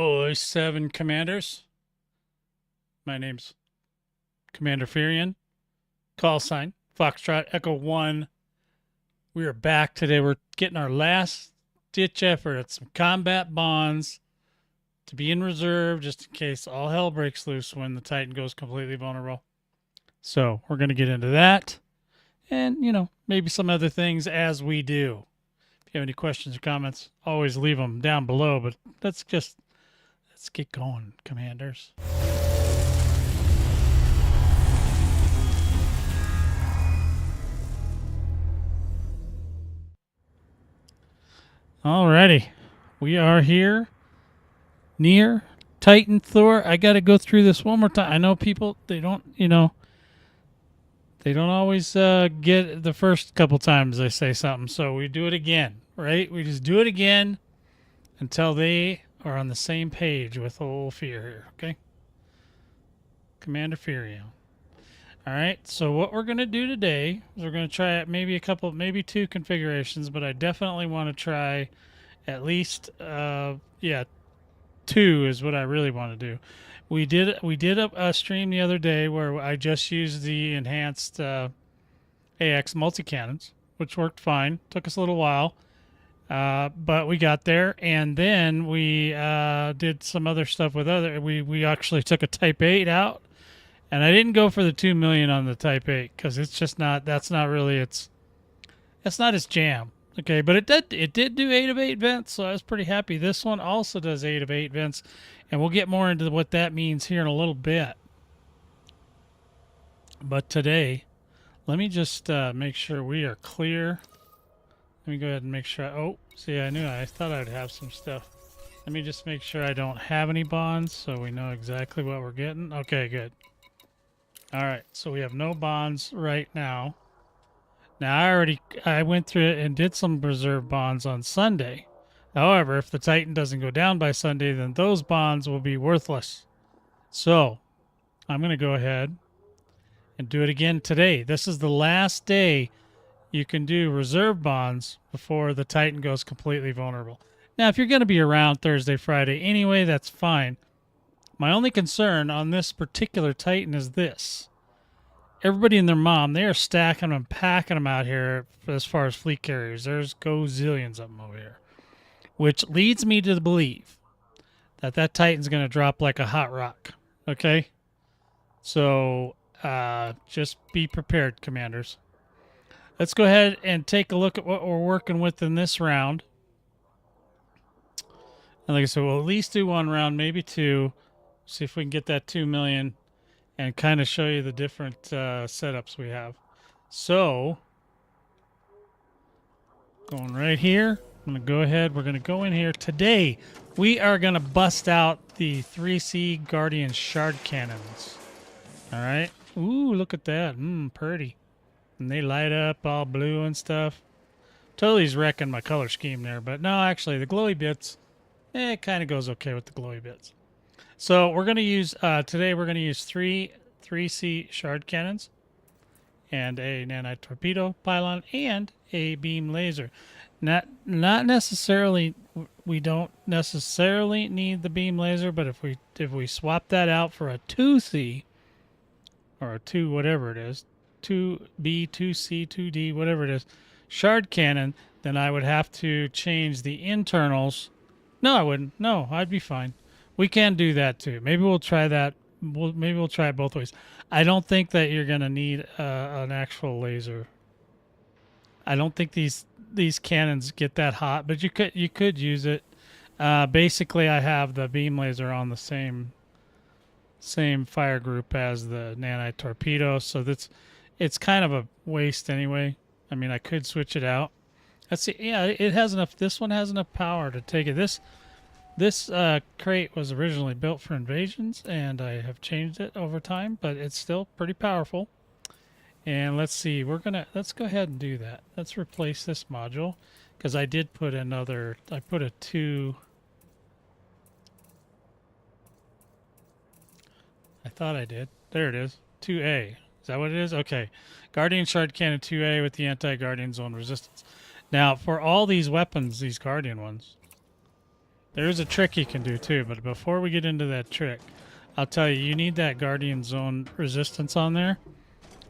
Oh, 7 commanders. My name's Commander Fearion. Call sign Foxtrot Echo 1. We are back today. We're getting our last ditch effort at some combat bonds to be in reserve just in case all hell breaks loose when the Titan goes completely vulnerable. So we're going to get into that and, maybe some other things as we do. If you have any questions or comments, always leave them down below. But let's get going, commanders. Alrighty, we are here near Titan Thor. I got to go through this one more time. I know people, they don't always get the first couple times I say something. So we do it again, right? We just do it again until they are on the same page with old Fear here, okay? Commander Fearion. All right, so what we're going to do today is we're going to try maybe two configurations, but I definitely want to try at least, 2 is what I really want to do. We did a stream the other day where I just used the enhanced AX multi-cannons, which worked fine. Took us a little while, but we got there, and then we did some other stuff with we actually took a Type 8 out. And I didn't go for the 2 million on the Type 8 because it's just that's not its jam. Okay, but it did do 8 of 8 vents, so I was pretty happy. This one also does 8 of 8 vents, and we'll get more into what that means here in a little bit. But today, let me just make sure we are clear. Let me go ahead and make sure. I thought I'd have some stuff. Let me just make sure I don't have any bonds so we know exactly what we're getting. Okay, good. All right, so we have no bonds right now. Now, I went through it and did some reserve bonds on Sunday. However, if the Titan doesn't go down by Sunday, then those bonds will be worthless. So, I'm going to go ahead and do it again today. This is the last day you can do reserve bonds before the Titan goes completely vulnerable. Now, if you're going to be around Thursday, Friday anyway, that's fine. My only concern on this particular Titan is this. Everybody and their mom, they are stacking them and packing them out here as far as fleet carriers. There's gazillions of them over here. Which leads me to believe that Titan's going to drop like a hot rock. Okay? So, just be prepared, commanders. Let's go ahead and take a look at what we're working with in this round. And like I said, we'll at least do one round, maybe two. See if we can get that 2 million and kind of show you the different setups we have. So, going right here, I'm going to go ahead. We're going to go in here. Today, we are going to bust out the 3C Guardian Shard Cannons. All right. Ooh, look at that. Pretty. And they light up all blue and stuff. Totally wrecking my color scheme there. But no, actually, the glowy bits, it kind of goes okay with the glowy bits. So we're going to use, today we're going to use 3C shard cannons and a nanite torpedo pylon and a beam laser. Not necessarily, we don't necessarily need the beam laser, but if we swap that out for a 2C or a 2 whatever it is, 2B, 2C, 2D, whatever it is, shard cannon, then I would have to change the internals. No, I wouldn't. No, I'd be fine. We can do that too. Maybe we'll try that. Maybe we'll try it both ways. I don't think that you're gonna need an actual laser. I don't think these cannons get that hot, but you could use it. Basically, I have the beam laser on the same fire group as the nanite torpedo, so it's kind of a waste anyway. I mean, I could switch it out. Let's see. Yeah, it has enough. This one has enough power to take it. This crate was originally built for invasions, and I have changed it over time, but it's still pretty powerful. And let's see, let's go ahead and do that. Let's replace this module, because I did put I put a 2. I thought I did. There it is, 2A. Is that what it is? Okay. Guardian Shard Cannon 2A with the anti-Guardian Zone Resistance. Now, for all these weapons, these Guardian ones, There's a trick you can do too, but before we get into that trick, I'll tell you, you need that Guardian Zone resistance on there.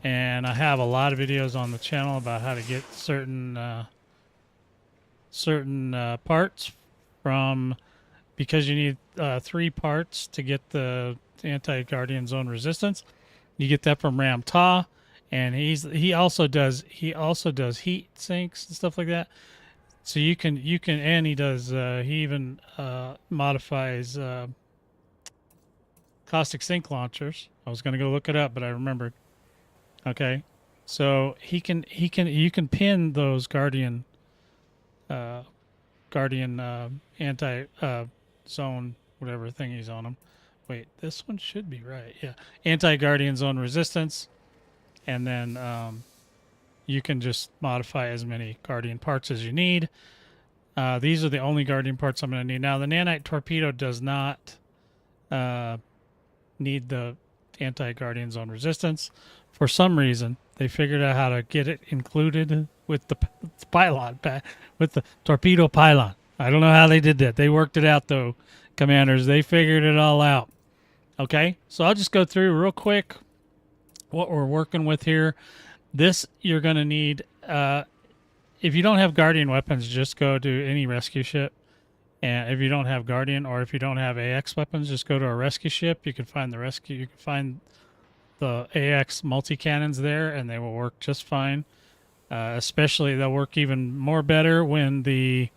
And I have a lot of videos on the channel about how to get certain parts from, because you need 3 parts to get the anti-Guardian Zone resistance. You get that from Ram Ta, and he also does heat sinks and stuff like that. So you can and he does he even modifies caustic sink launchers. I was gonna go look it up, but I remembered. Okay, so you can pin those Guardian anti zone whatever thingies on them. Wait, this one should be right. Yeah, anti-Guardian Zone resistance, and then you can just modify as many Guardian parts as you need. These are the only Guardian parts I'm going to need. Now, the nanite torpedo does not need the anti-Guardian Zone resistance. For some reason, they figured out how to get it included with the pylon, with the torpedo pylon. I don't know how they did that. They worked it out, though, commanders. They figured it all out. Okay, so I'll just go through real quick what we're working with here. This you're going to need, if you don't have Guardian weapons, just go to any rescue ship. And if you don't have Guardian, or if you don't have AX weapons, just go to a rescue ship. You can find the AX multi-cannons there, and they will work just fine. Especially, they'll work even more better when the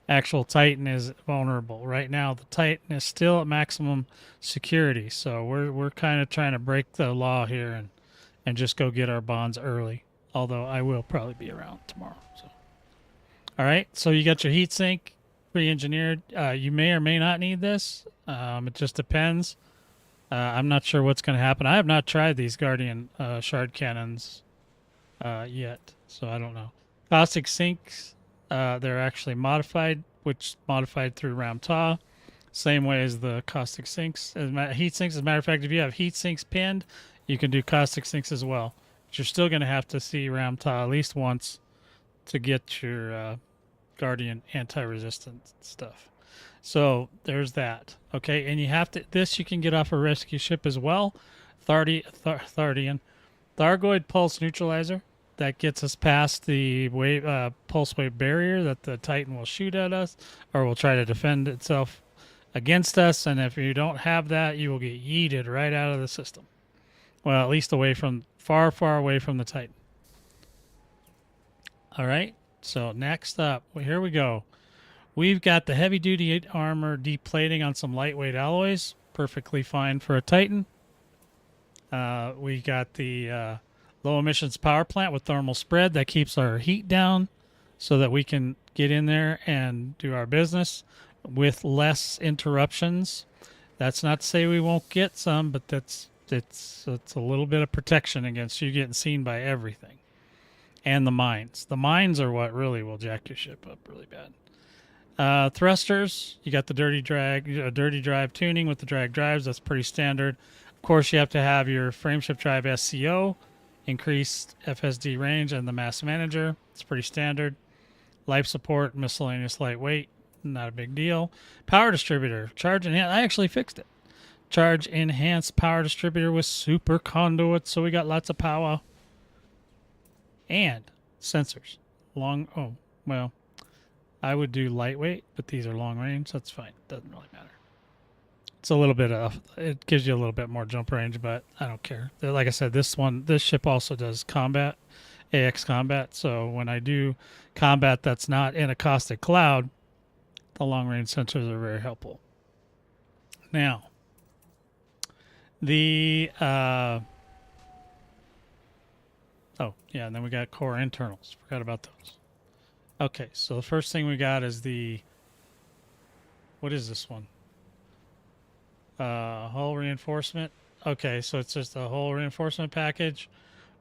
actual Titan is vulnerable. Right now, the Titan is still at maximum security, so we're kind of trying to break the law here and just go get our bonds early. Although I will probably be around tomorrow. So, all right. So you got your heat sink pre-engineered. You may or may not need this. It just depends. I'm not sure what's going to happen. I have not tried these Guardian shard cannons yet, so I don't know. Caustic sinks. They're actually modified, which modified through Ramta, same way as the caustic sinks. Heat sinks, as a matter of fact, if you have heat sinks pinned, you can do caustic sinks as well. But you're still going to have to see Ramta at least once to get your Guardian anti-resistant stuff. So there's that. Okay, and you have to. This you can get off a rescue ship as well. Thargoid pulse neutralizer. That gets us past the pulse wave barrier that the Titan will shoot at us, or will try to defend itself against us. And if you don't have that, you will get yeeted right out of the system. Well, at least far away from the Titan. All right. So next up, here we go. We've got the heavy-duty armor deplating on some lightweight alloys. Perfectly fine for a Titan. We got the low emissions power plant with thermal spread that keeps our heat down so that we can get in there and do our business with less interruptions. That's not to say we won't get some, but it's a little bit of protection against you getting seen by everything. And the mines. The mines are what really will jack your ship up really bad. Thrusters, you got the dirty drive tuning with the drag drives. That's pretty standard. Of course, you have to have your frameshift drive SCO, increased FSD range, and the mass manager. It's pretty standard. Life support, miscellaneous lightweight, not a big deal. Power distributor, charge enhanced. I actually fixed it. Charge enhanced power distributor with super conduit, so we got lots of power. And sensors. I would do lightweight, but these are long range, so that's fine. Doesn't really matter. It's a little bit it gives you a little bit more jump range, but I don't care. Like I said, this ship also does combat, AX combat. So when I do combat that's not in a caustic cloud, the long range sensors are very helpful. Now, and then we got core internals. Forgot about those. Okay, so the first thing we got is what is this one? Hull reinforcement. Okay, so it's just a hull reinforcement package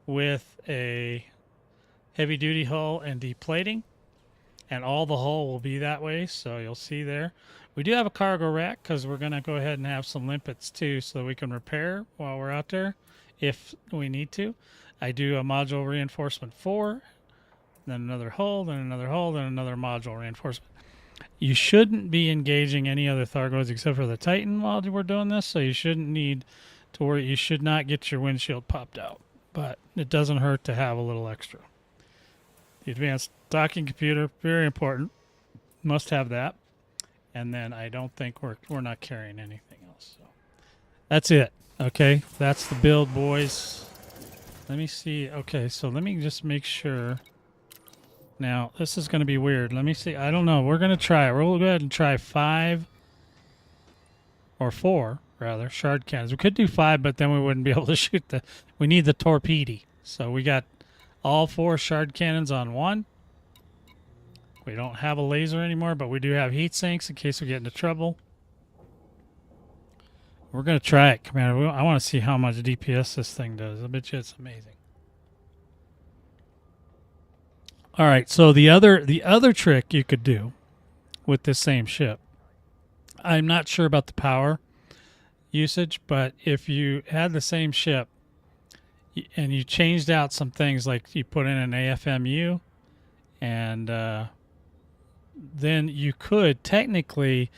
with a heavy duty hull and deplating, and all the hull will be that way, so you'll see there. We do have a cargo rack because we're going to go ahead and have some limpets too, so we can repair while we're out there if we need to. I do a module reinforcement 4, then another hull, then another hull, then another module reinforcement. You shouldn't be engaging any other thargoids except for the Titan while we're doing this, so you shouldn't need to worry. You should not get your windshield popped out, but it doesn't hurt to have a little extra. The advanced docking computer, very important. Must have that. And then I don't think we're not carrying anything else. So that's it. Okay, that's the build, boys. Let me see. Okay, so let me just make sure. Now, this is going to be weird. Let me see. I don't know. We're going to try it. We'll go ahead and try 5 or 4, rather, shard cannons. We could do 5, but then we wouldn't be able to shoot the... We need the torpedo. So we got all 4 shard cannons on one. We don't have a laser anymore, but we do have heat sinks in case we get into trouble. We're going to try it, Commander. I want to see how much DPS this thing does. I bet you it's amazing. All right, so the other trick you could do with this same ship, I'm not sure about the power usage, but if you had the same ship and you changed out some things, like you put in an AFMU, and then you could technically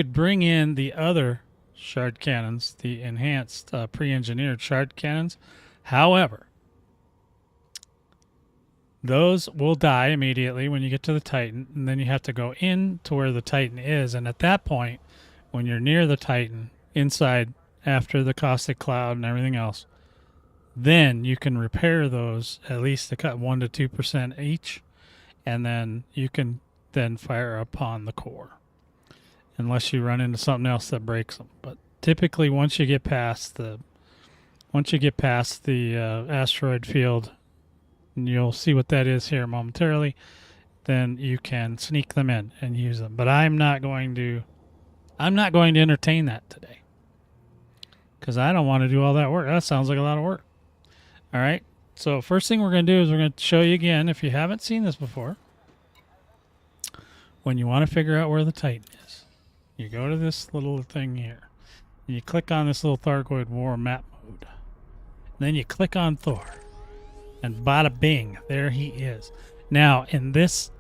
bring in the other shard cannons, the enhanced pre-engineered shard cannons. However, those will die immediately when you get to the Titan, and then you have to go in to where the Titan is. And at that point, when you're near the Titan, inside, after the caustic cloud and everything else, then you can repair those at least to cut 1 to 2% each, and then you can then fire upon the core, unless you run into something else that breaks them. But typically, once you get past the asteroid field, and you'll see what that is here momentarily, then you can sneak them in and use them. But I'm not going to entertain that today, because I don't want to do all that work. That sounds like a lot of work. All right. So first thing we're going to do is we're going to show you again, if you haven't seen this before, when you want to figure out where the Titan is, you go to this little thing here, and you click on this little Thargoid War map mode. And then you click on Thor. And bada bing, there he is. Now, in this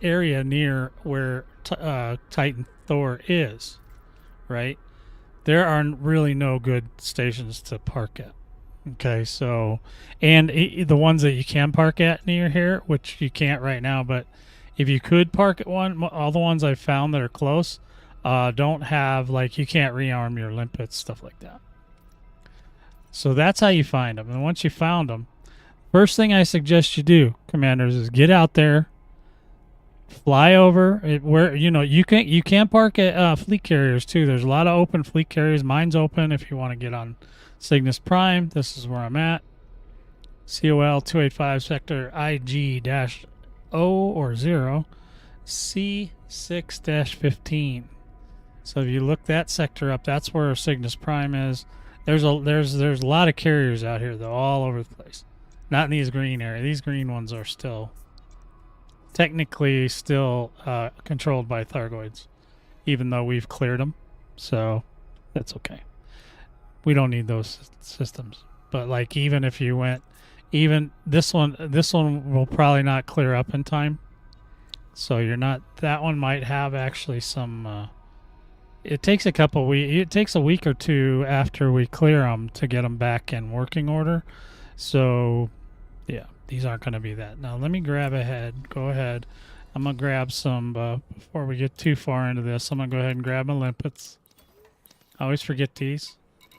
area near where Titan Thor is, right, there are really no good stations to park at. Okay, so, and the ones that you can park at near here, which you can't right now, but if you could park at one, all the ones I've found that are close don't have, like, you can't rearm your limpets, stuff like that. So that's how you find them. And once you found them, first thing I suggest you do, Commanders, is get out there, fly over where you can park at fleet carriers too. There's a lot of open fleet carriers. Mine's open if you want to get on Cygnus Prime. This is where I'm at. COL 285 sector IG-0 or 0 C6-15. So if you look that sector up, that's where Cygnus Prime is. There's a lot of carriers out here though, all over the place. Not in these green areas. These green ones are technically still controlled by Thargoids, even though we've cleared them. So that's okay. We don't need those systems. But like, even if you went, even this one will probably not clear up in time. So you're not. That one might have actually some. It takes a couple weeks. It takes a week or two after we clear them to get them back in working order. So. Yeah, these aren't going to be that. Now, let me grab ahead. Go ahead. I'm going to grab some, before we get too far into this, I'm going to go ahead and grab my limpets. I always forget these,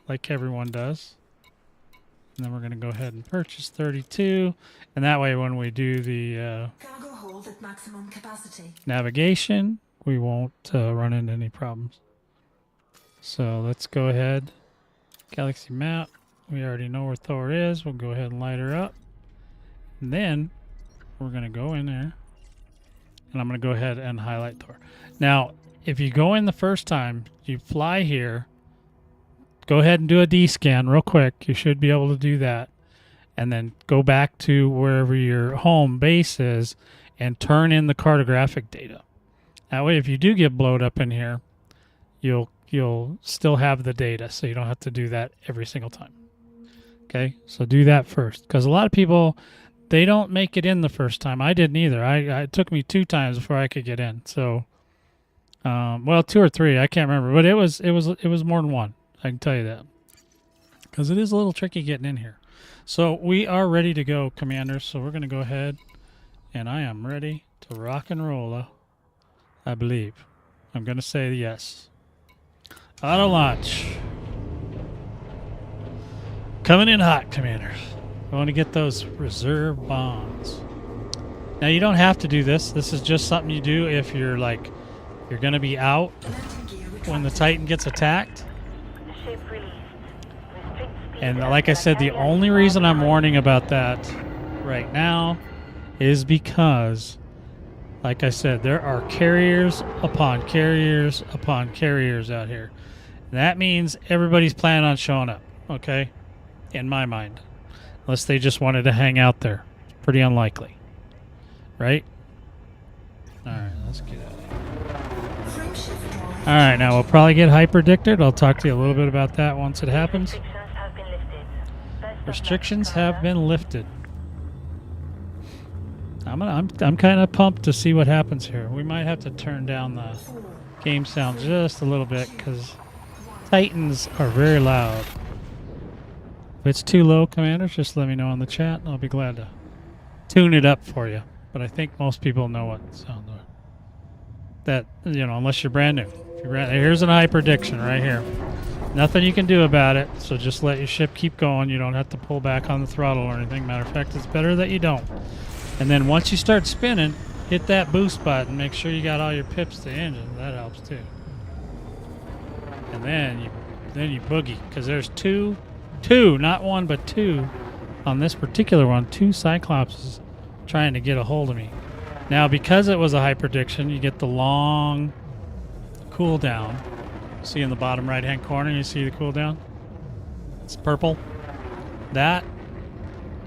like everyone does. And then we're going to go ahead and purchase 32. And that way, when we do the cargo hold at maximum capacity. Navigation, we won't run into any problems. So let's go ahead. Galaxy map. We already know where Thor is. We'll go ahead and light her up. And then we're going to go in there, and I'm going to go ahead and highlight Thor. Now, if you go in the first time, you fly here, go ahead and do a D-scan real quick. You should be able to do that. And then go back to wherever your home base is and turn in the cartographic data. That way, if you do get blowed up in here, you'll still have the data, so you don't have to do that every single time. Okay, so do that first, because a lot of people, they don't make it in the first time. I didn't either. It took me 2 times before I could get in. So Well, 2 or 3, I can't remember, but it was more than one. I can tell you that, because it is a little tricky getting in here. So we are ready to go, Commanders. So we're going to go ahead, and I am ready to rock and roll. I believe. I'm going to say yes. Auto launch. Coming in hot, Commanders. I want to get those reserve bonds. Now you don't have to do this. This is just something you do if you're like, you're going to be out when the Titan gets attacked. And like I said, the only reason I'm warning about that right now is because, like I said, there are carriers upon carriers upon carriers out here. And that means everybody's planning on showing up, okay? In my mind. Unless they just wanted to hang out there. It's pretty unlikely. Right? Alright, let's get out of here. Alright, now we'll probably get hyperdicted. I'll talk to you a little bit about that once it happens. Restrictions have been lifted. I'm kind of pumped to see what happens here. We might have to turn down the game sound just a little bit because Titans are very loud. If it's too low, Commanders, just let me know in the chat and I'll be glad to tune it up for you. But I think most people know what sound are. That, you know, unless you're brand new. If you're here's an hyperdiction right here. Nothing you can do about it, so just let your ship keep going. You don't have to pull back on the throttle or anything. Matter of fact, it's better that you don't. And then once you start spinning, hit that boost button. Make sure you got all your pips to engine. That helps too. And then you boogie, because there's two, not one, but two on this particular one. 2 Cyclopses trying to get a hold of me. Now, because it was a hyperdiction, you get the long cooldown. See in the bottom right-hand corner, you see the cooldown? It's purple. That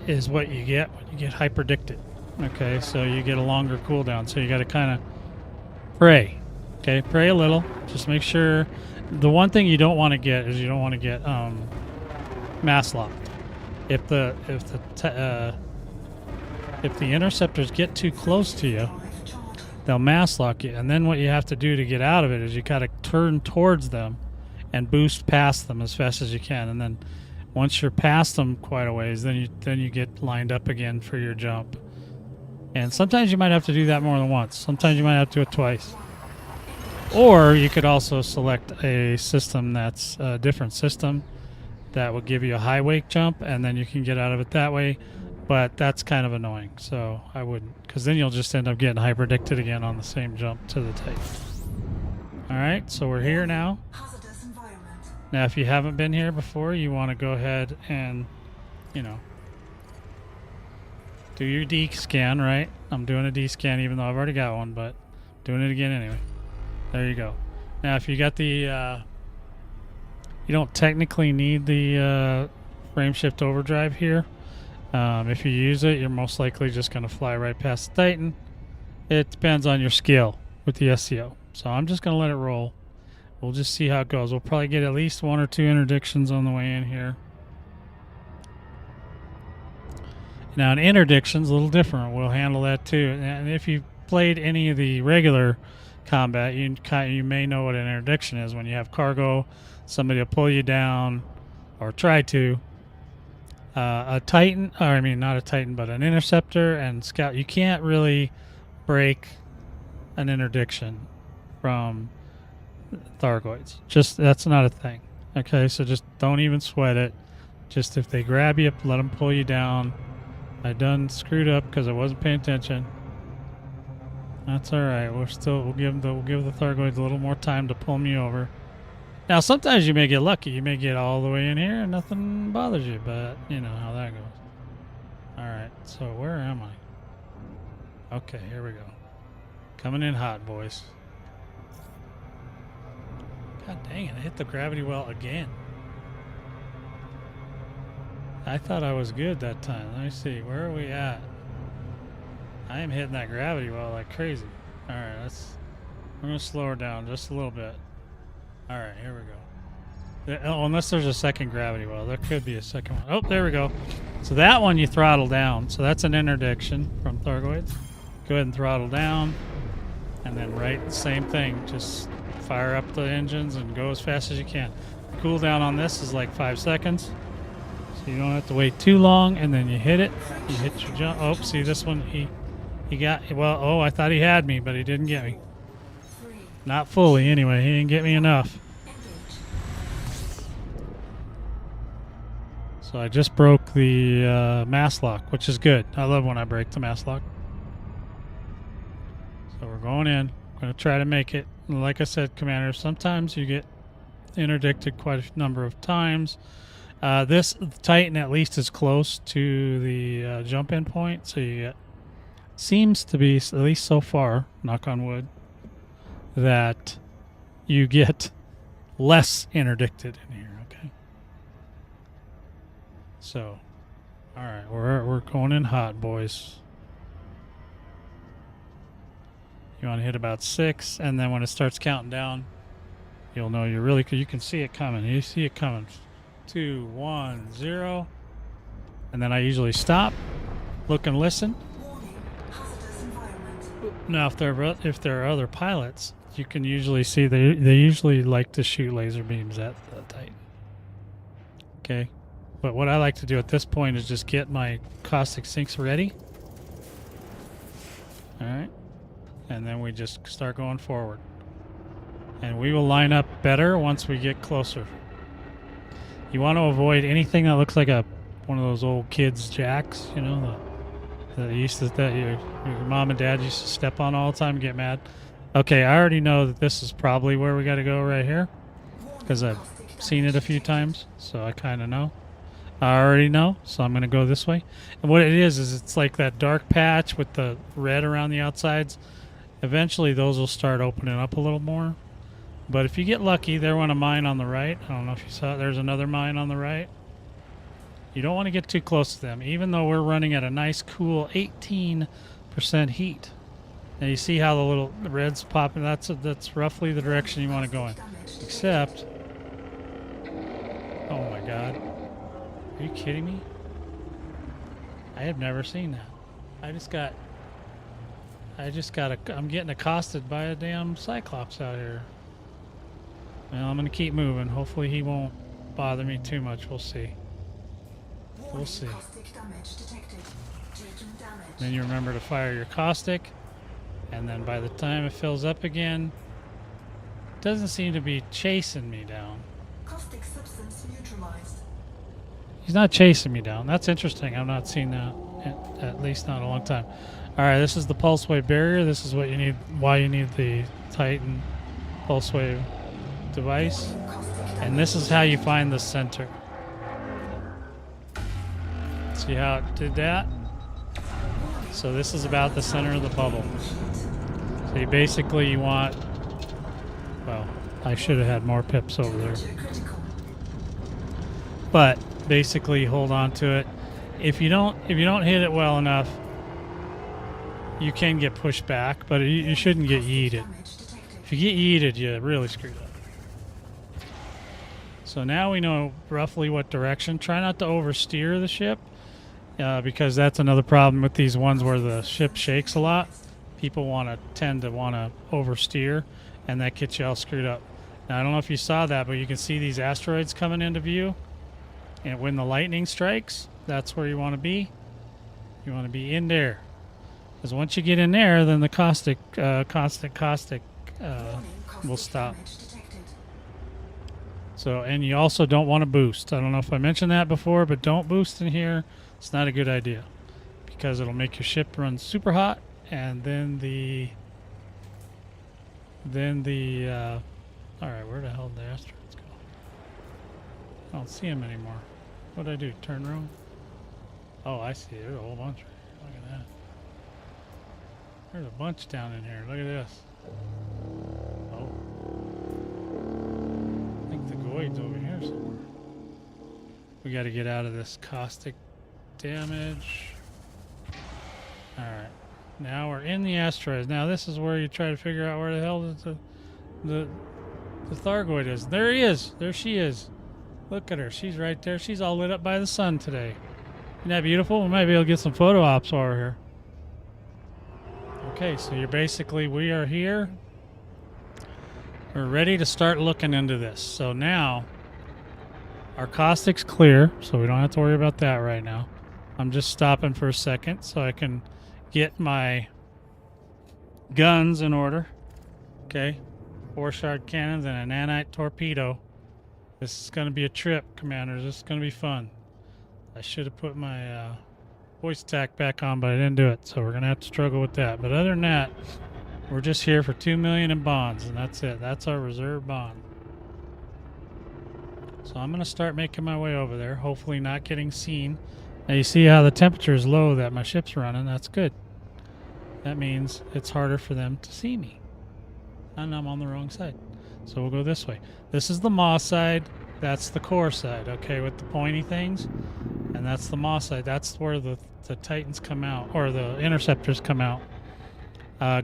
is what you get when you get hyperdicted. Okay, so you get a longer cooldown. So you got to kind of pray. Okay, pray a little. Just make sure. The one thing you don't want to get is you don't want to get mass locked. If the interceptors get too close to you, they'll mass lock you, and then what you have to do to get out of it is you gotta turn towards them and boost past them as fast as you can, and then once you're past them quite a ways, then you get lined up again for your jump. And sometimes you might have to do that more than once. Sometimes you might have to do it twice. Or you could also select a system that's a different system that will give you a high wake jump, and then you can get out of it that way. But that's kind of annoying, so I wouldn't, because then you'll just end up getting hyperdicted again on the same jump to the Titan. Alright, so we're here now. Now, if you haven't been here before, you want to go ahead and, you know, do your D scan, right? I'm doing a D scan even though I've already got one, but doing it again anyway. There you go. Now, if you got the, you don't technically need the frame shift overdrive here. If you use it, you're most likely just going to fly right past the Titan. It depends on your skill with the SCO. So I'm just going to let it roll. We'll just see how it goes. We'll probably get at least 1 or 2 interdictions on the way in here. Now, an interdiction's a little different. We'll handle that too. And if you've played any of the regular combat, you may know what an interdiction is. When you have cargo, somebody will pull you down or try to. A Titan, or I mean not a Titan, but an interceptor and scout, you can't really break an interdiction from thargoids. Just, that's not a thing. Okay, so just don't even sweat it. Just if they grab you, let them pull you down. I done screwed up because I wasn't paying attention. That's all right. We'll give the thargoids a little more time to pull me over. Now, sometimes you may get lucky. You may get all the way in here and nothing bothers you, but you know how that goes. All right, so where am I? Okay, here we go. Coming in hot, boys. God dang it, I hit the gravity well again. I thought I was good that time. Let me see, where are we at? I am hitting that gravity well like crazy. All right, we're going to slow her down just a little bit. All right, here we go. Oh, unless there's a second gravity well. There could be a second one. Oh, there we go. So that one you throttle down. So that's an interdiction from thargoids. Go ahead and throttle down. And then right, same thing. Just fire up the engines and go as fast as you can. The cooldown on this is like 5 seconds. So you don't have to wait too long, and then you hit it. You hit your jump. Oh, see this one? He got, well, oh, I thought he had me, but he didn't get me. Not fully, anyway. He didn't get me enough. So I just broke the mass lock, which is good. I love when I break the mass lock. So we're going in. We're going to try to make it. Like I said, Commander, sometimes you get interdicted quite a number of times. This Titan at least is close to the jump-in point, so you get, seems to be, at least so far, knock on wood, that you get less interdicted in here. Okay. So, all right, we're going in hot, boys. You want to hit about 6, and then when it starts counting down, you'll know you're really, you can see it coming. You see it coming. 2, 1, 0, and then I usually stop, look and listen. Now, if there are other pilots, you can usually see they usually like to shoot laser beams at the Titan. Okay, but what I like to do at this point is just get my caustic sinks ready. All right, and then we just start going forward, and we will line up better once we get closer. You want to avoid anything that looks like one of those old kids' jacks, you know, that your mom and dad used to step on all the time and get mad. Okay, I already know that this is probably where we got to go right here because I've seen it a few times, so I kind of know. I already know, so I'm going to go this way. And what it is it's like that dark patch with the red around the outsides. Eventually, those will start opening up a little more. But if you get lucky, there went a mine on the right. I don't know if you saw it. There's another mine on the right. You don't want to get too close to them, even though we're running at a nice, cool 18% heat. And you see how the red's popping? That's roughly the direction you want to go in. Except, oh my God. Are you kidding me? I have never seen that. I'm getting accosted by a damn Cyclops out here. Well, I'm going to keep moving. Hopefully he won't bother me too much. We'll see. We'll see. Then you remember to fire your caustic. And then by the time it fills up again, it doesn't seem to be chasing me down. Caustic substance neutralized. He's not chasing me down. That's interesting. I've not seen that, at least not in a long time. All right, this is the pulse wave barrier. This is what you need, why you need the Titan pulse wave device. And this is how you find the center. See how it did that? So this is about the center of the bubble. So you want, well, I should have had more pips over there. But basically hold on to it. If you don't hit it well enough, you can get pushed back, but you shouldn't get yeeted. If you get yeeted, you really screwed up. So now we know roughly what direction. Try not to oversteer the ship, because that's another problem with these ones where the ship shakes a lot. People tend to want to oversteer, and that gets you all screwed up. Now, I don't know if you saw that, but you can see these asteroids coming into view. And when the lightning strikes, that's where you want to be. You want to be in there. Because once you get in there, then the caustic will stop. So, and you also don't want to boost. I don't know if I mentioned that before, but don't boost in here. It's not a good idea because it'll make your ship run super hot, and then all right, where the hell did the asteroids go? I don't see them anymore. What'd I do? Turn around? Oh, I see. There's a whole bunch right here. Look at that. There's a bunch down in here. Look at this. Oh. I think the goid's over here somewhere. We got to get out of this caustic damage. Alright. Now we're in the asteroids. Now this is where you try to figure out where the hell the thargoid is. There he is. There she is. Look at her. She's right there. She's all lit up by the sun today. Isn't that beautiful? We might be able to get some photo ops over here. Okay, so you're basically, we are here. We're ready to start looking into this. So now, our caustic's clear, so we don't have to worry about that right now. I'm just stopping for a second so I can get my guns in order. Okay, 4 shard cannons and a nanite torpedo. This is going to be a trip, commanders. This is going to be fun. I should have put my voice tack back on, but I didn't do it, so we're going to have to struggle with that. But other than that, we're just here for 2 million in bonds, and that's it. That's our reserve bond. So I'm going to start making my way over there, hopefully not getting seen. Now you see how the temperature is low that my ship's running. That's good. That means it's harder for them to see me. And I'm on the wrong side. So we'll go this way. This is the Maw side. That's the core side, okay, with the pointy things. And that's the Maw side. That's where the Titans come out, or the Interceptors come out.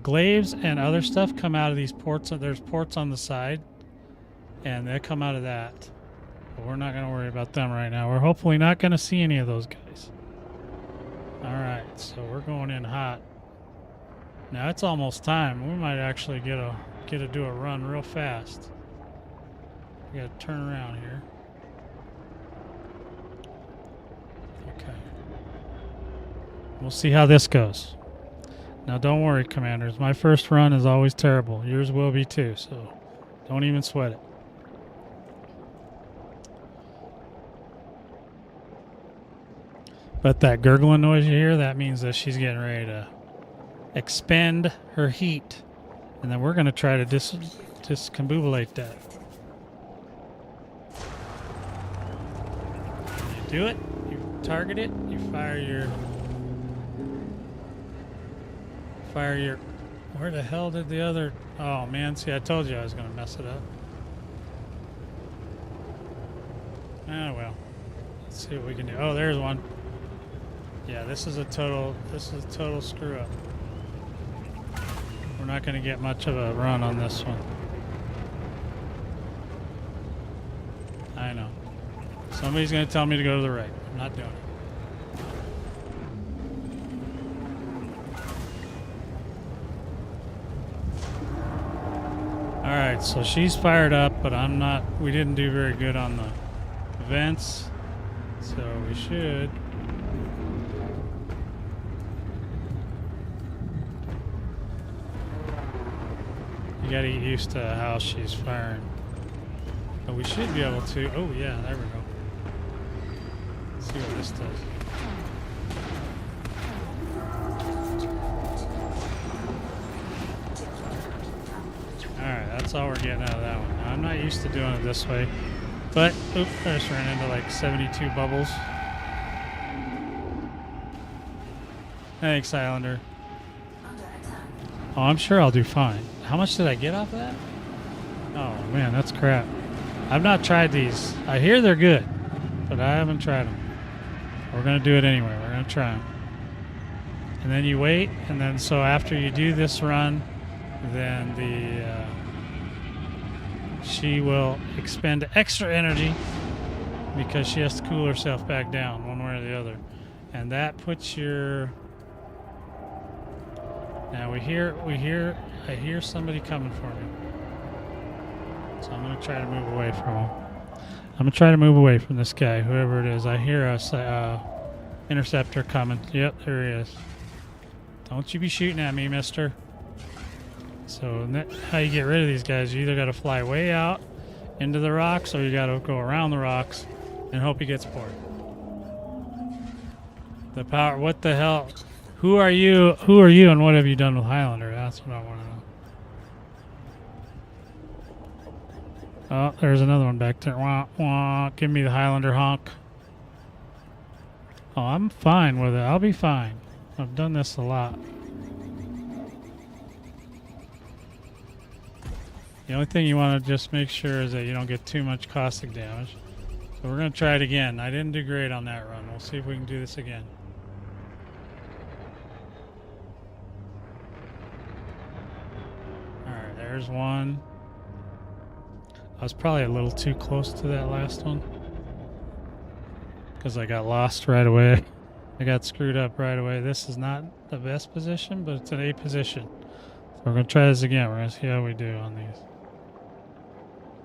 Glaives and other stuff come out of these ports. There's ports on the side, and they come out of that. But we're not going to worry about them right now. We're hopefully not going to see any of those guys. All right, so we're going in hot. Now it's almost time. We might actually get to do a run real fast. We got to turn around here. Okay. We'll see how this goes. Now don't worry, commanders. My first run is always terrible. Yours will be too, so don't even sweat it. But that gurgling noise you hear, that means that she's getting ready to expend her heat. And then we're going to try to discombobulate that. You do it, you target it, you fire your... Where the hell did the other... Oh man, see, I told you I was going to mess it up. Ah well. Let's see what we can do. Oh, there's one. Yeah, this is a total screw up. We're not going to get much of a run on this one. I know. Somebody's going to tell me to go to the right. I'm not doing it. Alright, so she's fired up, but I'm not... We didn't do very good on the vents. So we should... You gotta get used to how she's firing. But we should be able to... Oh yeah, there we go. Let's see what this does. Alright, that's all we're getting out of that one. Now, I'm not used to doing it this way. But, oop, I just ran into like 72 bubbles. Thanks, Islander. Oh, I'm sure I'll do fine. How much did I get off of that? Oh, man, that's crap. I've not tried these. I hear they're good, but I haven't tried them. We're going to do it anyway. We're going to try them. And then you wait, and then so after you do this run, then she will expend extra energy because she has to cool herself back down one way or the other. And that puts your... Now I hear somebody coming for me. So I'm going to try to move away from him. I'm going to try to move away from this guy, whoever it is. I hear a interceptor coming. Yep, there he is. Don't you be shooting at me, mister. So how you get rid of these guys, you either got to fly way out into the rocks or you got to go around the rocks and hope he gets bored. The power, what the hell? Who are you? Who are you, and what have you done with Highlander? That's what I want to know. Oh, there's another one back there. Wah, wah. Give me the Highlander honk. Oh, I'm fine with it. I'll be fine. I've done this a lot. The only thing you want to just make sure is that you don't get too much caustic damage. So we're going to try it again. I didn't do great on that run. We'll see if we can do this again. Alright, there's one. I was probably a little too close to that last one because I got lost right away. I got screwed up right away. This is not the best position, but it's an A position. So we're gonna try this again. We're gonna see how we do on these.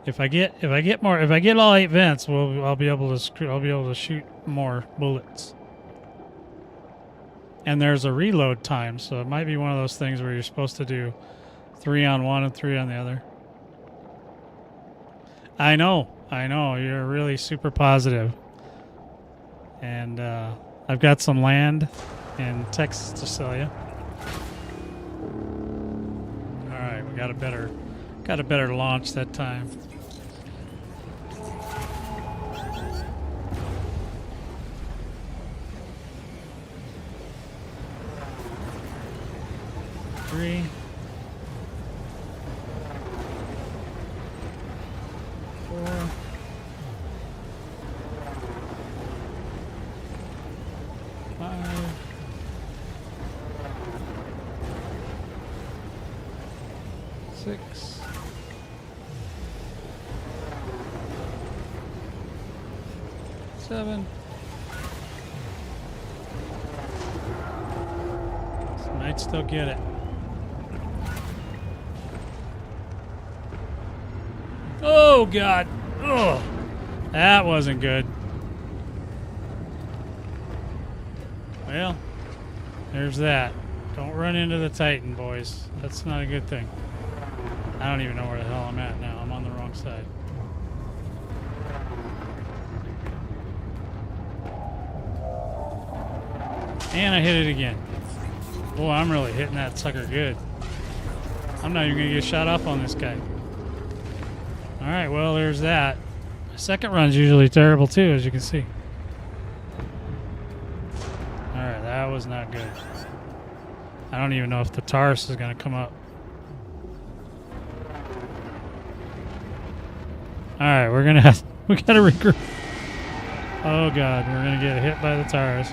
If I get all 8 vents, I'll be able to shoot more bullets. And there's a reload time, so it might be one of those things where you're supposed to do 3 on one and 3 on the other. I know, you're really super positive. And I've got some land in Texas to sell you. All right, we got a better launch that time. Three. 4. 5. 6. 7. Might still get it. Oh, God. Oh, that wasn't good. Well, there's that. Don't run into the Titan, boys. That's not a good thing. I don't even know where the hell I'm at now. I'm on the wrong side. And I hit it again. Boy, I'm really hitting that sucker good. I'm not even going to get shot off on this guy. Alright, well, there's that. My second run's usually terrible, too, as you can see. Alright, that was not good. I don't even know if the Taurus is going to come up. Alright, we gotta regroup. Oh, God, we're going to get hit by the Taurus.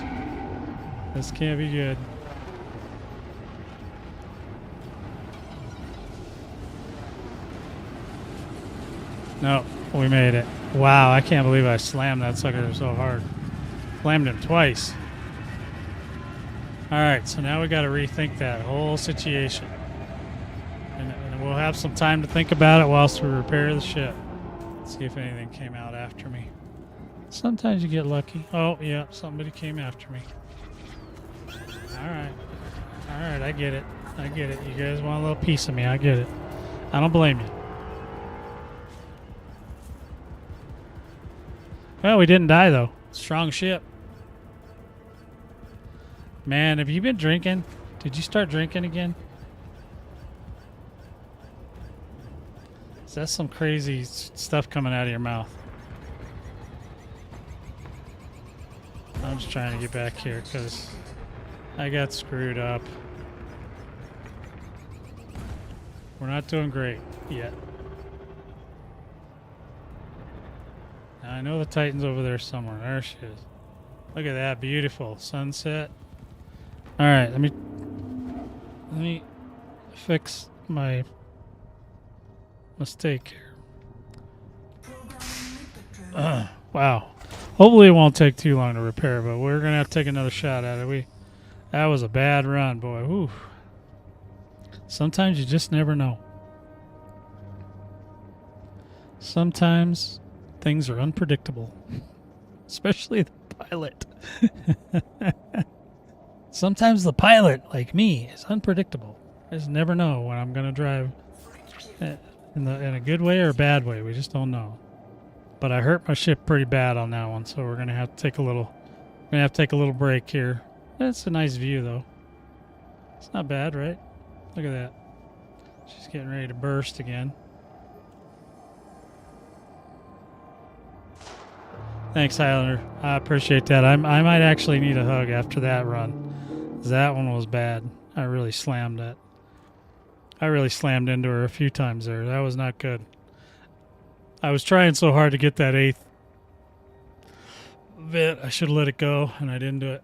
This can't be good. No, we made it. Wow, I can't believe I slammed that sucker so hard. Slammed him twice. Alright, so now we got to rethink that whole situation. And we'll have some time to think about it whilst we repair the ship. Let's see if anything came out after me. Sometimes you get lucky. Oh, yeah, somebody came after me. Alright. Alright, I get it. I get it. You guys want a little piece of me. I get it. I don't blame you. Well, we didn't die, though. Strong ship. Man, have you been drinking? Did you start drinking again? Is that some crazy stuff coming out of your mouth? I'm just trying to get back here because I got screwed up. We're not doing great yet. I know the Titan's over there somewhere. There she is. Look at that beautiful sunset. All right, let me fix my mistake here. Wow. Hopefully it won't take too long to repair, but we're gonna have to take another shot at it. That was a bad run, boy. Ooh. Sometimes you just never know. Sometimes things are unpredictable, especially the pilot. Sometimes the pilot, like me, is unpredictable. I just never know when I'm going to drive in a good way or a bad way. We just don't know. But I hurt my ship pretty bad on that one, so we're going to have to take a little break here. That's a nice view, though. It's not bad, right? Look at that. She's getting ready to burst again. Thanks, Highlander. I appreciate that. I might actually need a hug after that run. That one was bad. I really slammed it. I really slammed into her a few times there. That was not good. I was trying so hard to get that 8th bit. I should have let it go, and I didn't do it.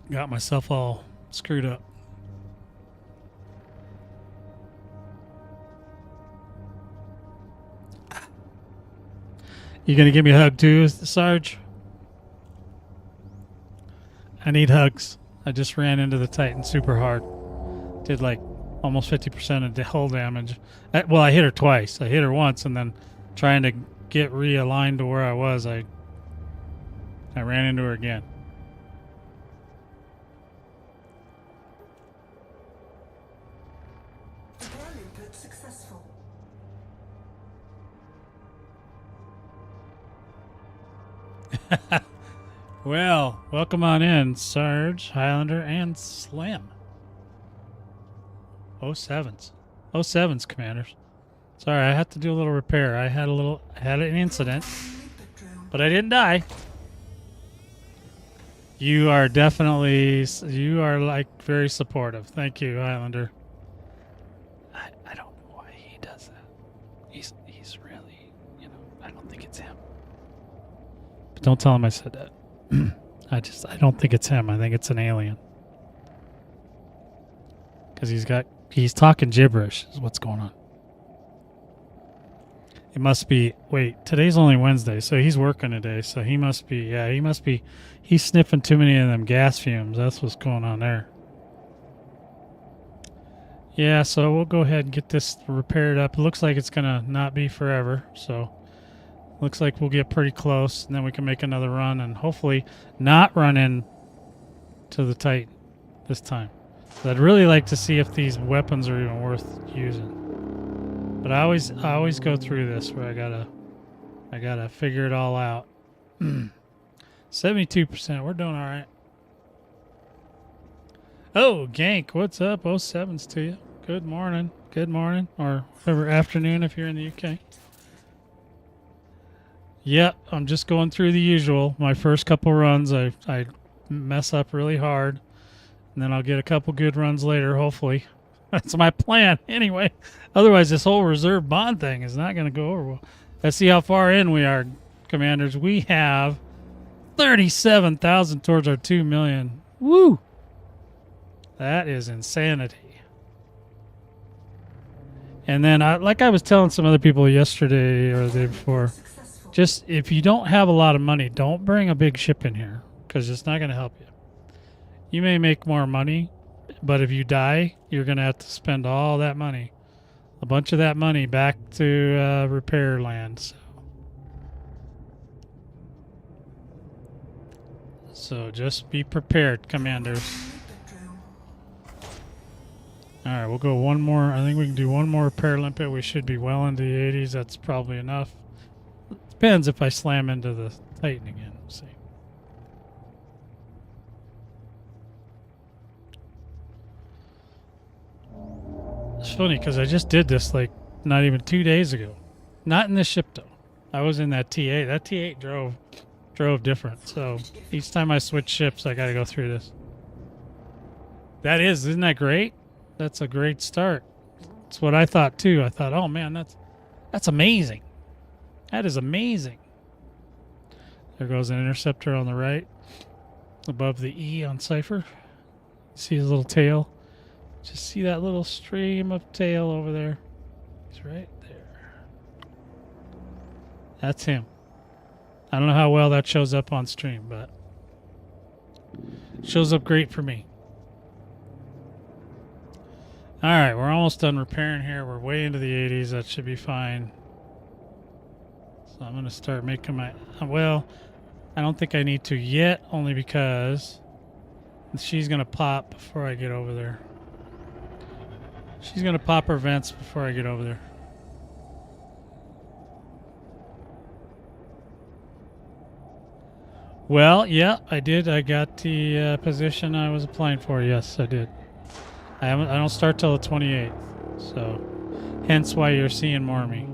Got myself all screwed up. You gonna give me a hug too, Sarge? I need hugs. I just ran into the Titan super hard. Did like almost 50% of the hull damage. Well, I hit her twice. I hit her once, and then trying to get realigned to where I was, I ran into her again. Control input successful. Well, welcome on in, Sarge, Highlander, and Slim. 07s. 07s, commanders. Sorry, I had to do a little repair. I had an incident, but I didn't die. You are like very supportive. Thank you, Highlander. I don't know why he does that. He's really, I don't think it's him. But don't tell him I said that. I don't think it's him. I think it's an alien. Because he's talking gibberish is what's going on. It must be, wait, today's only Wednesday, so he's working today, so he must be, he's sniffing too many of them gas fumes. That's what's going on there. Yeah, so we'll go ahead and get this repaired up. It looks like it's going to not be forever, so looks like we'll get pretty close, and then we can make another run and hopefully not run in to the Titan this time. So I'd really like to see if these weapons are even worth using. But I always go through this where I gotta figure it all out. 72%, we're doing all right. Oh, Gank, what's up? 07s to you. Good morning, or whatever afternoon if you're in the UK. Yep, I'm just going through the usual. My first couple runs, I mess up really hard, and then I'll get a couple good runs later, hopefully. That's my plan, anyway. Otherwise, this whole reserve bond thing is not going to go over well. Let's see how far in we are, commanders. We have 37,000 towards our 2 million. Woo! That is insanity. And then, like I was telling some other people yesterday or the day before, just if you don't have a lot of money, don't bring a big ship in here because it's not going to help you. You may make more money, but if you die, you're going to have to spend all that money, a bunch of that money back to repair land. So just be prepared, commanders. All right, we'll go one more. I think we can do one more repair limpet. We should be well into the 80s. That's probably enough. Depends if I slam into the Titan again. We'll see. It's funny because I just did this like not even 2 days ago. Not in this ship though. I was in that T8. That T8 drove different. So each time I switch ships, I got to go through this. Isn't that great? That's a great start. That's what I thought too. I thought, oh man, that's amazing. That is amazing. There goes an interceptor on the right, above the E on Cypher. See his little tail? Just see that little stream of tail over there. He's right there. That's him. I don't know how well that shows up on stream, but it shows up great for me. All right, we're almost done repairing here. We're way into the 80s. That should be fine. So I'm going to start making my... Well, I don't think I need to yet, only because she's going to pop before I get over there. She's going to pop her vents before I get over there. Well, yeah, I did. I got the position I was applying for. Yes, I did. I don't start till the 28th, so hence why you're seeing more of me,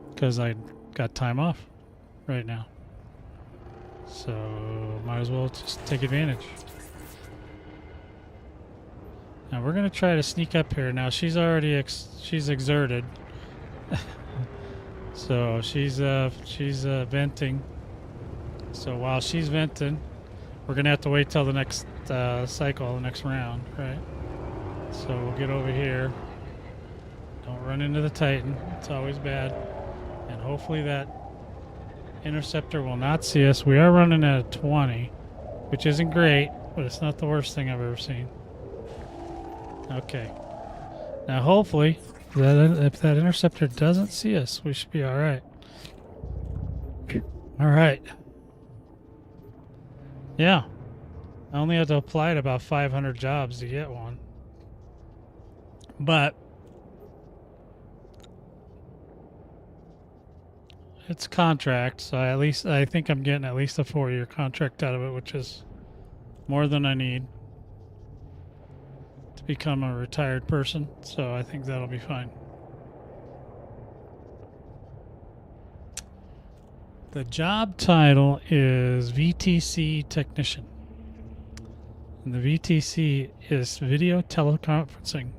because I got time off right now, so might as well just take advantage. Now we're gonna try to sneak up here. Now she's already she's exerted, so she's venting. So while she's venting, we're gonna have to wait till the next cycle, the next round, right? So we'll get over here. Don't run into the Titan. It's always bad. And hopefully that Interceptor will not see us. We are running at a 20, which isn't great, but it's not the worst thing I've ever seen. Okay. Now, hopefully, if that interceptor doesn't see us, we should be all right. All right. Yeah. I only had to apply to about 500 jobs to get one. But it's contract, so I think I'm getting at least a 4-year contract out of it, which is more than I need to become a retired person. So I think that'll be fine. The job title is VTC Technician. And the VTC is Video Teleconferencing.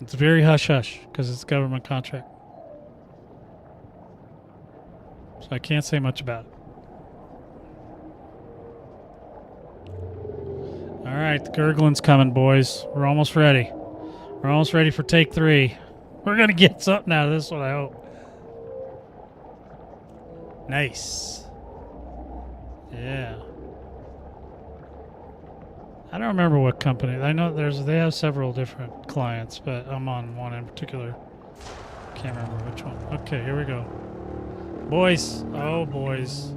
It's very hush-hush because it's a government contract. So I can't say much about it. All right, the gurgling's coming, boys. We're almost ready. We're almost ready for take 3. We're going to get something out of this one, I hope. Nice. Yeah. I don't remember what company. I know they have several different clients, but I'm on one in particular. Can't remember which one. Okay, here we go. Boys. Oh, boys.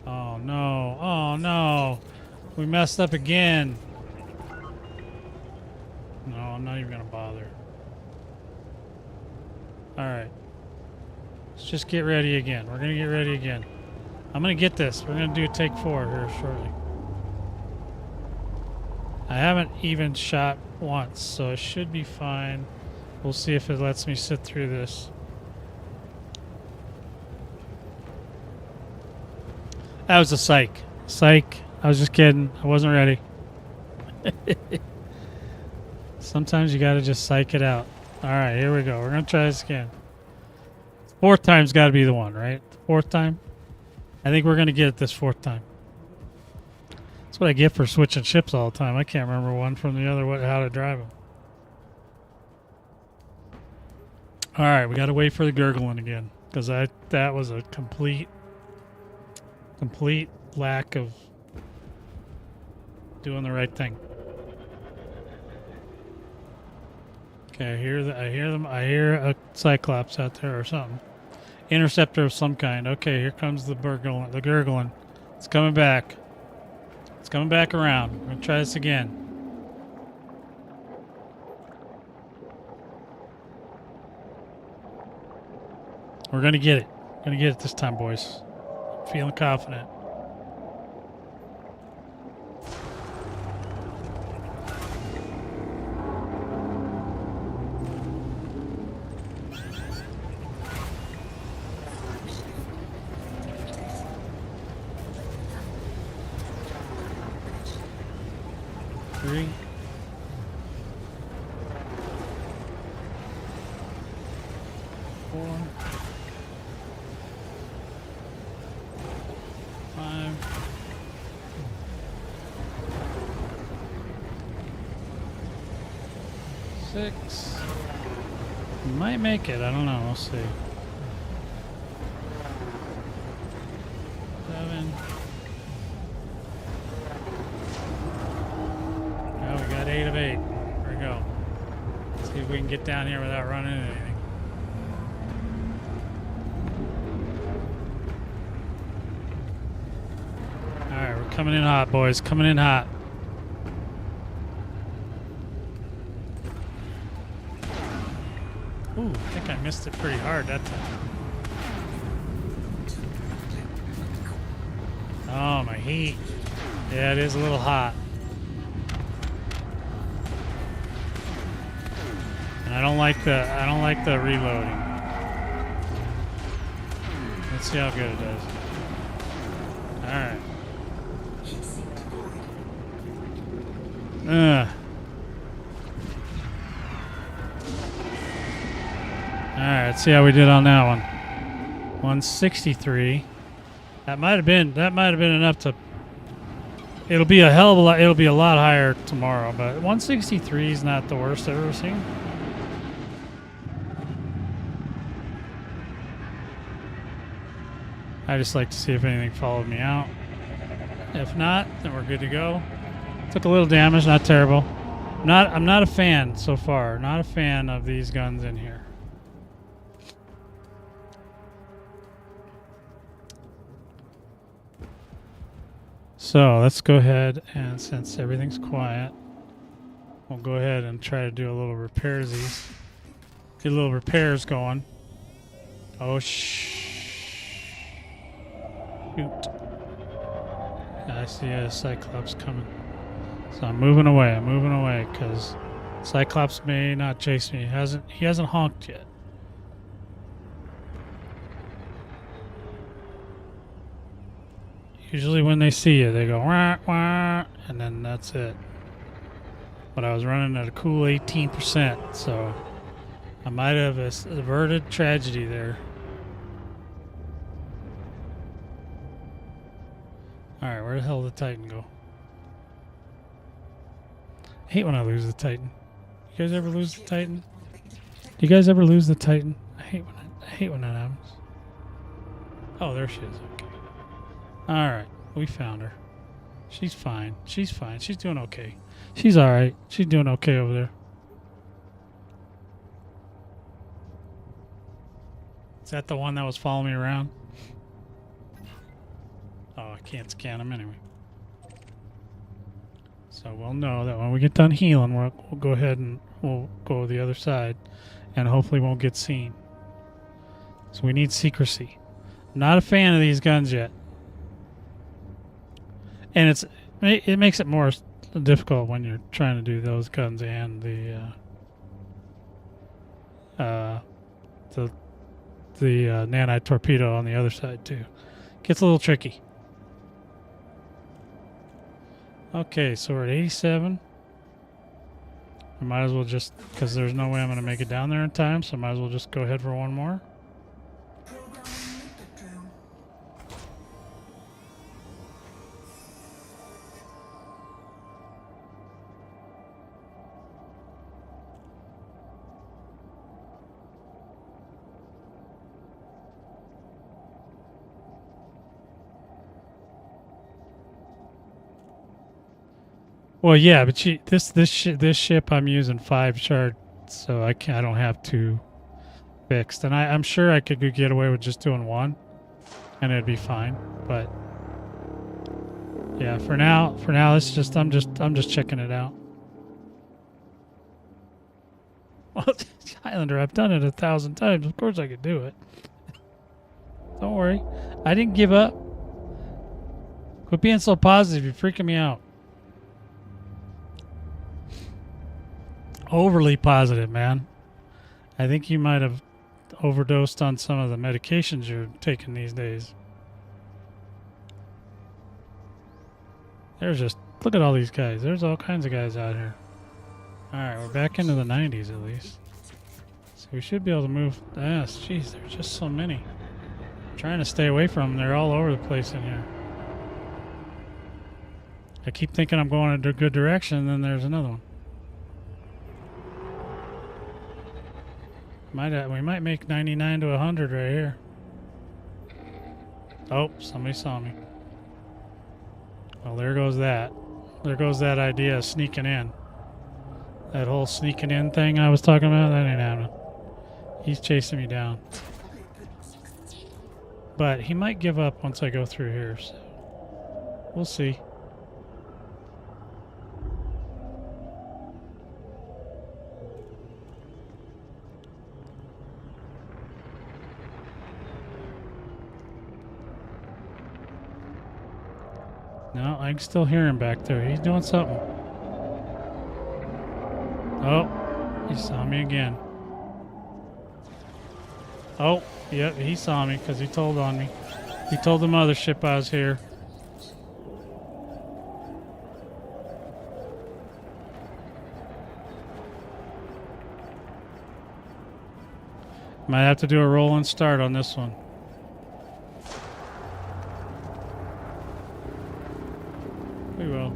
Oh, no. Oh, no. We messed up again. No, I'm not even going to bother. All right. Let's just get ready again. We're going to get ready again. I'm going to get this. We're going to do take 4 here shortly. I haven't even shot once, so it should be fine. We'll see if it lets me sit through this. That was a psych. Psych. I was just kidding. I wasn't ready. Sometimes you gotta just psych it out. Alright, here we go. We're gonna try this again. 4th time's gotta be the one, right? 4th time? I think we're gonna get it this 4th time. That's what I get for switching ships all the time. I can't remember one from the other, how to drive them. Alright, we gotta wait for the gurgling again. Because that was a complete lack of doing the right thing. Okay, I hear a Cyclops out there or something. Interceptor of some kind. Okay, here comes the gurgling. It's coming back. It's coming back around. We're gonna try this again. We're gonna get it. We're gonna get it this time, boys. I'm feeling confident. Three. 4. 5. 6. Might make it. I don't know. We'll see. 7. Oh, we got 8 of 8. Here we go. Let's see if we can get down here without running into anything. Alright, we're coming in hot, boys. Coming in hot. Ooh, I think I missed it pretty hard that time. Oh, my heat. Yeah, it is a little hot. And I don't like the reloading. Let's see how good it does. Alright. Alright, let's see how we did on that one. 163. That might have been enough to It'll be a hell of a lot. It'll be a lot higher tomorrow, but 163 is not the worst I've ever seen. I just like to see if anything followed me out. If not, then we're good to go. Took a little damage, not terrible. I'm not a fan so far. Not a fan of these guns in here. So let's go ahead and since everything's quiet, we'll go ahead and try to do a little repairsies. Get a little repairs going. Oh shoot. I see a Cyclops coming. So I'm moving away because Cyclops may not chase me. He hasn't honked yet. Usually when they see you, they go wah, wah, and then that's it. But I was running at a cool 18%, so I might have averted tragedy there. Alright, where the hell did the Titan go? I hate when I lose the Titan. You guys ever lose the Titan? Do you guys ever lose the Titan? I hate when that happens. Oh, there she is. Okay. Alright, we found her. She's fine. She's fine. She's doing okay. She's alright. She's doing okay over there. Is that the one that was following me around? Oh, I can't scan him anyway. So we'll know that when we get done healing, we'll go ahead and we'll go to the other side and hopefully won't get seen. So we need secrecy. I'm not a fan of these guns yet. And it makes it more difficult when you're trying to do those guns and the nanite torpedo on the other side too. Gets a little tricky. Okay, so we're at 87. I might as well just, because there's no way I'm going to make it down there in time, so I might as well just go ahead for one more. Well, yeah, but this ship I'm using 5 shards, so I don't have 2 fixed, and I'm sure I could get away with just doing 1, and it'd be fine. But yeah, for now, it's just I'm just checking it out. Well, Highlander, I've done it 1,000 times. Of course I could do it. Don't worry, I didn't give up. Quit being so positive. You're freaking me out. Overly positive, man. I think you might have overdosed on some of the medications you're taking these days. There's just, look at all these guys. There's all kinds of guys out here. Alright, we're back into the 90s at least. So we should be able to move. Yes, jeez, there's just so many. I'm trying to stay away from them. They're all over the place in here. I keep thinking I'm going in a good direction, and then there's another one. We might make 99 to 100 right here. Oh, somebody saw me. Well, there goes that. There goes that idea of sneaking in. That whole sneaking in thing I was talking about, that ain't happening. He's chasing me down. But he might give up once I go through here, so we'll see. No, I can still hear him back there. He's doing something. Oh, he saw me again. Oh, yep, he saw me because he told on me. He told the mothership I was here. Might have to do a roll and start on this one. We will.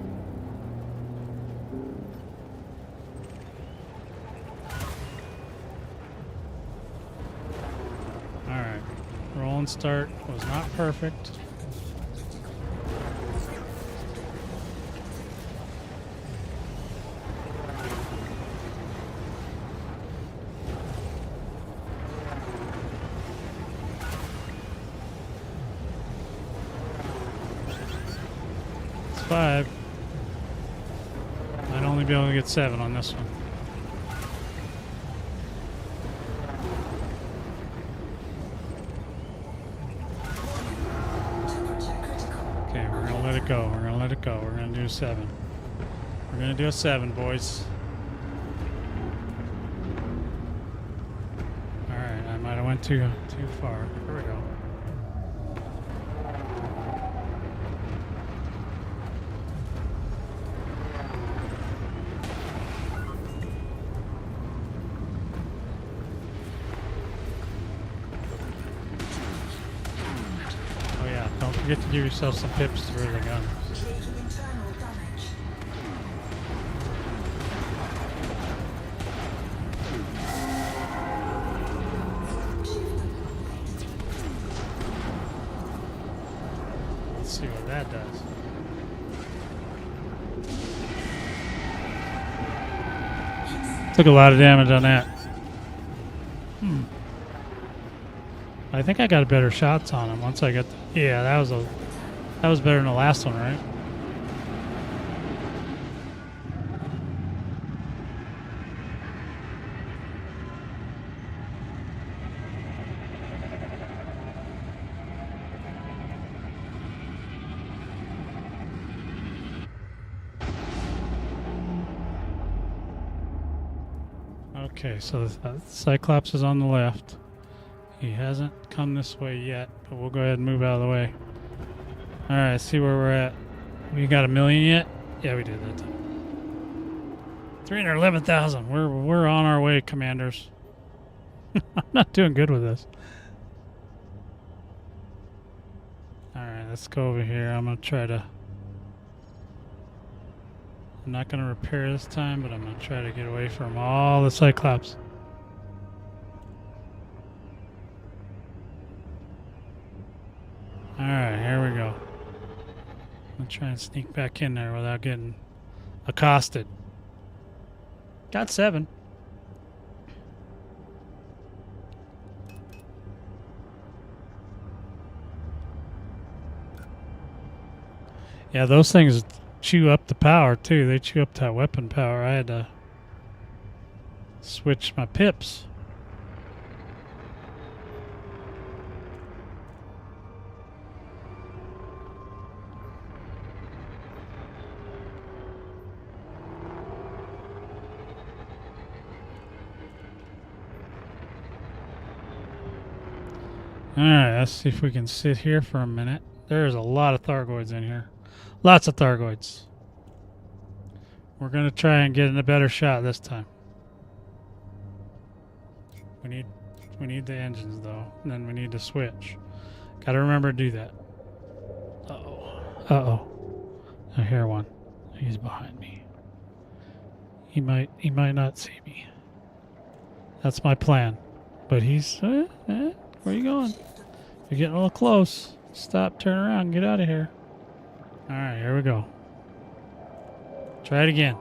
fallen start was not perfect. It's 5. Might only be able to get 7 on this one. Okay, we're gonna let it go. We're gonna let it go. We're gonna do 7. We're gonna do a 7, boys. All right, I might have went too far. Here we go. Oh yeah, don't forget to give yourself some pips through the gun. Taking internal damage. Let's see what that does. Took a lot of damage on that. I think I got better shots on him once I got. Yeah, that was better than the last one, right? Okay, so the Cyclops is on the left. He hasn't come this way yet, but we'll go ahead and move out of the way. All right, see where we're at. We got 1 million yet? Yeah, we did that time. 311,000. We're on our way, commanders. I'm not doing good with this. All right, let's go over here. I'm gonna try to. I'm not gonna repair this time, but I'm gonna try to get away from all the Cyclops. Alright, here we go. I'm gonna try and sneak back in there without getting accosted. Got 7. Yeah, those things chew up the power too. They chew up that weapon power. I had to switch my pips. Alright, let's see if we can sit here for a minute. There's a lot of thargoids in here. Lots of thargoids. We're going to try and get in a better shot this time. We need the engines though, and then we need to switch. Got to remember to do that. Uh-oh. Uh-oh. I hear one. He's behind me. He might not see me. That's my plan. But he's where are you going? You're getting a little close. Stop, turn around, get out of here. Alright, here we go. Try it again.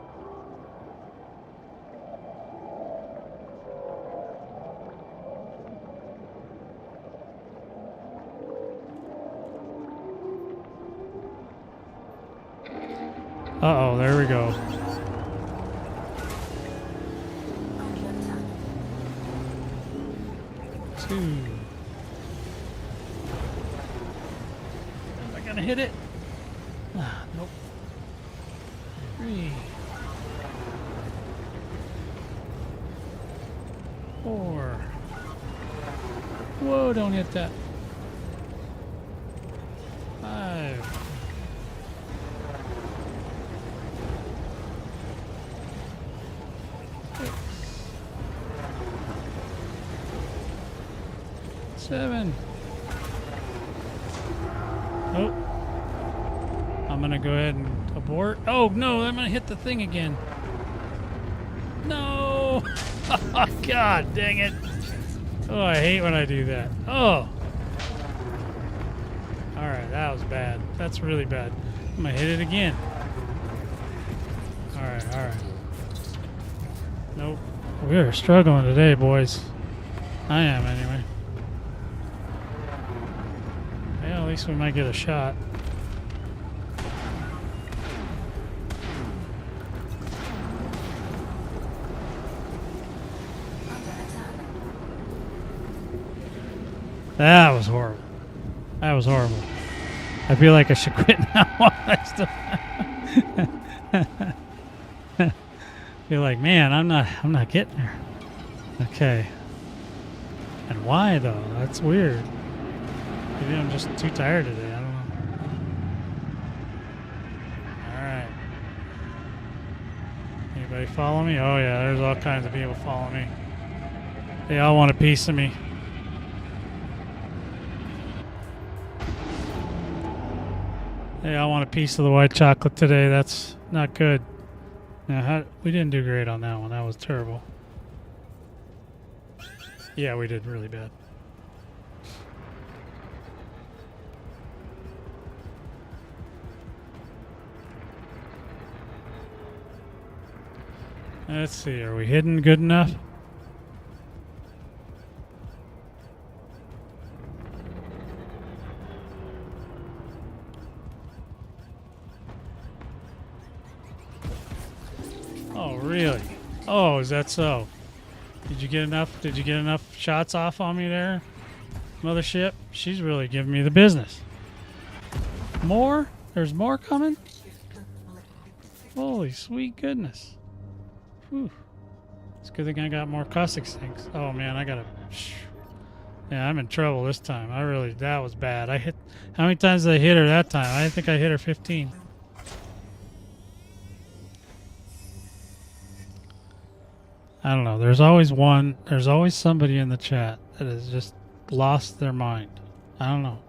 Uh-oh, there we go. Two. Am I gonna hit it? Ah, nope. 3. 4. Whoa, don't hit that. 5. 6. 7. Oh. I'm gonna go ahead and abort. Oh no, I'm gonna hit the thing again. No! Oh, God dang it. Oh, I hate when I do that. Oh. Alright, that was bad. That's really bad. I'm gonna hit it again. Alright, alright. Nope. We are struggling today, boys. I am, anyway. Yeah, at least we might get a shot. That was horrible. That was horrible. I feel like I should quit now. I still feel like, man, I'm not getting there. Okay. And why though? That's weird. Maybe I'm just too tired today. I don't know. All right. Anybody follow me? Oh yeah, there's all kinds of people following me. They all want a piece of me. Hey, I want a piece of the white chocolate today. That's not good. Now, we didn't do great on that one. That was terrible. Yeah, we did really bad. Let's see. Are we hidden good enough? Oh, really? Oh, is that so? Did you get enough? Did you get enough shots off on me there, mothership? She's really giving me the business. More? There's more coming? Holy sweet goodness. Whew. It's a good thing I got more caustic sinks. Oh man, I gotta. Yeah, I'm in trouble this time. That was bad. I hit. How many times did I hit her that time? I think I hit her 15. I don't know. There's always somebody in the chat that has just lost their mind. I don't know.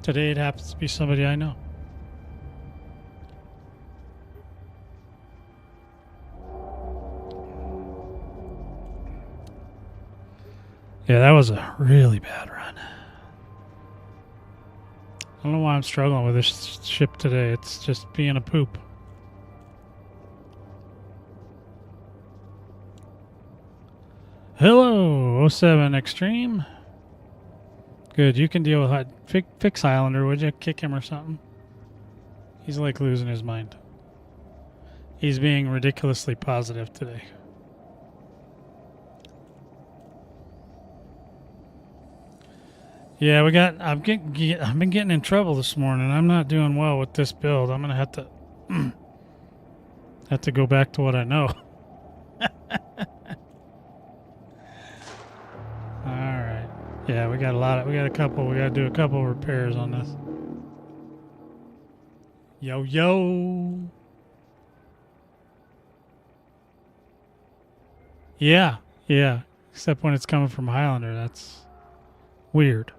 Today it happens to be somebody I know. Yeah, that was a really bad run. I don't know why I'm struggling with this ship today. It's just being a poop. Hello, 07 Extreme. Good, you can deal with fix Highlander, would you? Kick him or something? He's like losing his mind. He's being ridiculously positive today. Yeah, I've been getting in trouble this morning. I'm not doing well with this build. I'm gonna have to go back to what I know. Alright. Yeah, we got to do a couple repairs on this. Yo. Yeah. Except when it's coming from Highlander, that's weird.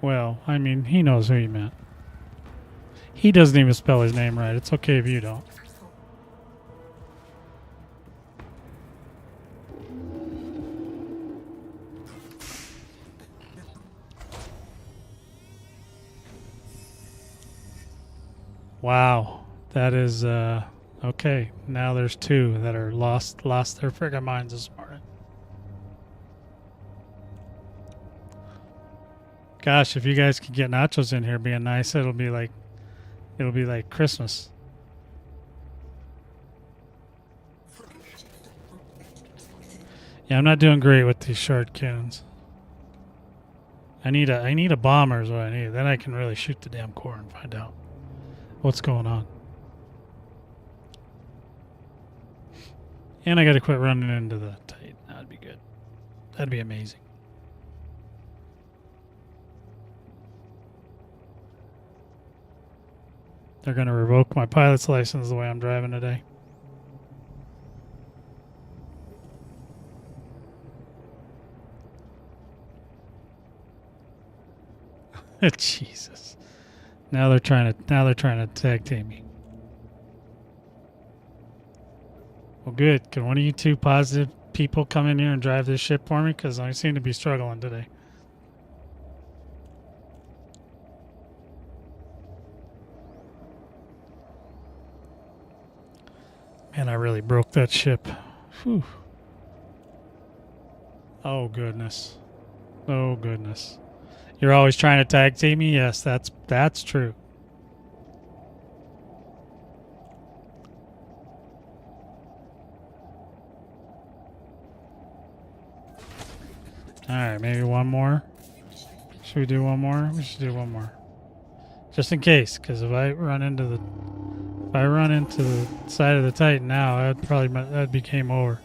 Well, I mean, he knows who he meant. He doesn't even spell his name right. It's okay if you don't. Wow. That is, okay. Now there's two that are lost their friggin' minds this morning. Gosh, if you guys could get nachos in here being nice, it'll be like Christmas. Yeah, I'm not doing great with these shard cannons. I need a bomber is what I need. Then I can really shoot the damn core and find out what's going on. And I got to quit running into the Titan. That'd be good. That'd be amazing. They're going to revoke my pilot's license the way I'm driving today. Jesus. Now they're trying to tag team me. Well, good. Can one of you two positive people come in here and drive this ship for me? Because I seem to be struggling today. Man, I really broke that ship. Whew. Oh, goodness. Oh, goodness. You're always trying to tag team me? Yes, that's true. Alright, maybe one more. Should we do one more? We should do one more. Just in case, because if I run into the side of the Titan now, that'd be game over.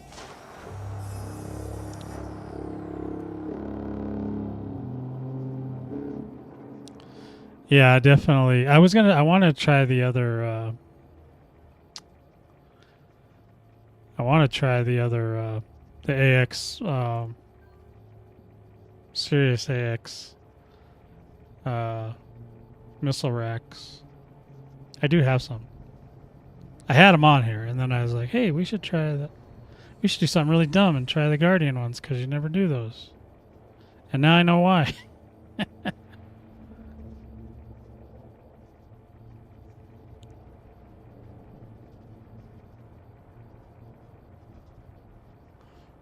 Yeah, definitely. I want to try the other the AX Sirius AX missile racks. I do have some. I had them on here, and then I was like, hey, we should try that. We should do something really dumb and try the Guardian ones, because you never do those. And now I know why.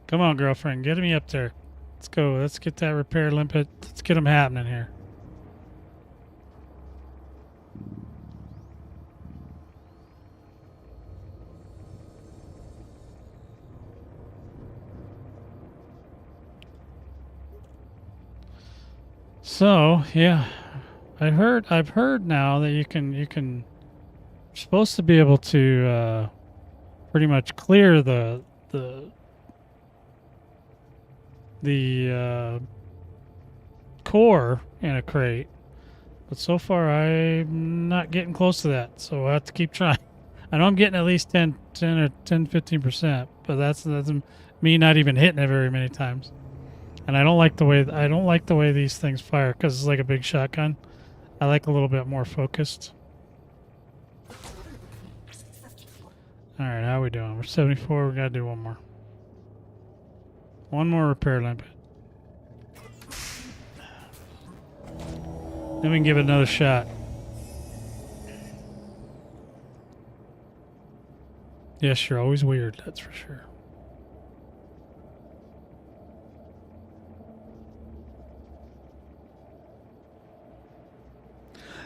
Come on, girlfriend. Get me up there. Let's go. Let's get that repair limpet. Let's get them happening here. So, yeah. I've heard now that you're supposed to be able to pretty much clear the core in a crate, but so far I'm not getting close to that, so we'll have to keep trying. I know I'm getting at least 10 or 15%, but that's me not even hitting it very many times. And I don't like the way these things fire, because it's like a big shotgun. I like a little bit more focused. All right, how are we doing? We're 74. We gotta do one more. One more repair limpet. Then we can give it another shot. Yes, you're always weird, that's for sure.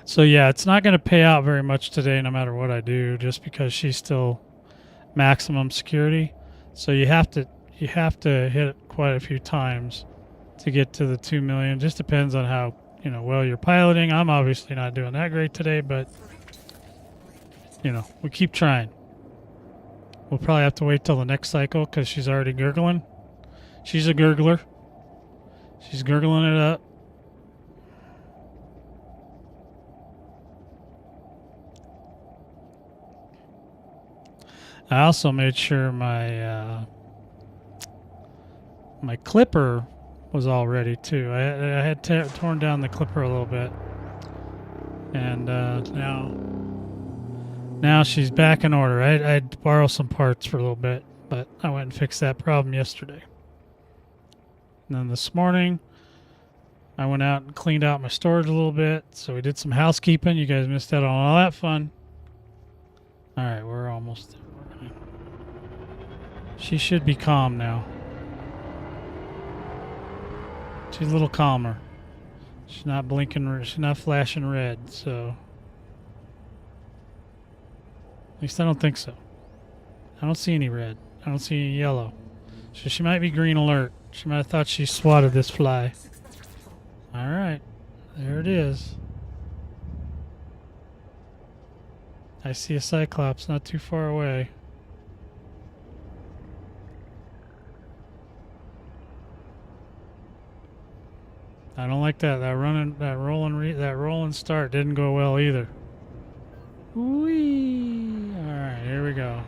So yeah, it's not going to pay out very much today no matter what I do, just because she's still maximum security. So you have to hit it quite a few times to get to the 2 million. Just depends on how, well you're piloting. I'm obviously not doing that great today, but we keep trying. We'll probably have to wait till the next cycle, because she's already gurgling. She's a gurgler. She's gurgling it up. I also made sure my my clipper was all ready too. I had torn down the clipper a little bit, and now she's back in order. I had to borrow some parts for a little bit, but I went and fixed that problem yesterday. And then this morning, I went out and cleaned out my storage a little bit. So we did some housekeeping. You guys missed out on all that fun. All right, we're almost there. She should be calm now. She's a little calmer. She's not blinking. She's not flashing red. So at least I don't think so. I don't see any red. I don't see any yellow. So she might be green alert. She might have thought she swatted this fly. All right, there it is. I see a Cyclops not too far away. I don't like that. That rolling start didn't go well either. Whee! All right, here we go.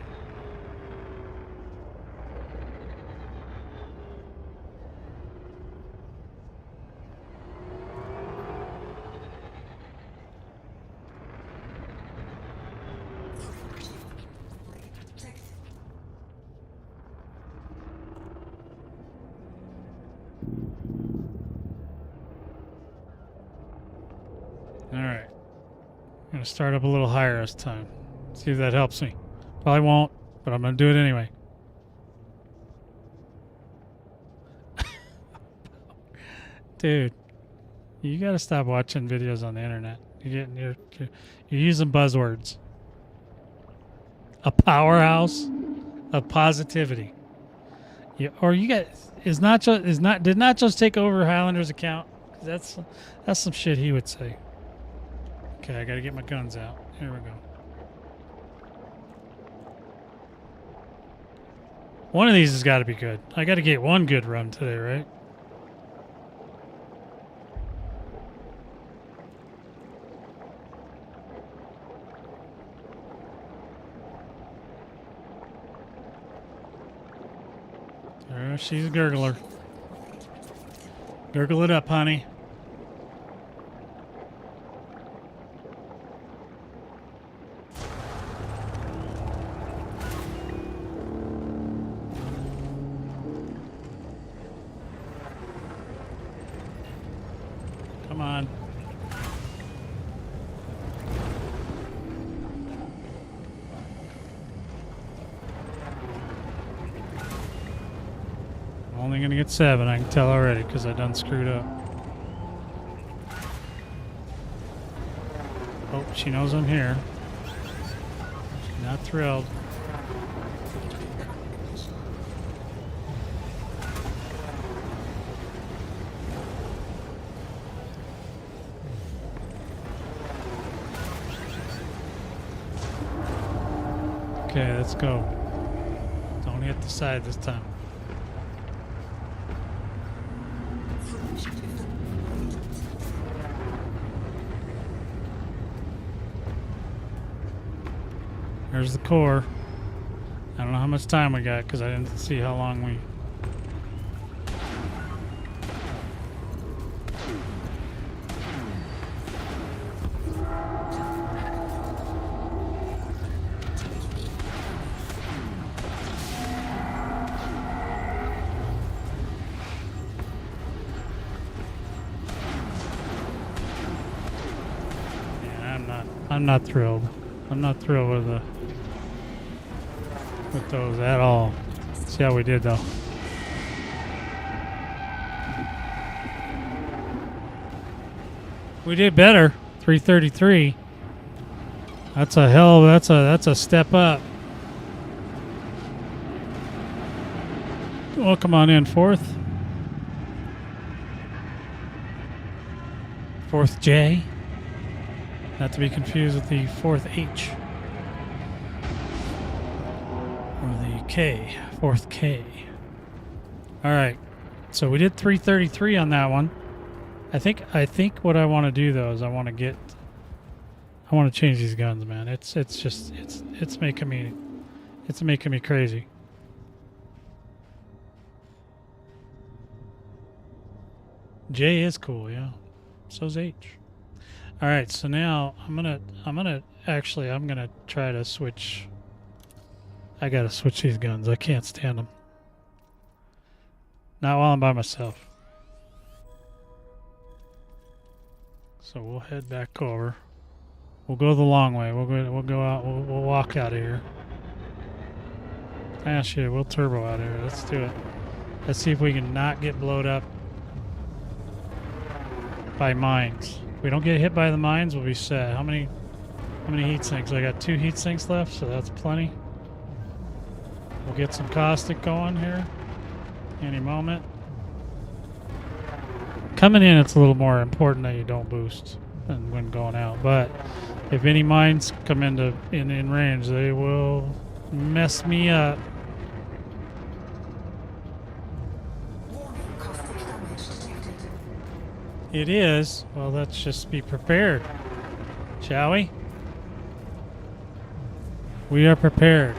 Alright. I'm going to start up a little higher this time. See if that helps me. Probably won't, but I'm going to do it anyway. Dude, you got to stop watching videos on the internet. You're using buzzwords. A powerhouse of positivity. Yeah, or you got did Nachos take over Highlander's account? 'Cause that's some shit he would say. Okay, I gotta get my guns out. Here we go. One of these has got to be good. I got to get one good run today, right? She's a gurgler. Gurgle it up, honey. Come on. I'm only gonna get 7, I can tell already, because I done screwed up. Oh, she knows I'm here. She's not thrilled. Okay, let's go. Don't hit the side this time. There's the core. I don't know how much time we got because I didn't see how long we... Yeah, I'm not thrilled. I'm not thrilled with those at all. See how we did though. We did better. 333. That's a step up. Well, come on in, 4th. 4th J. Not to be confused with the 4th H. Or the K. 4th K. Alright. So we did 333 on that one. I think what I want to do though is I want to change these guns, man. It's making me crazy. J is cool, yeah. So's H. All right, so now I'm gonna try to switch. I gotta switch these guns. I can't stand them. Not while I'm by myself. So we'll head back over. We'll go the long way. We'll go out. We'll walk out of here. Ah shit, we'll turbo out of here. Let's do it. Let's see if we can not get blowed up by mines. If we don't get hit by the mines, we'll be set. How many heat sinks? I got 2 heat sinks left, so that's plenty. We'll get some caustic going here any moment. Coming in, it's a little more important that you don't boost than when going out. But if any mines come in range, they will mess me up. It is. Well, let's just be prepared, shall we? We are prepared.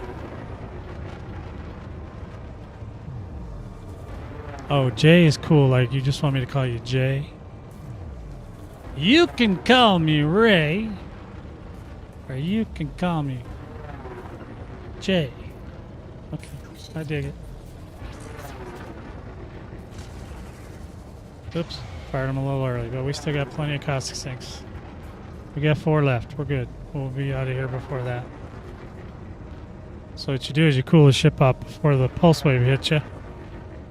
Oh, Jay is cool. Like, you just want me to call you Jay? You can call me Ray. Or you can call me Jay. Okay, I dig it. Oops, fired him a little early, but we still got plenty of caustic sinks. We got 4 left. We're good. We'll be out of here before that. So what you do is you cool the ship up before the pulse wave hits you.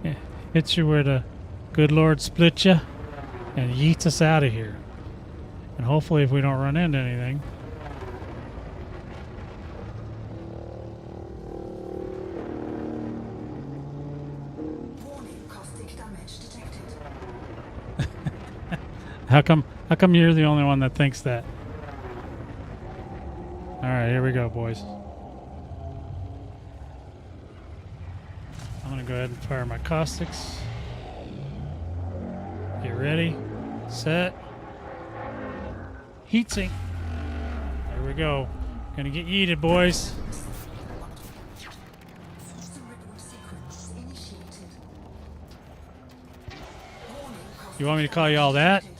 Yeah, hits you where the good Lord split you and yeets us out of here. And hopefully if we don't run into anything. Warning, caustic damage detected. How come you're the only one that thinks that? Alright, here we go, boys. I'm gonna go ahead and fire my caustics. Get ready. Set. Heat sink. There we go. Gonna get yeeted, boys. Surrender sequence initiated. Warning, caustic You want me to call you all that? detected.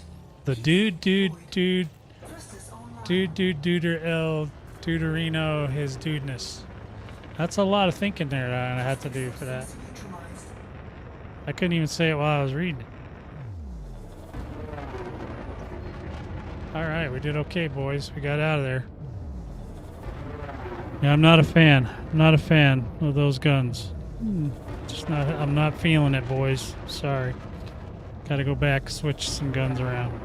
The duder Thrusters online. duderino his dudeness. That's a lot of thinking there that I had to do for that. Neutralized. I couldn't even say it while I was reading it. Alright, we did okay, boys. We got out of there. Yeah, I'm not a fan. I'm not a fan of those guns. Just not. I'm not feeling it, boys. Sorry. Gotta go back, switch some guns around.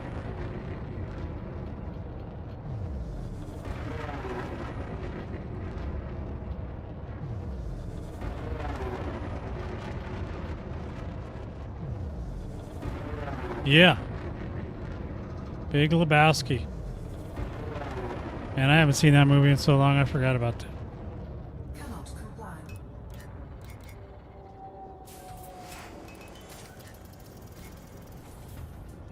Yeah. Big Lebowski. Man, I haven't seen that movie in so long I forgot about that. Cannot comply.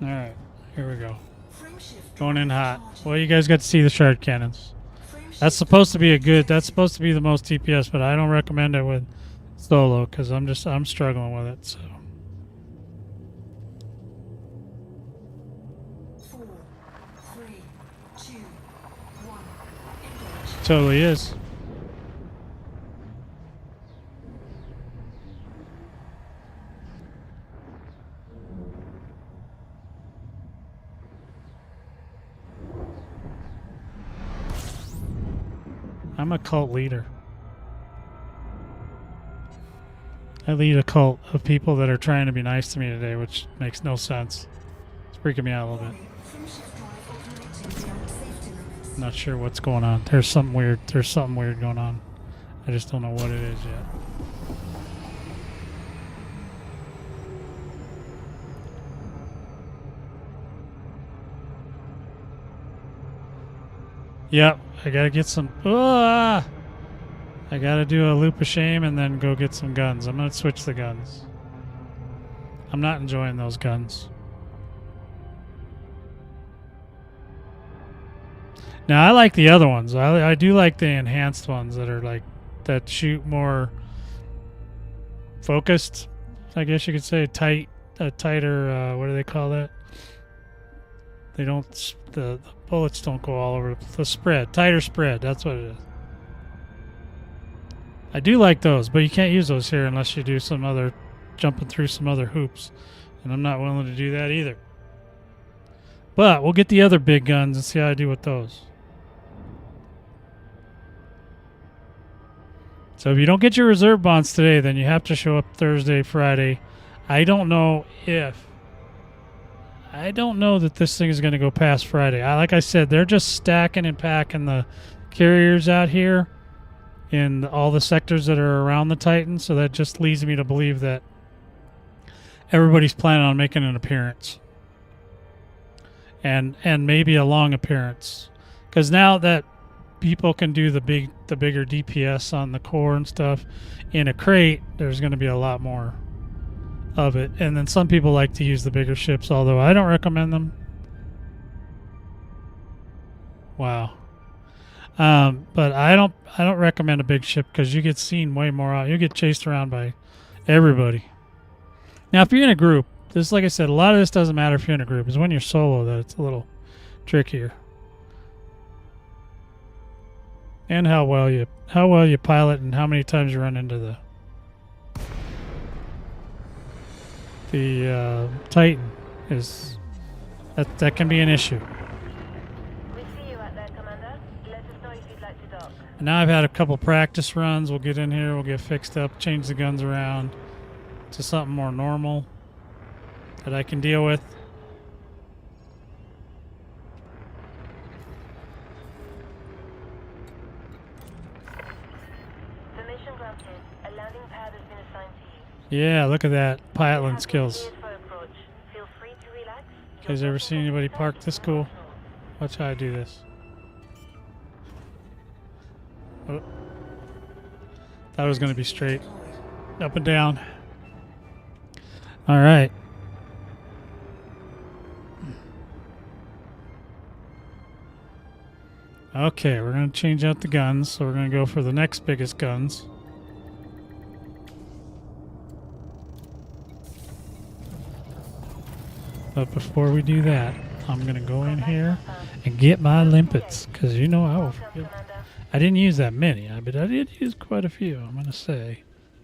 Alright, here we go. Frame shift. Going in hot. charging. Well, you guys got to see the shard cannons. Frame That's shift. supposed to be a good, that's supposed to be the most TPS, but I don't recommend it with solo because I'm struggling with it, so. 4, 3, 2, 1. Engage. Totally is. I'm a cult leader. I lead a cult of people that are trying to be nice to me today, which makes no sense. It's freaking me out a little bit. Warning, frame shift drive operating beyond safety limits. Not sure what's going on. There's something weird. There's something weird going on. I just don't know what it is yet. Yep, I gotta get some. I gotta do a loop of shame and then go get some guns. I'm gonna switch the guns. I'm not enjoying those guns. Now I like the other ones. I do like the enhanced ones that are like that shoot more focused. I guess you could say tighter. What do they call that? They don't. The bullets don't go all over the spread. Tighter spread. That's what it is. I do like those, but you can't use those here unless you do some other jumping through some other hoops, and I'm not willing to do that either. But we'll get the other big guns and see how I do with those. So if you don't get your reserve bonds today, then you have to show up Thursday, Friday. I don't know that this thing is going to go past Friday. Like I said, they're just stacking and packing the carriers out here in all the sectors that are around the Titan, so that just leads me to believe that everybody's planning on making an appearance. And maybe a long appearance. Because now that people can do the bigger DPS on the core and stuff in a crate, there's going to be a lot more of it. And then some people like to use the bigger ships, although I don't recommend them. Wow. But I don't recommend a big ship because you get seen way more out. You get chased around by everybody. Now, if you're in a group, this, like I said, a lot of this doesn't matter if you're in a group. It's when you're solo that it's a little trickier. And how well you pilot and how many times you run into the Titan is that can be an issue. Receiving there, Commander. Let us know if you'd like to dock. And now I've had a couple practice runs. We'll get in here, we'll get fixed up, change the guns around to something more normal that I can deal with. Permission granted. A landing pad has been assigned to you. Yeah, look at that. You Piloting have skills. been cleared for approach. Feel free to relax. You guys ever seen anybody park this cool? Watch how I do this. Oh. Thought it was going to be straight. Up and down. All right. Okay, we're going to change out the guns. So we're going to go for the next biggest guns. But before we do that, I'm going to go in here and get my limpets. Because you know I will feel. I didn't use that many, but I did use quite a few, I'm going to say.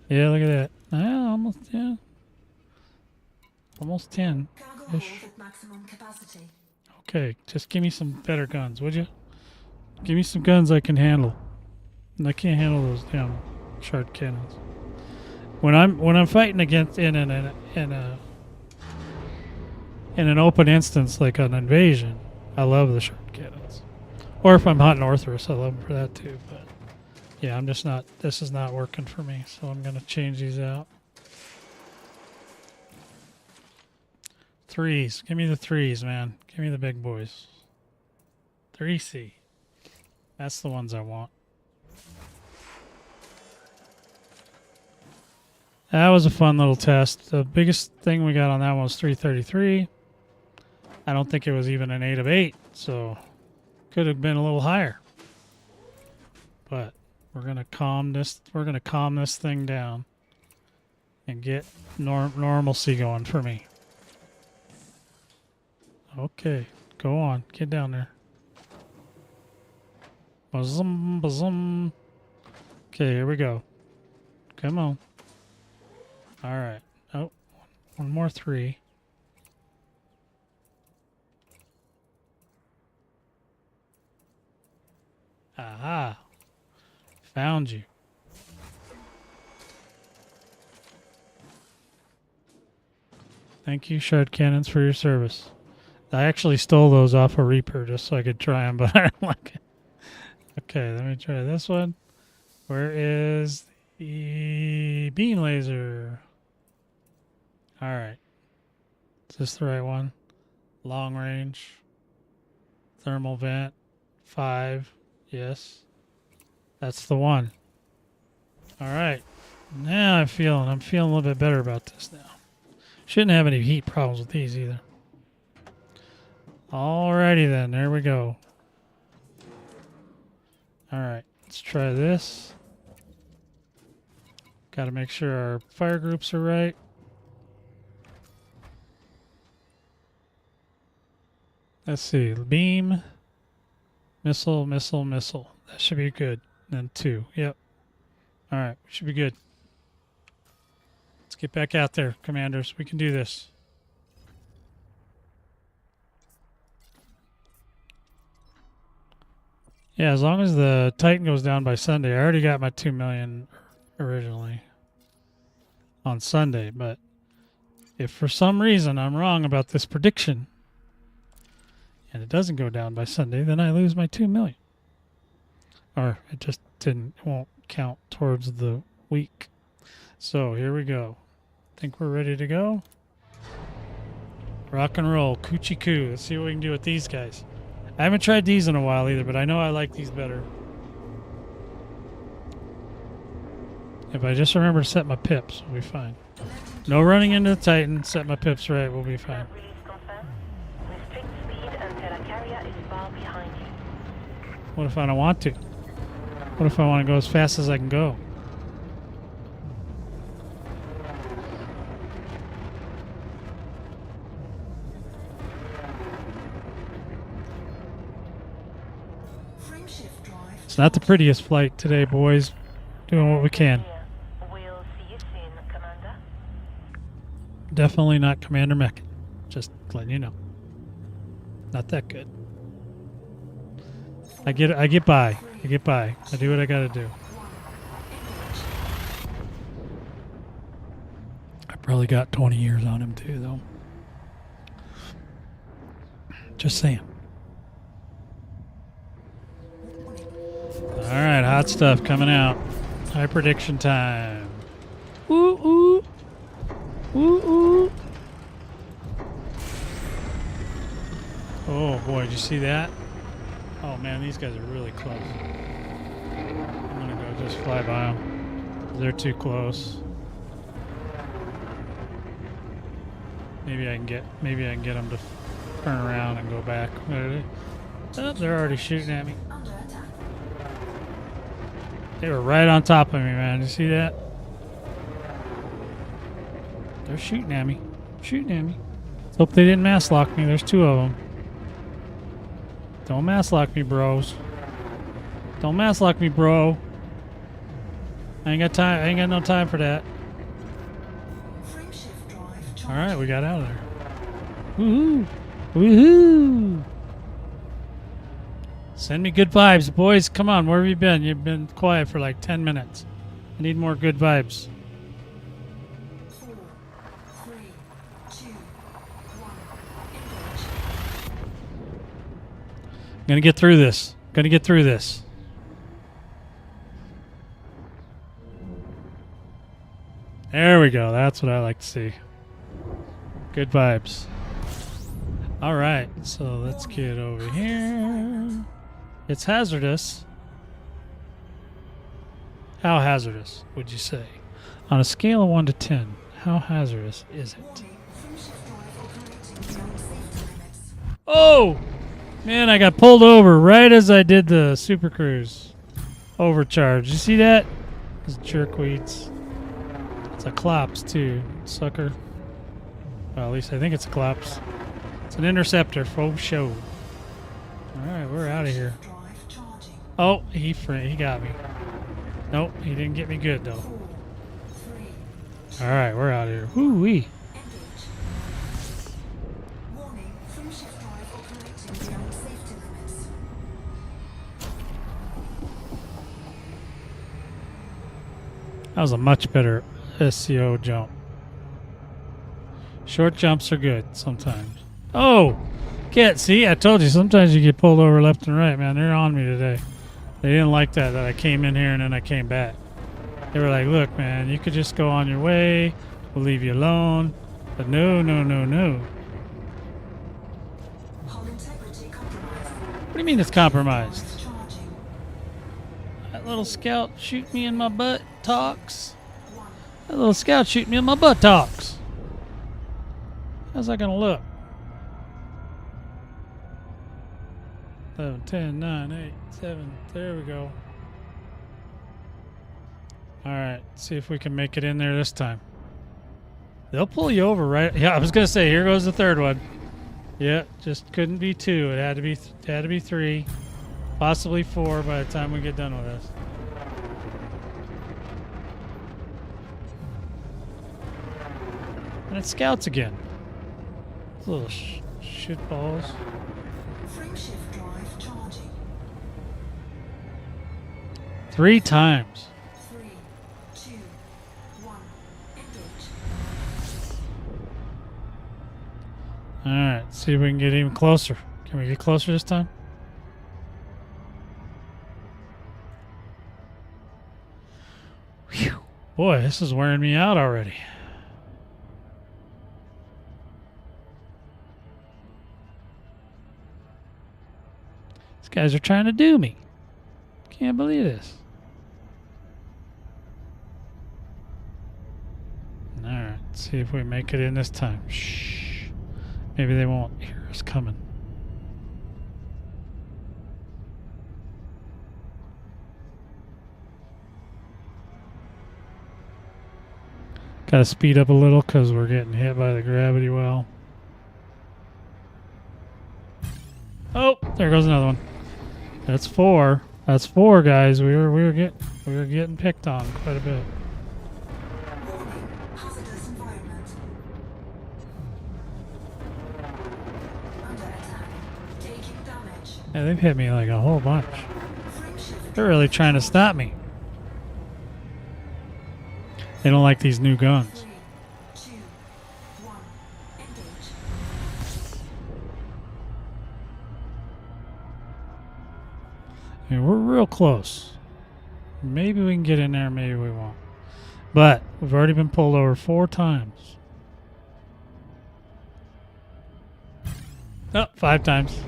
Yeah, look at that. Almost 10. Cargo hold at maximum capacity. Okay, just give me some better guns, would you? Give me some guns I can handle. And I can't handle those damn shard cannons. When I'm fighting against in an open instance like an invasion, I love the shard cannons. Or if I'm hunting Orthrus, I love them for that too. But yeah, I'm just not. This is not working for me, so I'm gonna change these out. Threes, give me the threes, man. Give me the big boys. 3C. That's the ones I want. That was a fun little test. The biggest thing we got on that one was 333. I don't think it was even an 8 of 8, so could have been a little higher. But we're gonna calm this. We're gonna calm this thing down and get normalcy going for me. Okay, go on, get down there. Bazum, bazum. Okay, here we go. Come on. All right. Oh, one more 3. Aha. Found you. Thank you, shard cannons, for your service. I actually stole those off a Reaper just so I could try them, but I don't like it. Okay, let me try this one. Where is the beam laser? All right. Is this the right one? Long range. Thermal vent. 5. Yes. That's the one. All right. Now I'm feeling a little bit better about this now. Shouldn't have any heat problems with these either. Alrighty then, there we go. Alright, let's try this. Got to make sure our fire groups are right. Let's see, beam, missile, missile, missile. That should be good. Then 2, yep. Alright, we should be good. Let's get back out there, commanders. We can do this. Yeah, as long as the Titan goes down by Sunday. I already got my 2 million originally on Sunday, but if for some reason I'm wrong about this prediction and it doesn't go down by Sunday, then I lose my 2 million. Or it just won't count towards the week. So here we go. Think we're ready to go? Rock and roll, coochie coo. Let's see what we can do with these guys. I haven't tried these in a while either, but I know I like these better. If I just remember to set my pips, we'll be fine. No running into the Titan. Set my pips right, we'll be fine. Release confirmed. Restrict speed until a carrier is far behind you. What if I don't want to? What if I want to go as fast as I can go? Frame shift drive. It's not the prettiest flight today, boys. Doing what we can. We'll see you soon, Commander. Definitely not Commander Mech. Just letting you know. Not that good. I get by. I get by. I do what I gotta do. I probably got 20 years on him too, though. Just saying. All right, hot stuff coming out. High prediction time. Ooh ooh. Ooh ooh. Oh boy, did you see that? Oh man, these guys are really close. I'm gonna go just fly by them. They're too close. Maybe I can get them to turn around and go back. Oh, they're already shooting at me. They were right on top of me, man. You see that? They're shooting at me. Shooting at me. Let's hope they didn't mass lock me. There's two of them. Don't mass lock me, bros. Don't mass lock me, bro. I ain't got time. I ain't got no time for that. All right, we got out of there. Woohoo! Woohoo! Send me good vibes, boys. Come on, where have you been? You've been quiet for like 10 minutes. I need more good vibes. 4, 3, 2, 1. I'm gonna get through this. Gonna get through this. There we go. That's what I like to see. Good vibes. All right, so let's get over here. It's hazardous. How hazardous would you say? On a scale of 1 to 10, how hazardous is it? Oh! Man, I got pulled over right as I did the Super Cruise overcharge. You see that? Those jerkweeds. It's a Clops too, sucker. Well, at least I think it's a Clops. It's an interceptor, faux show. Alright, we're out of here. Oh, he got me. Nope, he didn't get me good though. Alright, we're out of here. Whoo-wee. That was a much better SCO jump. Short jumps are good sometimes. Oh! Can't see? I told you, sometimes you get pulled over left and right, man. They're on me today. They didn't like that I came in here and then I came back. They were like, look, man, you could just go on your way. We'll leave you alone. But no, no, no, no. What do you mean it's compromised? That little scout shoot me in my butt talks. That little scout shoot me in my butt talks. How's that gonna look? 11, 10, 9, 8, 7. There we go. Alright, see if we can make it in there this time. They'll pull you over, right? Yeah, I was gonna say, here goes the third one. Yeah, just couldn't be 2. It had to be 3. Possibly 4 by the time we get done with this. And it scouts again. Those little shit balls. Frameshift drive charging. 3 times. 3, 2, 1. Engage. Alright, see if we can get even closer. Can we get closer this time? Whew. Boy, this is wearing me out already. These guys are trying to do me. Can't believe this. Alright, see if we make it in this time. Shh. Maybe they won't hear us coming. Gotta speed up a little because we're getting hit by the gravity well. Oh, there goes another one. That's 4. That's 4, guys. We were getting picked on quite a bit. Warning. Hazardous environment. Under attack. Taking damage. Yeah, they've hit me like a whole bunch. They're really trying to stop me. They don't like these new guns. 3, 2, 1, engage. I mean, we're real close. Maybe we can get in there, maybe we won't. But we've already been pulled over 4 times. Oh, 5 times.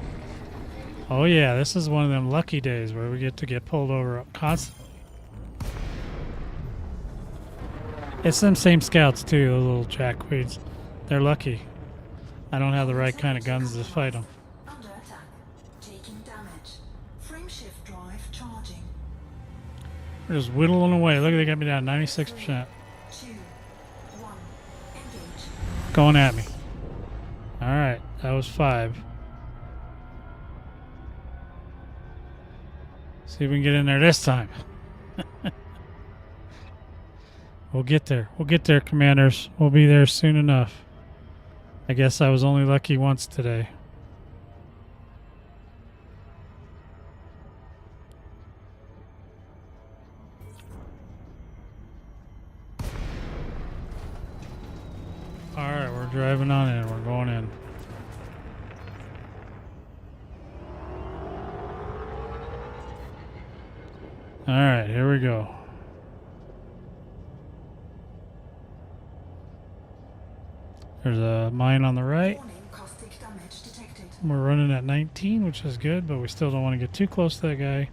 Oh yeah, this is one of them lucky days where we get to get pulled over constantly. It's them same scouts too, the little jackweeds. They're lucky. I don't have the right kind of guns to fight them. Under attack. Taking damage. Frame shift drive charging. They're just whittling away. Look, they got me down 96%. 2, 1, engage. Going at me. Alright, that was 5. See if we can get in there this time. We'll get there. We'll get there, commanders. We'll be there soon enough. I guess I was only lucky once today. Alright, we're driving on in. We're going in. Alright, here we go. There's a mine on the right. Warning, caustic damage detected. We're running at 19, which is good, but we still don't want to get too close to that guy.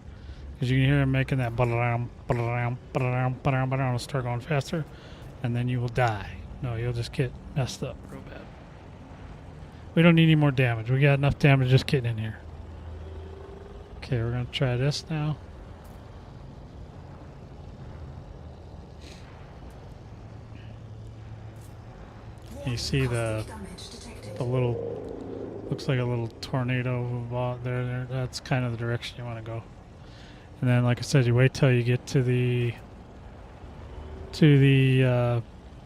Because you can hear him making that it'll start going faster, and then you will die. No, you'll just get messed up real bad. We don't need any more damage. We got enough damage just getting in here. Okay, we're going to try this now. You see the little, looks like a little tornado there. That's kind of the direction you want to go. And then, like I said, you wait till you get to the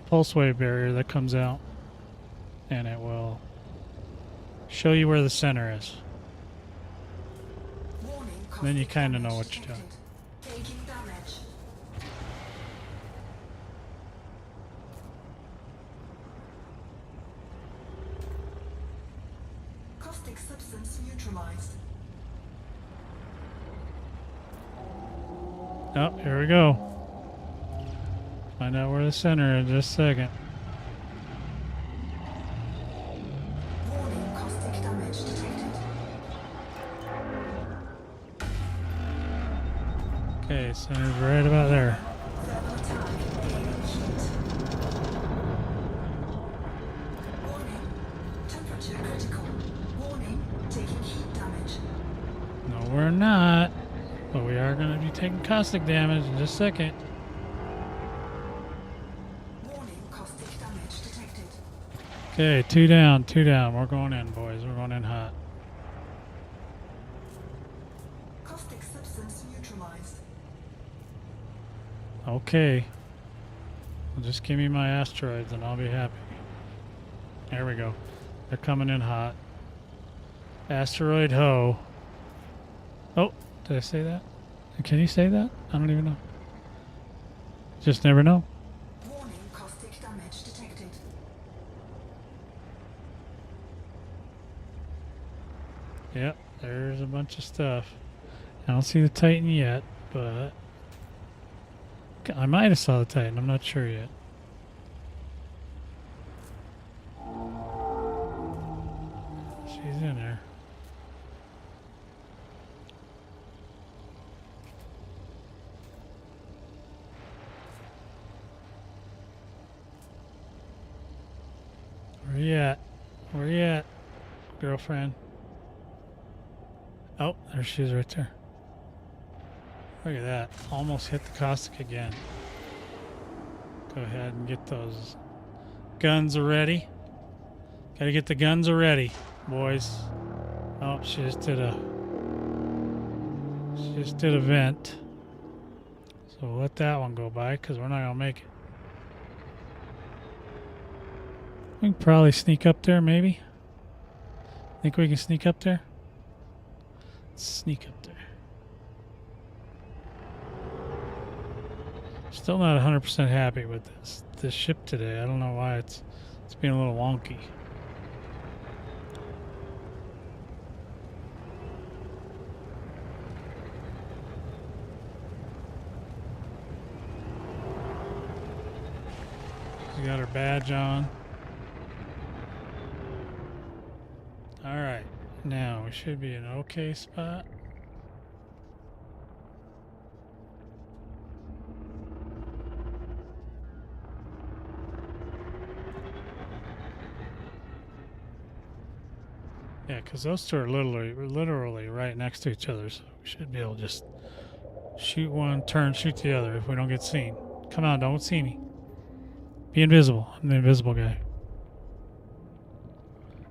pulse wave barrier that comes out, and it will show you where the center is. And then you kind of know what you're doing. Taking damage. Caustic substance neutralized. Oh, here we go. Find out where the center is in just a second. Warning, caustic damage detected. Okay, center's right about there. Thermal attack. Gaining heat. Warning, temperature critical. Warning, taking heat damage. No, we're not. But we are going to be taking caustic damage in just a second. Warning, caustic damage detected. Okay, 2 down, 2 down. We're going in, boys. We're going in hot. Caustic substance neutralized. Okay. Well, just give me my asteroids and I'll be happy. There we go. They're coming in hot. Asteroid ho. Oh, did I say that? Can you say that? I don't even know. Just never know. Warning, caustic damage detected. Yep, there's a bunch of stuff. I don't see the Titan yet, but I might have saw the Titan. I'm not sure yet. She's in there. Where you at? Where you at, girlfriend? Oh, there she is right there. Look at that. Almost hit the caustic again. Go ahead and get those guns ready. Gotta get the guns ready, boys. Oh, she just did a vent. So we'll let that one go by because we're not gonna make it. We can probably sneak up there, maybe. Think we can sneak up there? Sneak up there. Still not 100% happy with this ship today. I don't know why it's being a little wonky. She's got her badge on. All right, now we should be in an okay spot. Yeah, because those two are literally right next to each other, so we should be able to just shoot one, turn, shoot the other if we don't get seen. Come on, don't see me. Be invisible. I'm the invisible guy.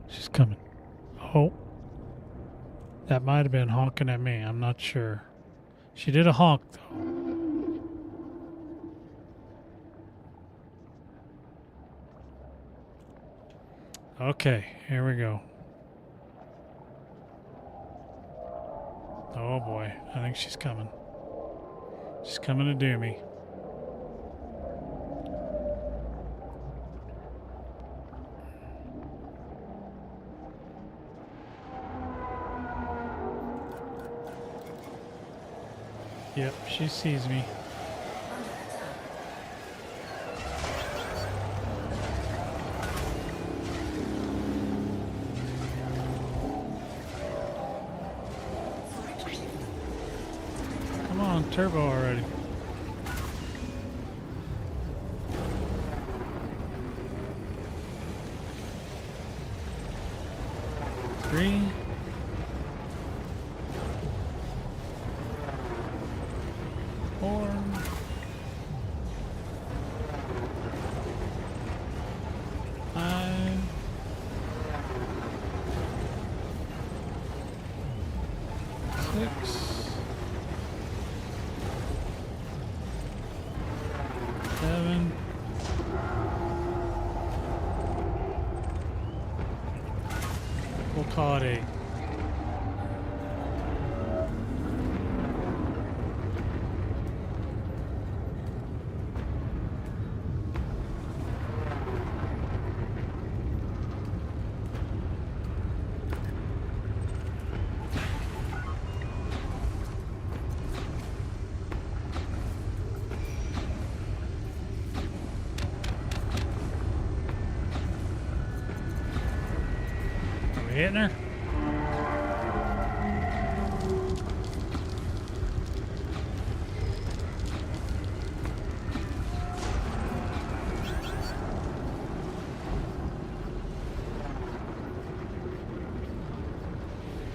She's coming. Oh. That might have been honking at me. I'm not sure. She did a honk, though. Okay, here we go. Oh boy, I think she's coming. She's coming to do me. Yep, she sees me. Come on, turbo already. Three. Four. Five. Six. 7. We'll call it 8. Hitting her.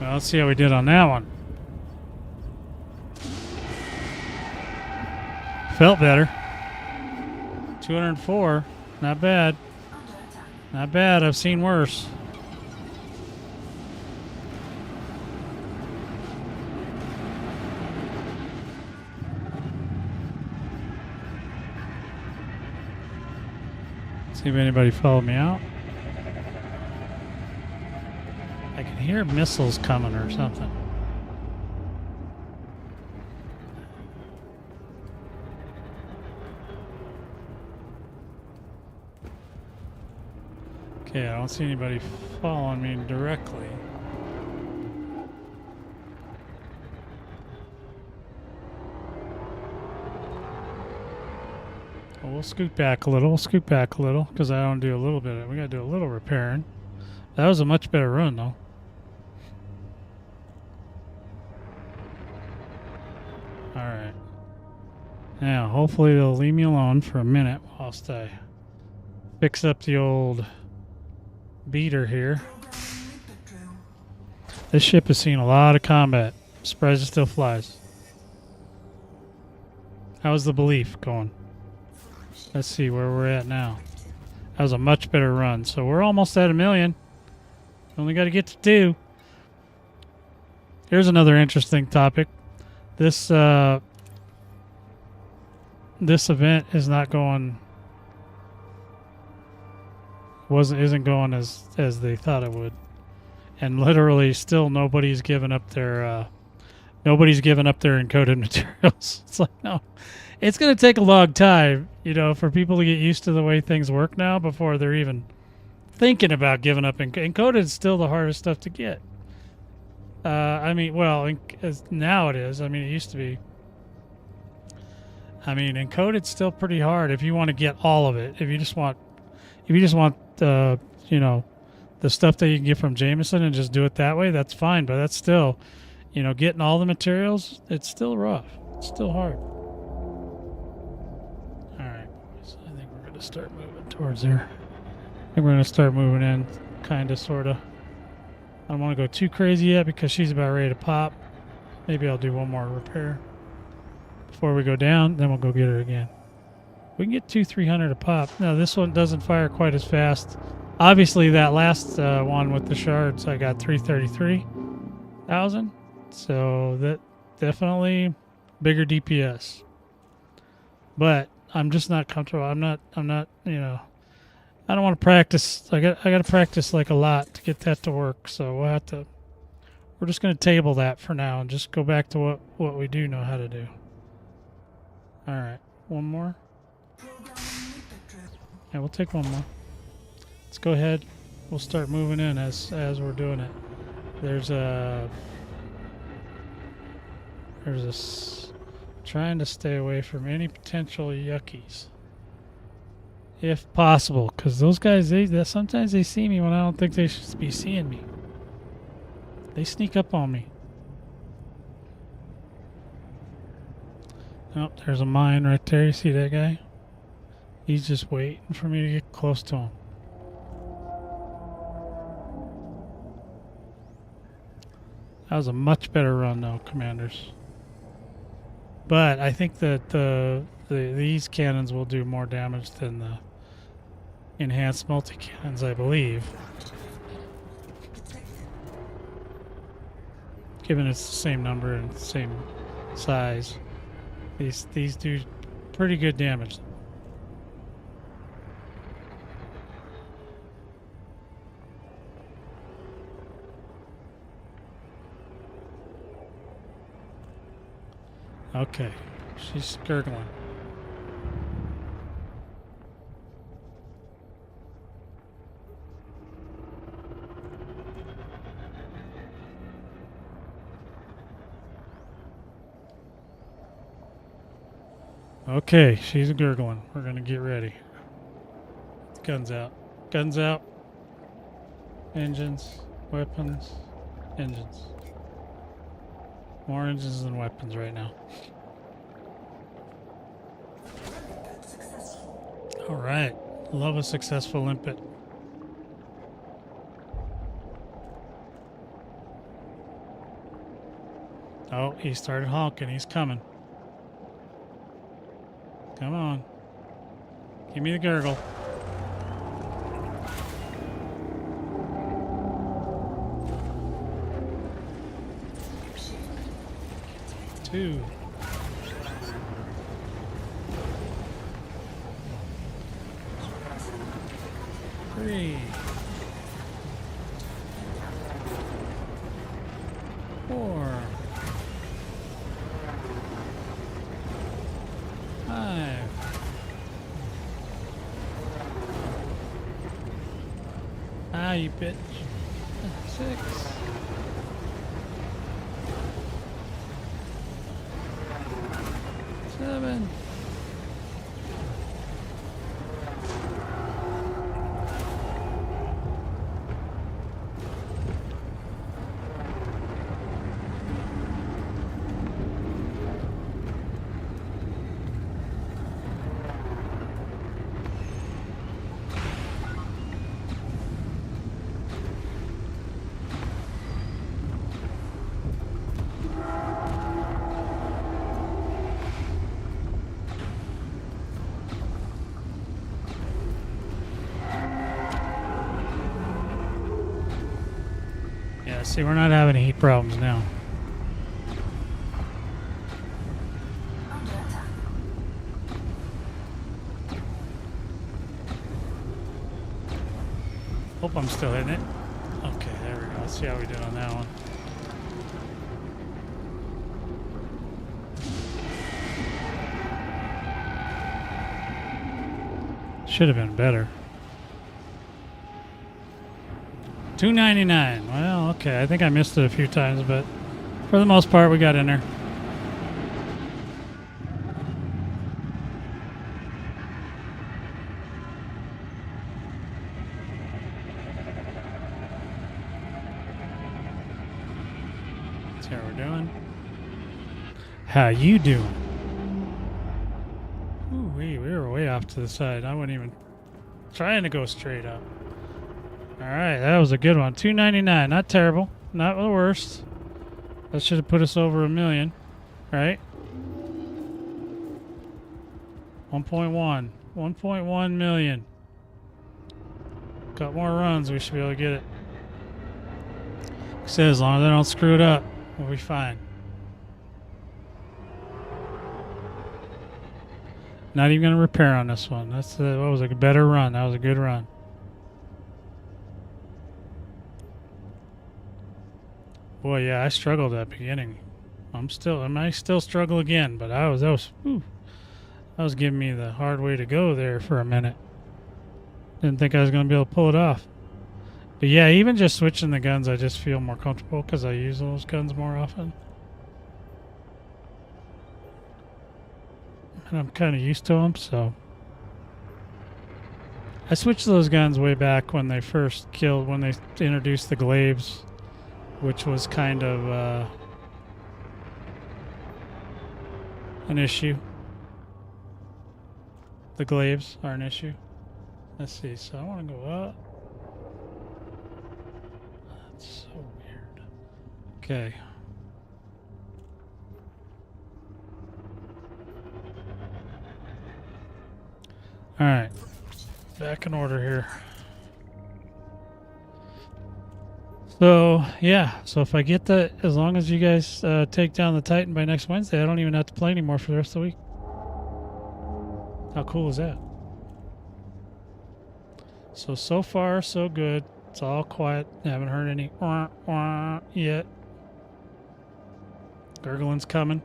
Well, let's see how we did on that one. Felt better. 204. Not bad. Not bad. I've seen worse. See if anybody followed me out. I can hear missiles coming or something. Okay, I don't see anybody following me directly. We'll scoot back a little. We'll scoot back a little because I don't do a little bit of it. We got to do a little repairing. That was a much better run, though. All right. Now, hopefully they'll leave me alone for a minute whilst I fix up the old beater here. This ship has seen a lot of combat. I'm surprised it still flies. How's the belief going? Let's see where we're at now. That was a much better run. So we're almost at 1 million. Only got to get to 2. Here's another interesting topic. This this event is not going. Isn't going as they thought it would, and literally still nobody's given up their Nobody's giving up their encoded materials. It's like, no. It's going to take a long time, you know, for people to get used to the way things work now before they're even thinking about giving up. Encoded is still the hardest stuff to get. I mean, well, now it is. I mean, it used to be. I mean, encoded's still pretty hard if you want to get all of it. If you just want, you know, the stuff that you can get from Jameson and just do it that way, that's fine. But that's still, you know, getting all the materials, it's still rough. It's still hard. All right, so I think we're going to start moving towards there. I think we're going to start moving in, kind of, sort of. I don't want to go too crazy yet because she's about ready to pop. Maybe I'll do one more repair before we go down, then we'll go get her again. We can get 200-300 a pop. No, this one doesn't fire quite as fast. Obviously, that last one with the shards, I got 333,000. So that definitely bigger DPS. But I'm just not comfortable. I'm not, you know, I don't want to practice. I got to practice like a lot to get that to work. So we'll have to, we're just going to table that for now and just go back to what we do know how to do. All right, one more. Yeah, we'll take one more. Let's go ahead. We'll start moving in as we're doing it. There's trying to stay away from any potential yuckies, if possible, because those guys sometimes they see me when I don't think they should be seeing me. They sneak up on me. Oh, there's a mine right there. You see that guy? He's just waiting for me to get close to him. That was a much better run, though, Commanders. But I think that these cannons will do more damage than the enhanced multi-cannons, I believe. Given it's the same number and the same size. These do pretty good damage. Okay, she's gurgling. Okay, she's gurgling. We're gonna get ready. Guns out. Guns out. Engines. Weapons. Engines. More engines than weapons right now. Alright. Love a successful limpet. Oh, he started honking. He's coming. Come on. Give me the gurgle. Two. Three. Four. 5. Ah, you bitch. 6. 7. See, we're not having heat problems now. Hope I'm still hitting it. Okay, there we go. Let's see how we do on that one. Should have been better. $2.99. Well, okay. I think I missed it a few times, but for the most part, we got in there. That's how we're doing. How you doing? Ooh, we were way off to the side. I wasn't even trying to go straight up. All right, that was a good one. $2.99, not terrible, not the worst. That should have put us over $1 million, right? 1.1, 1.1 million. Got more runs, we should be able to get it. So as long as I don't screw it up, we'll be fine. Not even gonna repair on this one. That's what was a better run. That was a good run. Boy, yeah, I struggled at the beginning. I might still struggle again, but that was giving me the hard way to go there for a minute. Didn't think I was going to be able to pull it off. But yeah, even just switching the guns, I just feel more comfortable because I use those guns more often. And I'm kind of used to them, so. I switched those guns way back when they when they introduced the glaives, which was kind of an issue. The glaives are an issue. Let's see, so I want to go up. That's so weird. Okay. Alright. Back in order here. So, yeah. So if I get that, as long as you guys take down the Titan by next Wednesday, I don't even have to play anymore for the rest of the week. How cool is that? So far, so good. It's all quiet. I haven't heard any wah, wah yet. Gurgling's coming.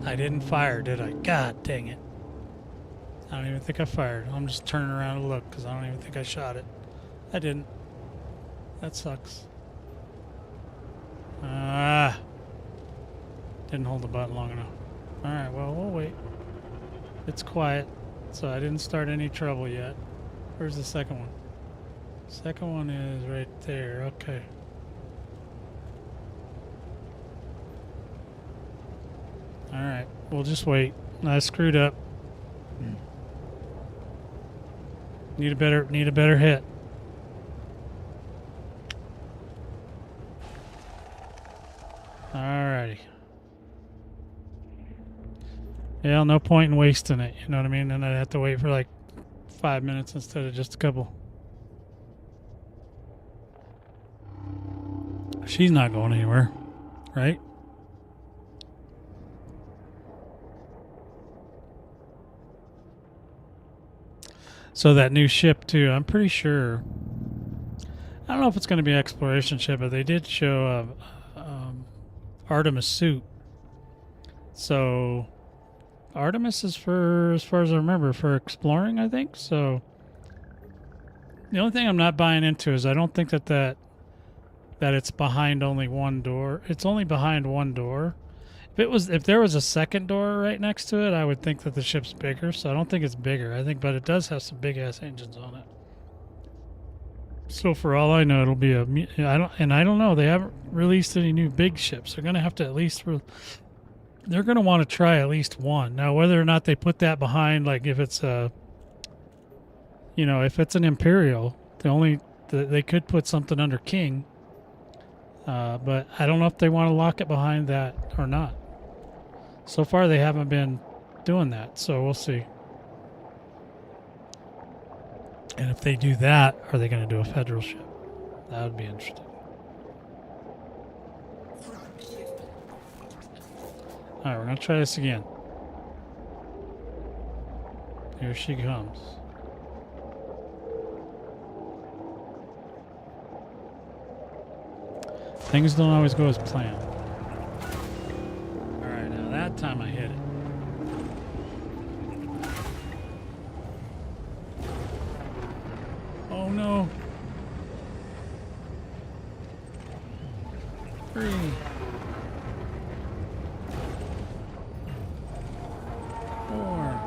I didn't fire, did I? God dang it. I don't even think I fired. I'm just turning around to look because I don't even think I shot it. I didn't. That sucks. Didn't hold the button long enough. Alright, well, we'll wait. It's quiet, so I didn't start any trouble yet. Where's the second one? Second one is right there. Okay. Alright, we'll just wait. I screwed up. Need a better hit. Alrighty. Yeah, no point in wasting it, you know what I mean? And I'd have to wait for like 5 minutes instead of just a couple. She's not going anywhere, right? So that new ship too, I'm pretty sure. I don't know if it's going to be an exploration ship, but they did show Artemis suit. So Artemis is for, as far as I remember, for exploring, I think. So the only thing I'm not buying into is I don't think that it's behind only one door. It's only behind one door. If there was a second door right next to it, I would think that the ship's bigger. So I don't think it's bigger. But it does have some big ass engines on it. So for all I know, it'll be I don't know. They haven't released any new big ships. They're gonna have to at least. They're gonna want to try at least one. Now, whether or not they put that behind, like if it's if it's an Imperial, they could put something under King. But I don't know if they want to lock it behind that or not. So far, they haven't been doing that, so we'll see. And if they do that, are they going to do a Federal ship? That would be interesting. Alright, we're gonna try this again. Here she comes. Things don't always go as planned. Alright, now that time I hit it. Oh no. 3. 4.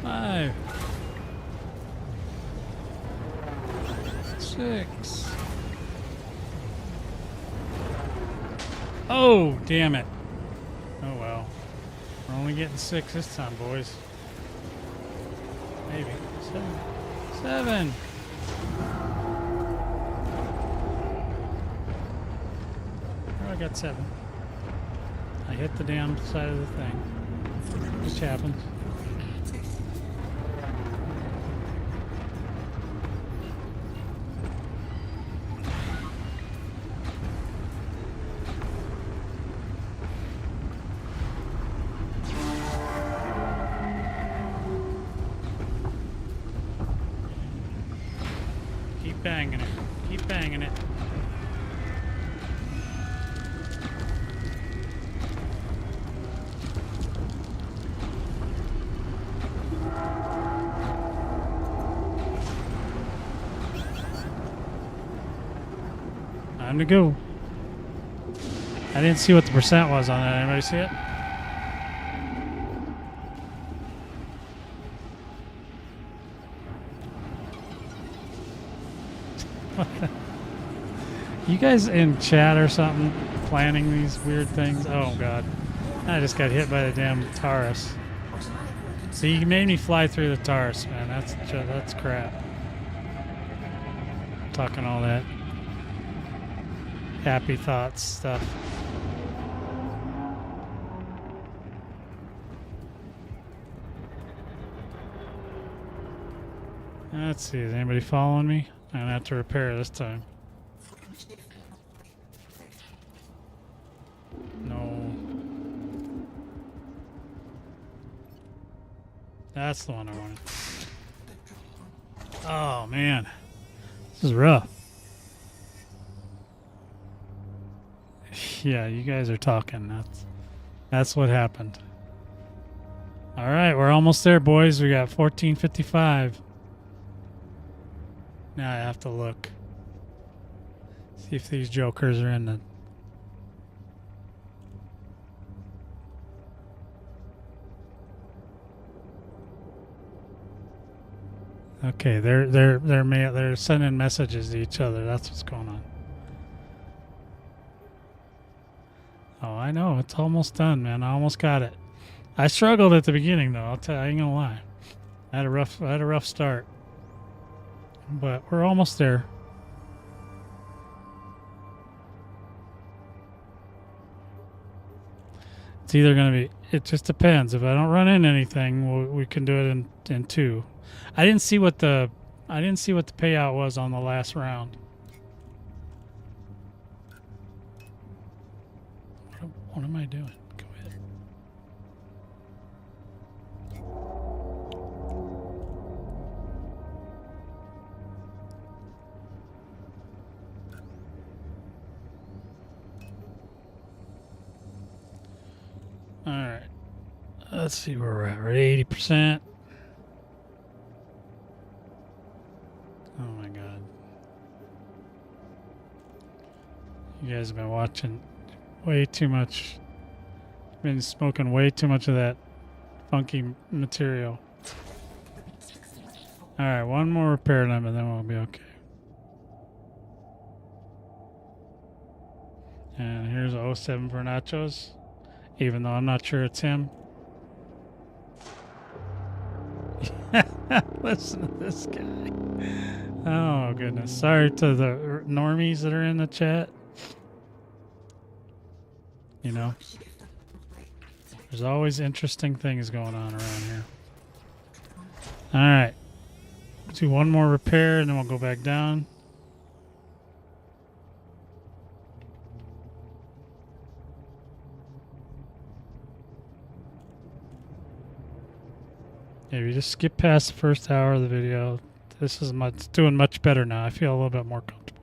5. 6. Oh, damn it. Oh well. We're only getting 6 this time, boys. Maybe. 7. Oh, I got 7. I hit the damn side of the thing. Which happens. Keep banging it. Keep banging it. Time to go. I didn't see what the percent was on that. Anybody see it? You guys in chat or something planning these weird things? Oh god. I just got hit by the damn Taurus. See, you made me fly through the Taurus, man. That's crap. Talking all that happy thoughts stuff. Let's see, is anybody following me? I'm gonna have to repair this time. No. That's the one I wanted. Oh man. This is rough. Yeah, you guys are talking. That's what happened. All right, we're almost there, boys. We got 1455. Now I have to look. See if these jokers are in the... Okay, they're sending messages to each other. That's what's going on. Oh, I know. It's almost done, man. I almost got it. I struggled at the beginning, though. I'll tell you, I ain't gonna lie. I had a rough start, but we're almost there. It's either gonna be. It just depends. If I don't run into anything, we can do it in 2. I didn't see what the payout was on the last round. What am I doing? Go ahead. All right. Let's see where we're at. We're at 80%. Oh my God. You guys have been watching way too much. Been smoking way too much of that funky material. Alright, one more repair limb and then we'll be okay. And here's 07 for nachos. Even though I'm not sure it's him. Listen to this guy. Oh goodness. Sorry to the normies that are in the chat. You know, there's always interesting things going on around here. All right. Do one more repair and then we'll go back down. Yeah, we just skip past the first hour of the video. This is much doing much better now. I feel a little bit more comfortable.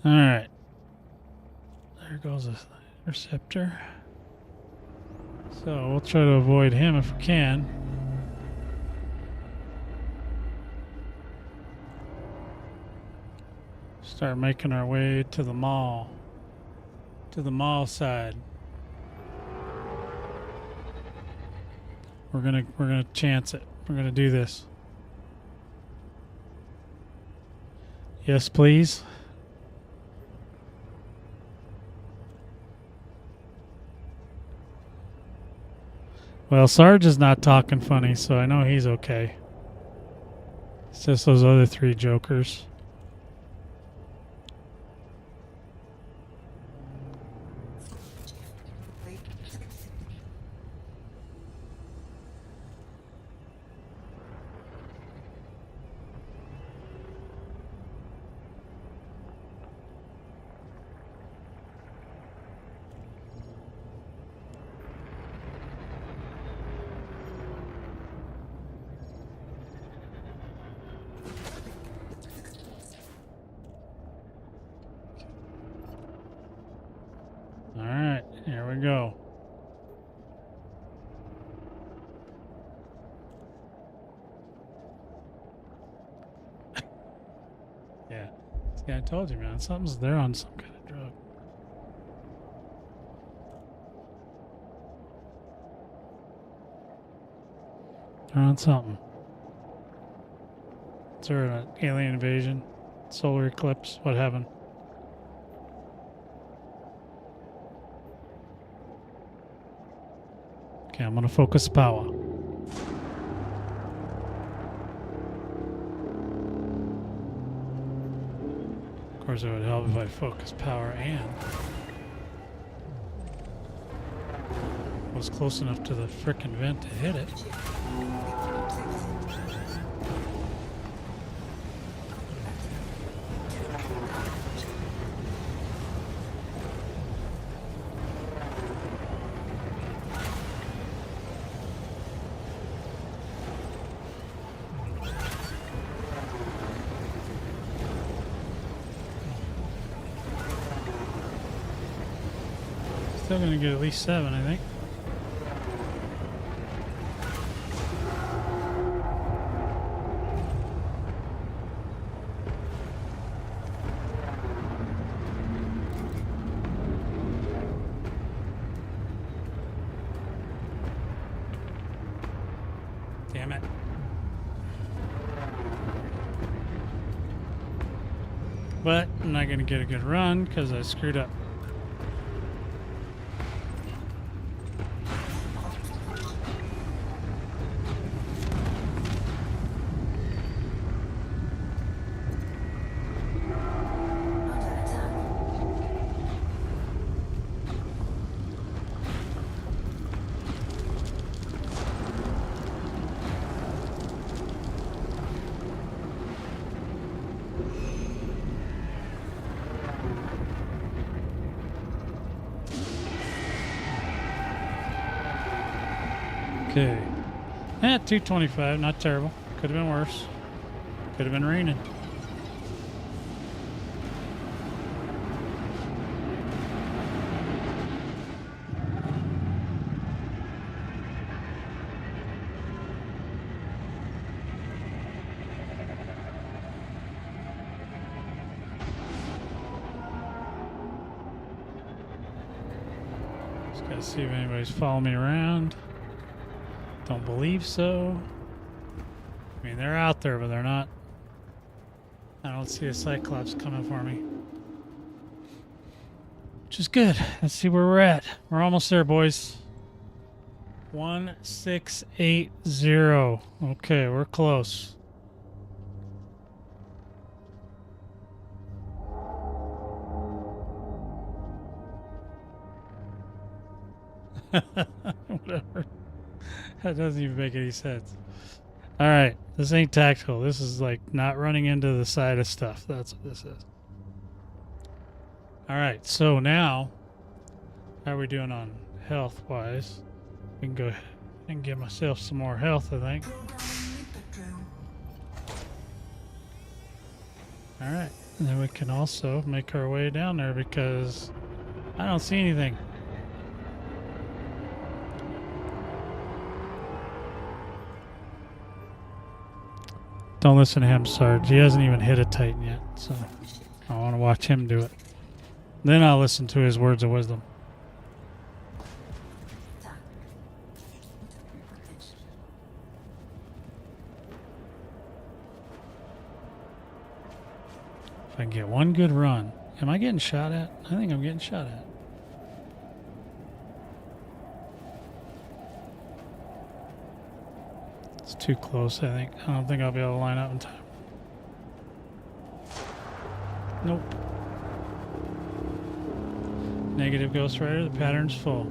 All right. There goes the interceptor. So we'll try to avoid him if we can. Start making our way to the mall. To the mall side. We're gonna chance it. We're gonna do this. Yes, please. Well, Sarge is not talking funny, so I know he's okay. It's just those other three jokers. All right, here we go. Yeah. See, I told you, man. Something's there on some kind of drug. They're on something. Is there an alien invasion? Solar eclipse? What happened? Okay, I'm gonna focus power. Of course, it would help if I focus power and was close enough to the frickin' vent to hit it. Still gonna get at least 7, I think. Damn it. But I'm not gonna get a good run because I screwed up. Okay. 225, not terrible. Could have been worse. Could have been raining. Just gotta see if anybody's following me around. Don't believe so. I mean, they're out there, but they're not. I don't see a Cyclops coming for me. Which is good. Let's see where we're at. We're almost there, boys. 1680. Okay, we're close. Whatever. That doesn't even make any sense. All right. This ain't tactical. This is like not running into the side of stuff. That's what this is. All right, so now, how are we doing on health-wise? We can go ahead and give myself some more health, I think. Programming mid drill. All right, and then we can also make our way down there because I don't see anything. Don't listen to him, Sarge. He hasn't even hit a Titan yet, so I want to watch him do it. Then I'll listen to his words of wisdom. If I can get one good run. Am I getting shot at? I think I'm getting shot at. It's too close, I think. I don't think I'll be able to line up in time. Nope. Negative, Ghost Rider. The pattern's full.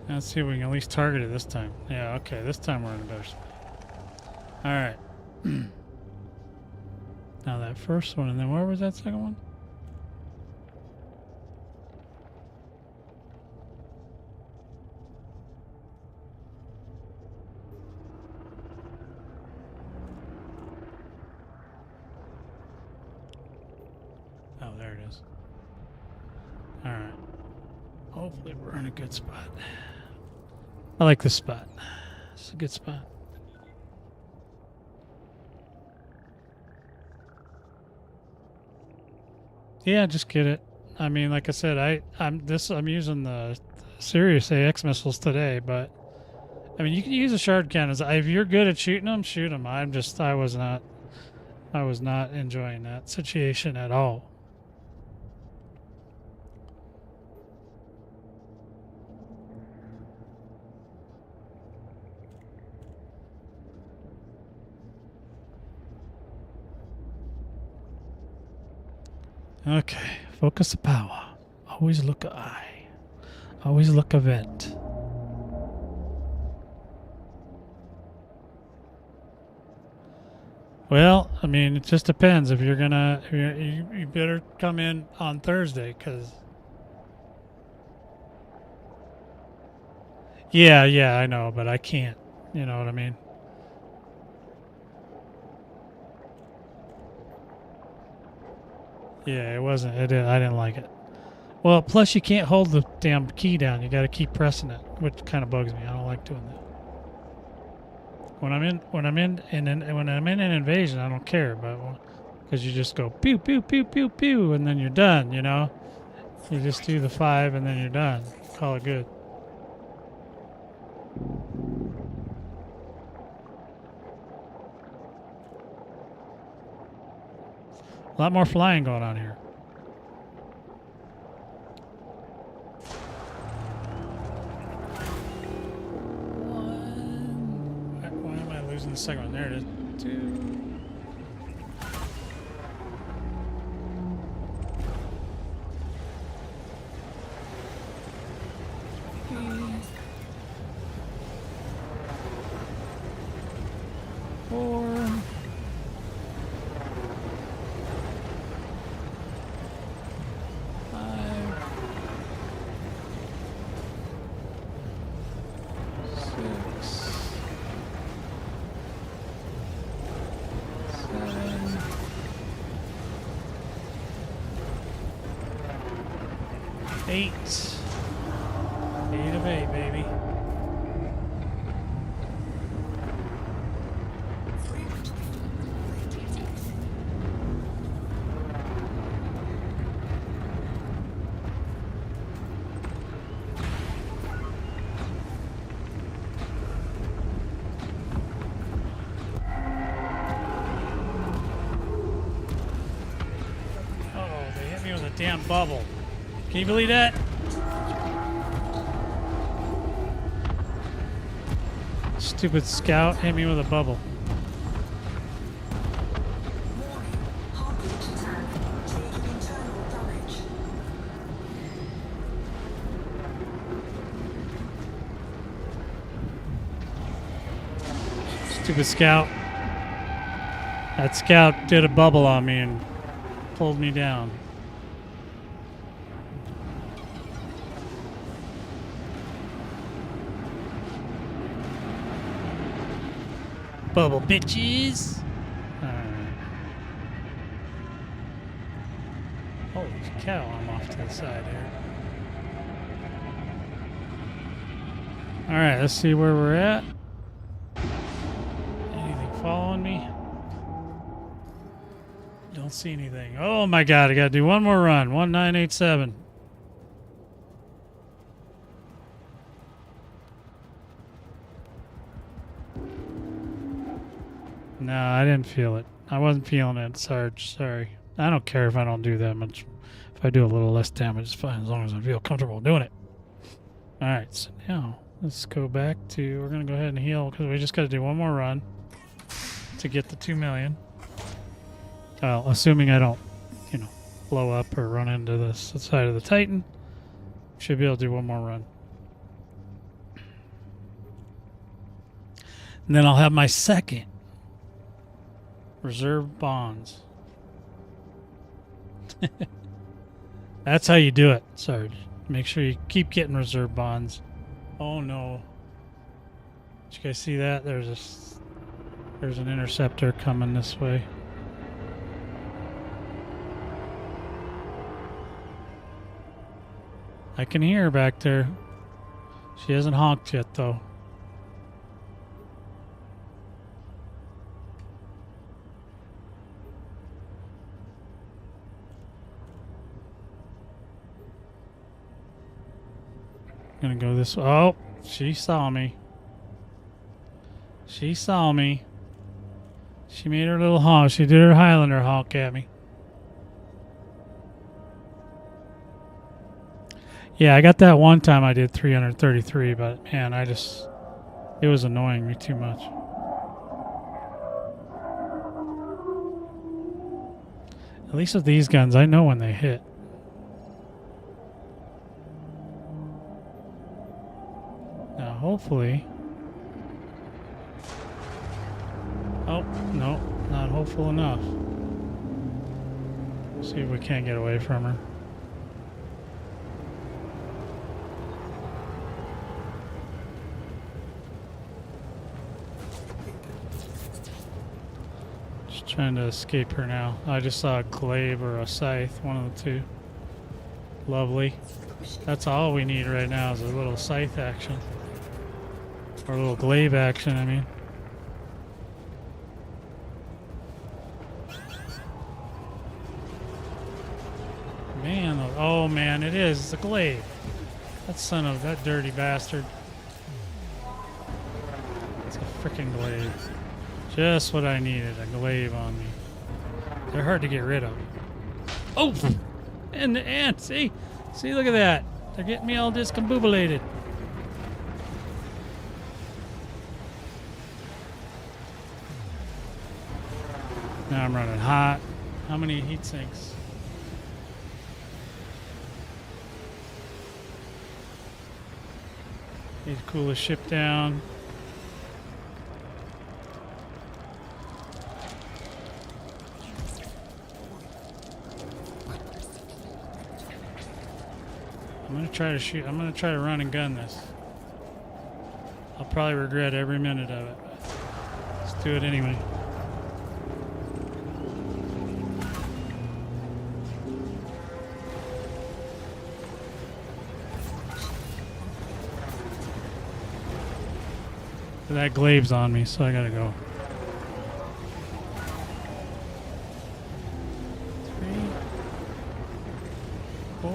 Let's see if we can at least target it this time. Yeah, okay, this time we're in a better spot. Alright. Now that first one, and then where was that second one? Oh, there it is. Alright. Hopefully we're in a good spot. I like this spot. It's a good spot. Yeah, just get it. I mean, like I said, I'm using the Sirius AX missiles today, but I mean, you can use the shard cannons. If you're good at shooting them, shoot them. I was not enjoying that situation at all. Okay, focus the power. Always look a eye. Always look a vent. Well, I mean, it just depends. If you're gonna, you better come in on Thursday, cause. Yeah, I know, but I can't. You know what I mean? Yeah, it wasn't. I didn't like it. Well, plus you can't hold the damn key down. You got to keep pressing it, which kind of bugs me. I don't like doing that. When I'm in an invasion, I don't care, but because you just go pew pew pew pew pew, and then you're done. You know, you just do the 5, and then you're done. Call it good. A lot more flying going on here. Why am I losing the second one? There it is. 2. Eight of 8, baby. goddamn bubble. Can you believe that? Stupid scout hit me with a bubble. Warning. Heartbeat attack. Taking internal damage. Stupid scout. That scout did a bubble on me and pulled me down. Bubble bitches. Holy cow, I'm off to the side here. Alright, let's see where we're at. Anything following me? Don't see anything. Oh my god, I gotta do one more run. 1987. No, I didn't feel it. I wasn't feeling it, Sarge. Sorry. I don't care if I don't do that much. If I do a little less damage, it's fine as long as I feel comfortable doing it. Alright, so now let's go back to... We're going to go ahead and heal because we just got to do one more run to get the 2 million. Well, assuming I don't, you know, blow up or run into the side of the Titan. Should be able to do one more run. And then I'll have my second reserve bonds. That's how you do it, Sarge. Make sure you keep getting reserve bonds. Oh no. Did you guys see that? There's an interceptor coming this way. I can hear her back there. She hasn't honked yet though. Gonna go this way. Oh, she saw me. She saw me. She made her little honk. She did her Highlander honk at me. Yeah, I got that one time I did 333, but man, it was annoying me too much. At least with these guns, I know when they hit. Now, hopefully... Oh, no, not hopeful enough. See if we can't get away from her. Just trying to escape her now. I just saw a glaive or a scythe, one of the two. Lovely. That's all we need right now is a little scythe action. Or a little glaive action, I mean. Man, oh man, it is. It's a glaive. That son of that dirty bastard. It's a freaking glaive. Just what I needed, a glaive on me. They're hard to get rid of. Oh! And the ants, see? See, look at that. They're getting me all discombobulated. Now I'm running hot. How many heat sinks? Need to cool the ship down. I'm gonna try to shoot. I'm gonna try to run and gun this. I'll probably regret every minute of it. Let's do it anyway. That glaive's on me, so I gotta go. 3, 4.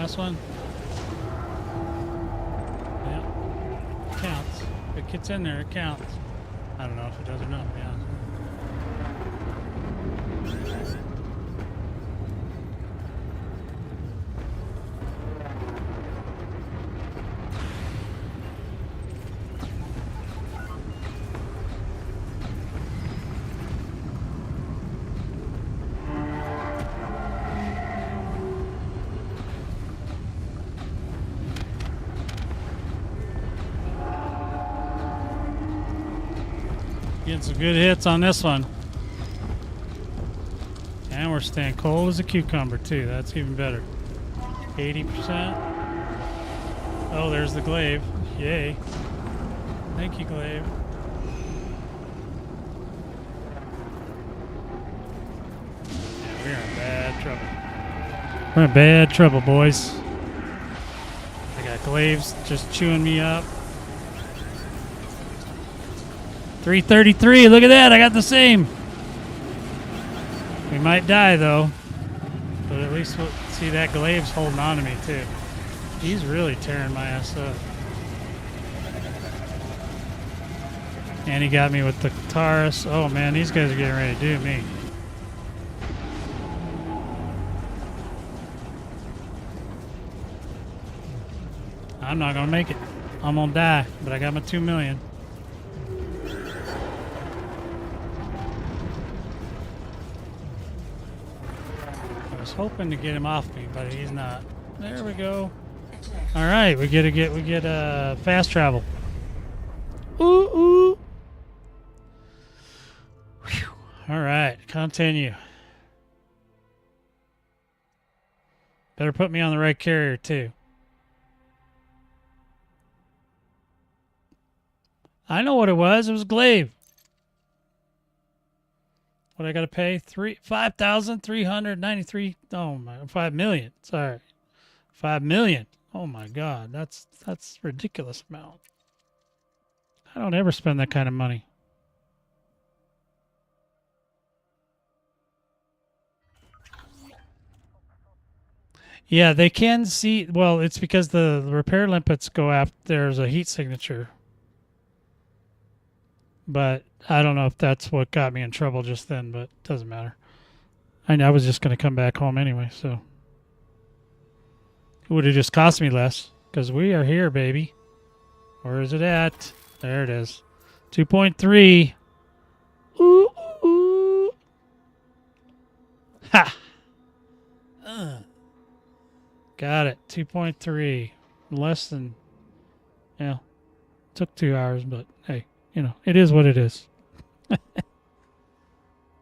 this one. Yeah. It counts. If it gets in there, it counts. I don't know if it does or not, to be honest. Getting some good hits on this one. And we're staying cold as a cucumber too. That's even better. 80%. Oh, there's the glaive. Yay. Thank you, glaive. Yeah, we're in bad trouble. We're in bad trouble, boys. I got glaives just chewing me up. 333, look at that, I got the same. We might die though, but at least we'll see that glaive's holding on to me too. He's really tearing my ass up. And he got me with the Taurus. Oh man, these guys are getting ready to do me. I'm not gonna make it. I'm gonna die, but I got my 2 million. Hoping to get him off me, but he's not. There we go. All right, we get fast travel. Ooh ooh. Whew. All right, continue. Better put me on the right carrier too. I know what it was. It was glaive. What I gotta pay? 5,393. Oh my, 5 million. Sorry, 5 million. Oh my God, that's ridiculous amount. I don't ever spend that kind of money. Yeah, they can see. Well, it's because the repair limpets go after. There's a heat signature. But I don't know if that's what got me in trouble just then, but it doesn't matter. I was just going to come back home anyway, so. It would have just cost me less, because we are here, baby. Where is it at? There it is. 2.3. Ooh, ooh. Ha! Got it. 2.3. Less than, yeah. Took 2 hours, but hey. You know, it is what it is.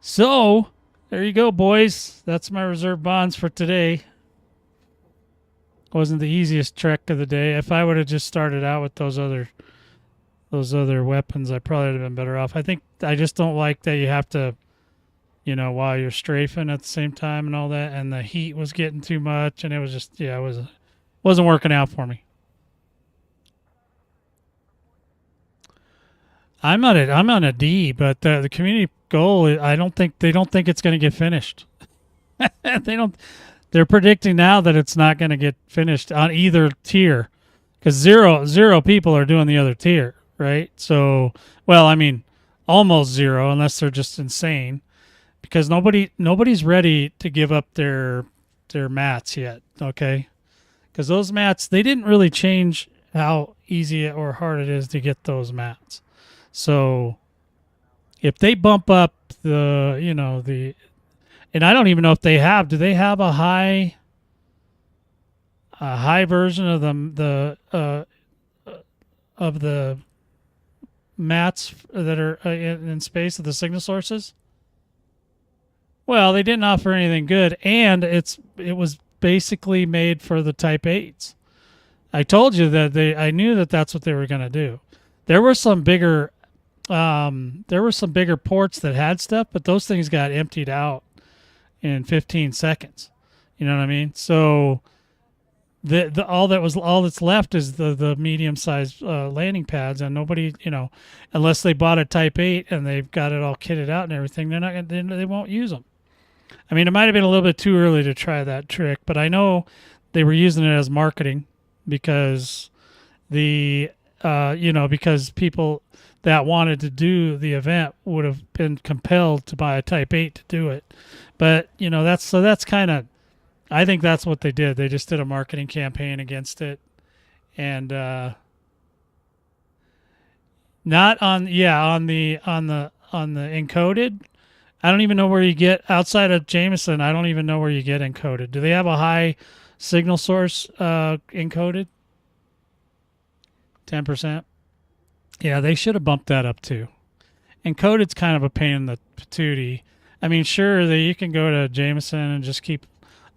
So, there you go, boys. That's my reserve bonds for today. Wasn't the easiest trek of the day. If I would have just started out with those other weapons, I probably would have been better off. I think I just don't like that you have to, you know, while you're strafing at the same time and all that, and the heat was getting too much, and it was just, yeah, it wasn't working out for me. I'm on a D, but the community goal, they don't think it's going to get finished. They're predicting now that it's not going to get finished on either tier, because zero people are doing the other tier, right? So, well, I mean, almost zero, unless they're just insane, because nobody's ready to give up their mats yet. Okay, because those mats, they didn't really change how easy or hard it is to get those mats. So if they bump up and I don't even know if they have, do they have a high version of the mats that are in space of the signal sources? Well, they didn't offer anything good, and it was basically made for the Type 8s. I told you that I knew that that's what they were going to do. There were some bigger ports that had stuff, but those things got emptied out in 15 seconds. You know what I mean? So all that's left is the medium-sized landing pads, and nobody, you know, unless they bought a Type 8 and they've got it all kitted out and everything, they won't use them. I mean, it might have been a little bit too early to try that trick, but I know they were using it as marketing because because people that wanted to do the event would have been compelled to buy a Type 8 to do it. But, that's kind of, I think that's what they did. They just did a marketing campaign against it. And not on the encoded. I don't even know where you get outside of Jameson. I don't even know where you get encoded. Do they have a high signal source encoded? 10%. Yeah, they should have bumped that up too. Encoded's kind of a pain in the patootie. I mean, sure, you can go to Jameson and just keep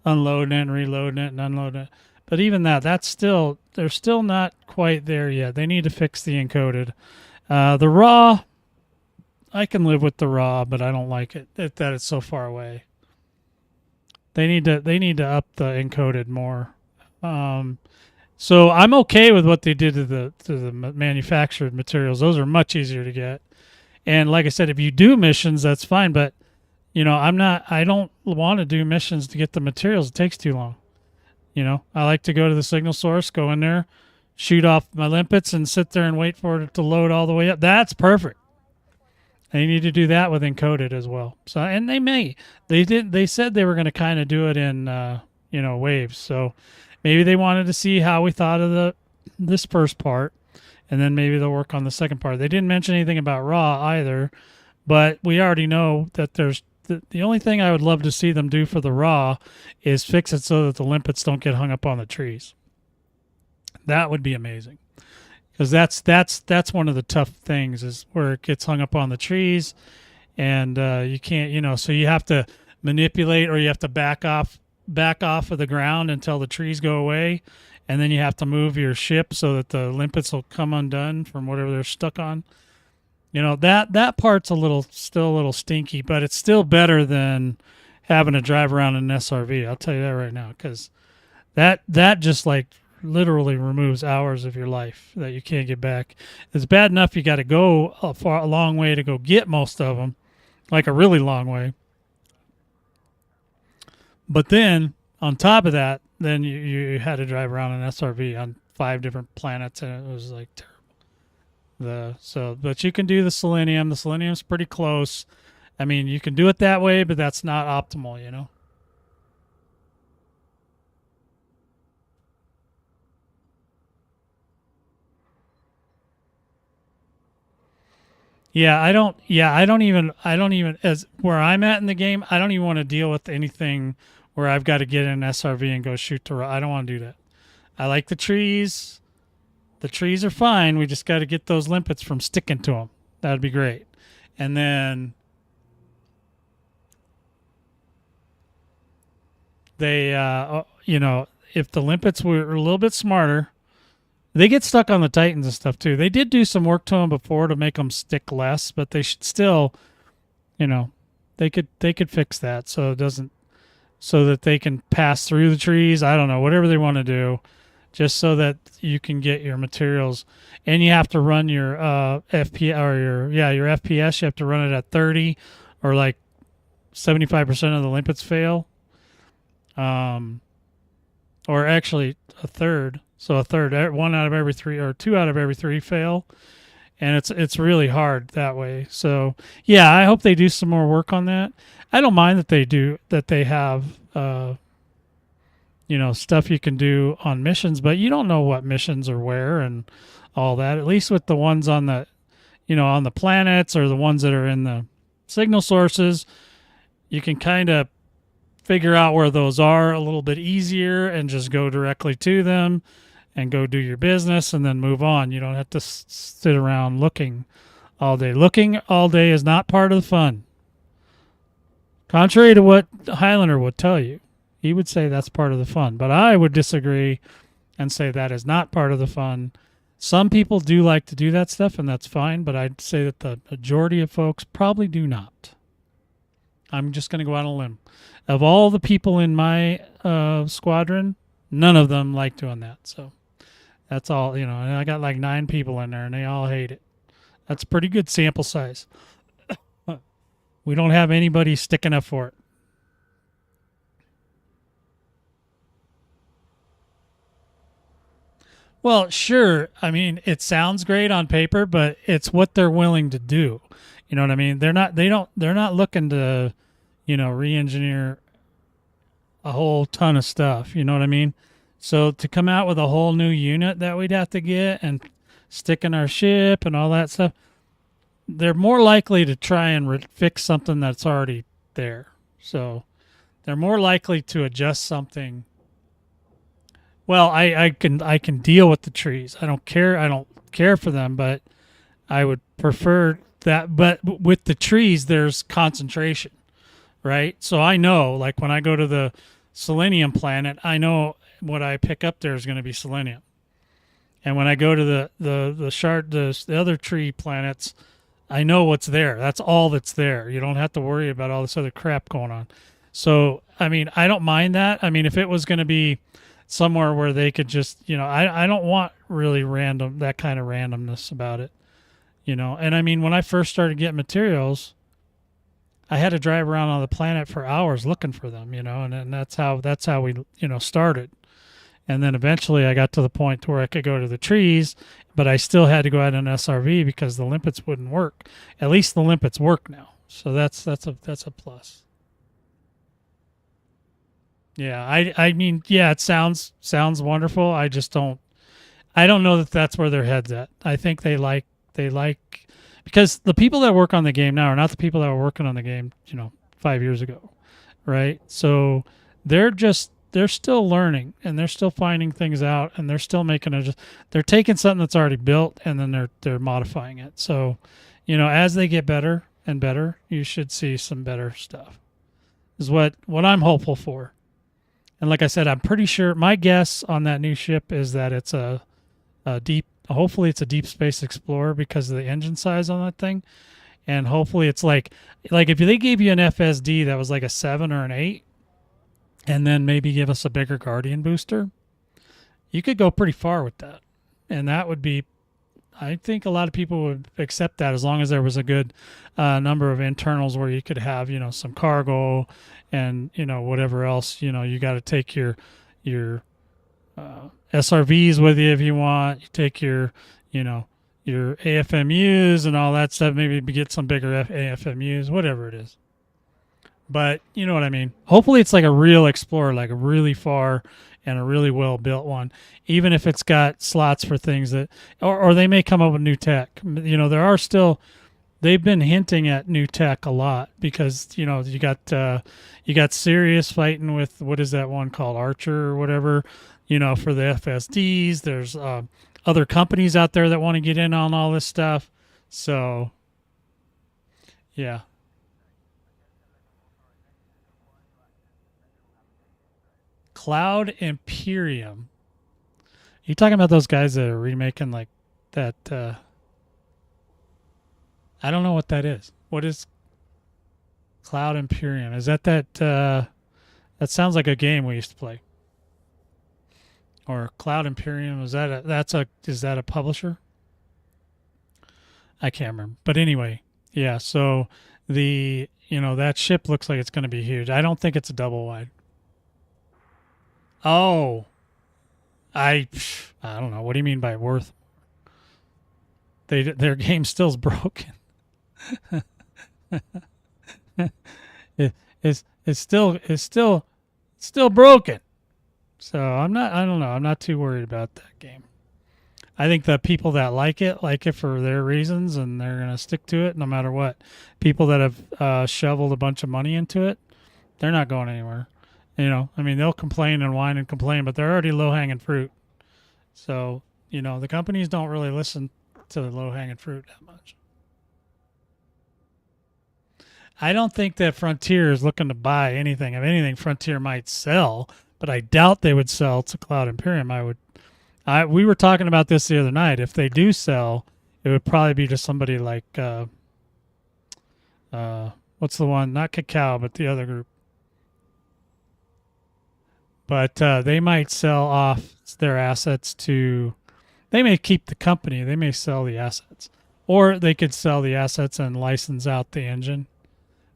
unloading it and reloading it and unloading it. But even they're still not quite there yet. They need to fix the encoded. The raw, I can live with the raw, but I don't like it that it's so far away. They need to up the encoded more. So I'm okay with what they did to the manufactured materials. Those are much easier to get. And like I said, if you do missions, that's fine. But I don't want to do missions to get the materials. It takes too long. I like to go to the signal source, go in there, shoot off my limpets, and sit there and wait for it to load all the way up. That's perfect. They need to do that with encoded as well. So, and they said they were going to kind of do it in, waves. So maybe they wanted to see how we thought of this first part, and then maybe they'll work on the second part. They didn't mention anything about raw either, but we already know that there's the only thing I would love to see them do for the raw is fix it so that the limpets don't get hung up on the trees. That would be amazing. Because that's one of the tough things is where it gets hung up on the trees, and you can't, so you have to manipulate or you have to back off of the ground until the trees go away, and then you have to move your ship so that the limpets will come undone from whatever they're stuck on. That part's still a little stinky, but it's still better than having to drive around in an SRV. I'll tell you that right now, because that just like literally removes hours of your life that you can't get back. It's bad enough you got to go a long way to go get most of them, like a really long way. But then on top of that, then you had to drive around an SRV on 5 different planets, and it was like terrible. But you can do the Selenium. The Selenium's pretty close. I mean, you can do it that way, but that's not optimal, I don't even, as where I'm at in the game, I don't even want to deal with anything where I've got to get in an SRV and go shoot the raw. I don't want to do that. I like the trees. The trees are fine. We just got to get those limpets from sticking to them. That would be great. And then they, if the limpets were a little bit smarter, they get stuck on the Titans and stuff too. They did do some work to them before to make them stick less, but they should still, they could fix that so it doesn't, so that they can pass through the trees. I don't know, whatever they want to do, just so that you can get your materials. And you have to run your FPS or your FPS. You have to run it at 30, or like 75% of the limpets fail. Or actually a third. So a third, 1 out of every 3 or 2 out of every 3 fail, and it's really hard that way. So yeah, I hope they do some more work on that. I don't mind that they have stuff you can do on missions, but you don't know what missions are where and all that. At least with the ones on the on the planets or the ones that are in the signal sources, you can kind of figure out where those are a little bit easier and just go directly to them and go do your business and then move on. You don't have to sit around looking all day. Looking all day is not part of the fun. Contrary to what Highlander would tell you, he would say that's part of the fun. But I would disagree and say that is not part of the fun. Some people do like to do that stuff, and that's fine, but I'd say that the majority of folks probably do not. I'm just going to go out on a limb. Of all the people in my squadron, none of them like doing that. So that's all, and I got like 9 people in there, and they all hate it. That's a pretty good sample size. We don't have anybody sticking up for it. Well, sure. I mean, it sounds great on paper, but it's what they're willing to do. You know what I mean? They're not looking to, re-engineer a whole ton of stuff. You know what I mean? So to come out with a whole new unit that we'd have to get and stick in our ship and all that stuff, they're more likely to try and fix something that's already there. So they're more likely to adjust something. Well, I can deal with the trees. I don't care for them, but I would prefer that. But with the trees, there's concentration, right? So I know, like when I go to the selenium planet, I know what I pick up there is going to be selenium. And when I go to the other tree planets, I know what's there. That's all that's there. You don't have to worry about all this other crap going on. So, I mean, I don't mind that. I mean, if it was going to be somewhere where they could just, I don't want really that kind of randomness about it, And I mean, when I first started getting materials, I had to drive around on the planet for hours looking for them, and that's how we, started. And then eventually I got to the point where I could go to the trees, but I still had to go out in an SRV because the limpets wouldn't work. At least the limpets work now. So that's a plus. Yeah, I mean, yeah, it sounds wonderful. I don't know that that's where their head's at. I think they like because the people that work on the game now are not the people that were working on the game, 5 years ago, right? So they're still learning and they're still finding things out and they're still they're taking something that's already built and then they're modifying it. So, as they get better and better, you should see some better stuff. Is what I'm hopeful for. And like I said, I'm pretty sure my guess on that new ship is that it's a hopefully it's a deep space explorer because of the engine size on that thing. And hopefully it's like if they gave you an FSD that was like a 7 or an 8 and then maybe give us a bigger Guardian booster, you could go pretty far with that. And that would be, I think a lot of people would accept that as long as there was a good number of internals where you could have, some cargo and, whatever else, you got to take your SRVs with you if you want. You take your AFMUs and all that stuff. Maybe get some bigger AFMUs, whatever it is. But you know what I mean. Hopefully it's like a real Explorer, like a really far and a really well built one. Even if it's got slots for things that, or they may come up with new tech. There are still. They've been hinting at new tech a lot because you got Sirius fighting with what is that one called, Archer or whatever, for the FSDs. There's other companies out there that want to get in on all this stuff. So yeah. Cloud Imperium. You talking about those guys that are remaking like that? I don't know what that is. What is Cloud Imperium? Is that that sounds like a game we used to play? Or Cloud Imperium? Is that a publisher? I can't remember. But anyway, yeah. So that ship looks like it's going to be huge. I don't think it's a double wide. Oh, I don't know. What do you mean by worth? Their game still's broken. It's still broken. So I don't know. I'm not too worried about that game. I think the people that like it for their reasons and they're going to stick to it no matter what. People that have shoveled a bunch of money into it, they're not going anywhere. I mean, they'll complain and whine and complain, but they're already low-hanging fruit. So, the companies don't really listen to the low-hanging fruit that much. I don't think that Frontier is looking to buy anything. If anything, Frontier might sell, but I doubt they would sell to Cloud Imperium. We were talking about this the other night. If they do sell, it would probably be to somebody like, what's the one? Not Cacao, but the other group. But they might sell off their assets to, they may keep the company. They may sell the assets. Or they could sell the assets and license out the engine.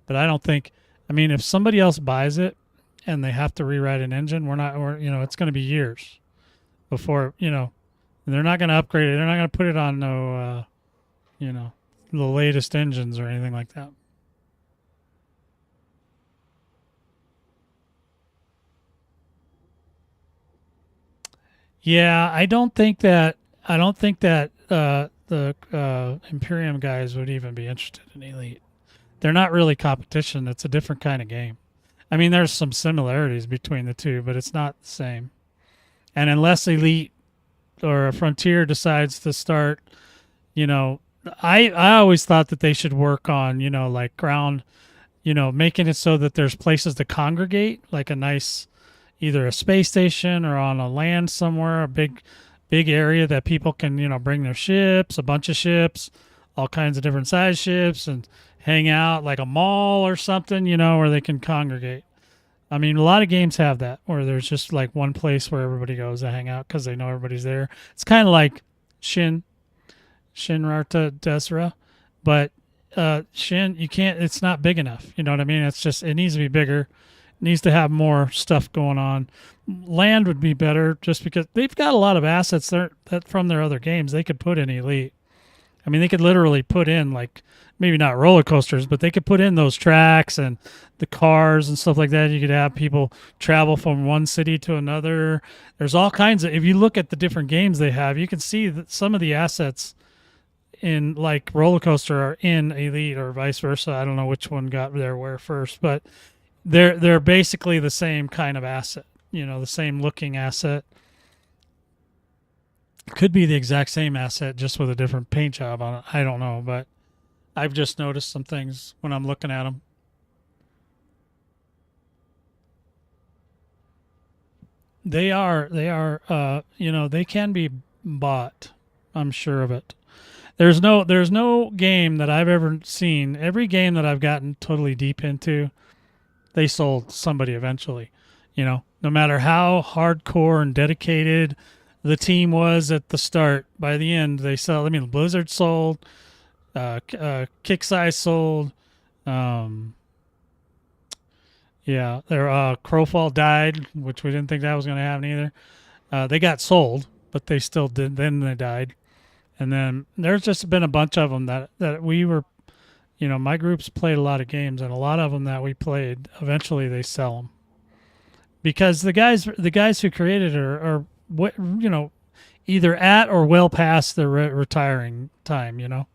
But I don't think, if somebody else buys it and they have to rewrite an engine, it's going to be years before, They're not going to upgrade it. They're not going to put it on no, you know, the latest engines or anything like that. Yeah, I don't think that. I don't think that the Imperium guys would even be interested in Elite. They're not really competition. It's a different kind of game. I mean, there's some similarities between the two, but it's not the same. And unless Elite or Frontier decides to start, you know, I always thought that they should work on, you know, like ground, you know, making it so that there's places to congregate, like a nice, either a space station or on a land somewhere, a big area that people can, you know, bring their ships, a bunch of ships, all kinds of different size ships, and hang out like a mall or something, you know, where they can congregate. I mean, a lot of games have that where there's just like one place where everybody goes to hang out because they know everybody's there. It's kind of like Shinrarta Desra, but Shin, you can't. It's not big enough. You know what I mean? It's just it needs to be bigger. It needs to have more stuff going on. Land would be better just because they've got a lot of assets there that from their other games they could put in Elite. I mean, they could literally put in like maybe not roller coasters, but they could put in those tracks and the cars and stuff like that. You could have people travel from one city to another. There's all kinds of. If you look at the different games they have, you can see that some of the assets in like roller coaster are in Elite or vice versa. I don't know which one got there where first, but they're basically the same kind of asset. You know, the same looking asset. Could be the exact same asset just with a different paint job on it. I don't know, but I've just noticed some things when I'm looking at them. They are, you know, they can be bought. I'm sure of it. There's no game that I've ever seen. Every game that I've gotten totally deep into, they sold somebody eventually. You know, no matter how hardcore and dedicated the team was at the start, by the end they sell. I mean, Blizzard sold, Kickside sold, yeah, their Crowfall died, which we didn't think that was going to happen either. They got sold, but they still did. Then they died, and then there's just been a bunch of them that we were, you know, my groups played a lot of games, and a lot of them that we played, eventually they sell them because the guys who created it are what, you know, either at or well past their retiring time, you know,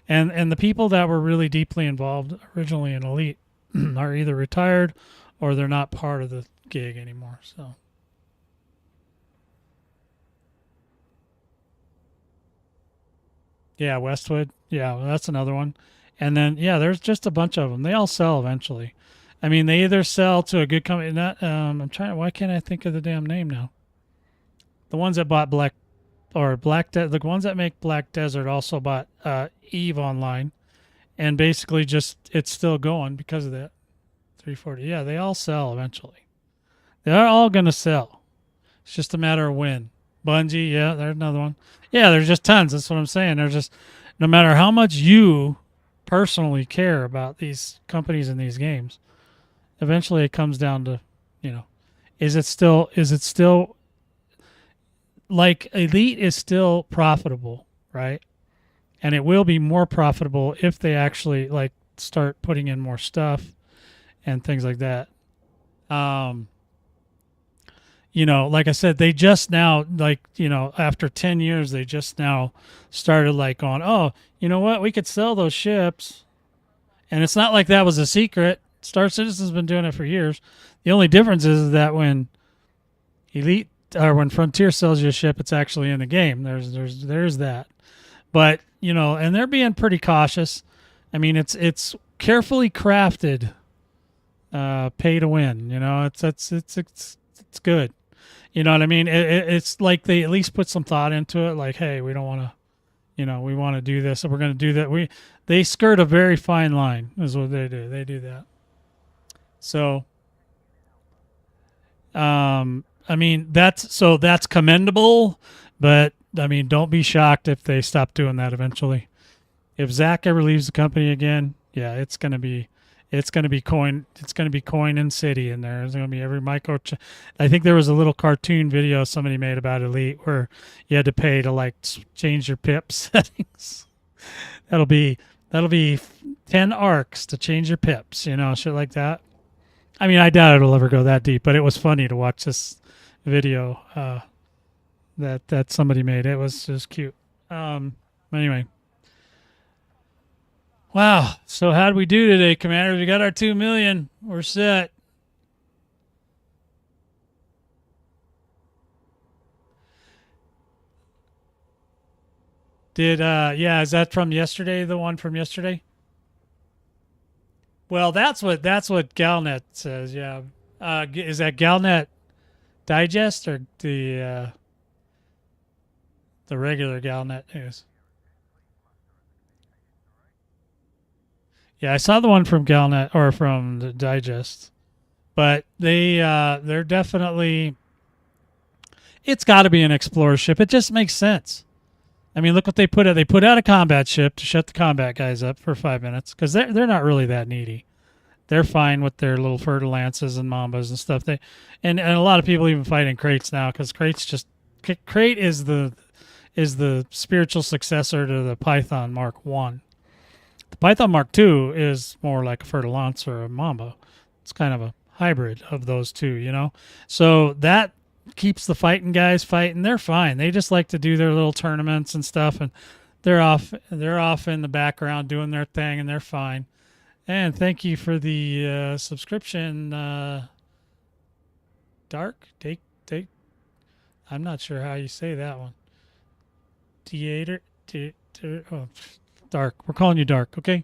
and the people that were really deeply involved originally in Elite are either retired or they're not part of the gig anymore. So yeah, Westwood, yeah, well, that's another one. And then yeah, there's just a bunch of them. They all sell eventually. I mean, they either sell to a good company. Not, I'm trying. Why can't I think of the damn name now? The ones that bought the ones that make Black Desert also bought Eve Online, and basically just it's still going because of that. 340. Yeah, they all sell eventually. They're all gonna sell. It's just a matter of when. Bungie, yeah, there's another one. Yeah, there's just tons. That's what I'm saying. There's just no matter how much you personally care about these companies and these games, eventually it comes down to, you know, is it still like Elite is still profitable, right? And it will be more profitable if they actually like start putting in more stuff and things like that. You know, like I said, they just now, like, you know, after 10 years, they just now started like going, oh, you know what? We could sell those ships. And it's not like that was a secret. Star Citizen's been doing it for years. The only difference is that when Elite or when Frontier sells you a ship, it's actually in the game. There's that. But, you know, and they're being pretty cautious. I mean, it's carefully crafted pay to win. You know, it's good. You know what I mean? It's like they at least put some thought into it. Like, hey, we don't want to, you know, we want to do this, and we're going to do that. They skirt a very fine line, is what they do. They do that. So, I mean, that's commendable, but I mean, don't be shocked if they stop doing that eventually. If Zach ever leaves the company again, yeah, it's It's going to be coin. It's going to be coin and city in there. There's going to be every micro. I think there was a little cartoon video somebody made about Elite where you had to pay to like change your pip settings. That'll be 10 arcs to change your pips. You know, shit like that. I mean, I doubt it'll ever go that deep, but it was funny to watch this video that somebody made. It was just cute. Anyway. Wow. So how'd we do today, Commanders? We got our 2 million. We're set. Yeah, is that from yesterday, the one from yesterday? Well, that's what Galnet says, yeah. Is that Galnet Digest or the regular Galnet news? Yeah, I saw the one from Galnet or from the Digest, but they're definitely. It's got to be an explorer ship. It just makes sense. I mean, look what they put out. They put out a combat ship to shut the combat guys up for 5 minutes because they're not really that needy. They're fine with their little Fertilances and Mambas and stuff. And a lot of people even fight in crates now because crate is the spiritual successor to the Python Mark 1. The Python Mark II is more like a Fertilance or a Mamba. It's kind of a hybrid of those two, you know? So that keeps the fighting guys fighting. They're fine. They just like to do their little tournaments and stuff, and they're off in the background doing their thing, and they're fine. And thank you for the subscription, Dark. Take. I'm not sure how you say that one. Theater. Oh, Dark. We're calling you Dark, okay?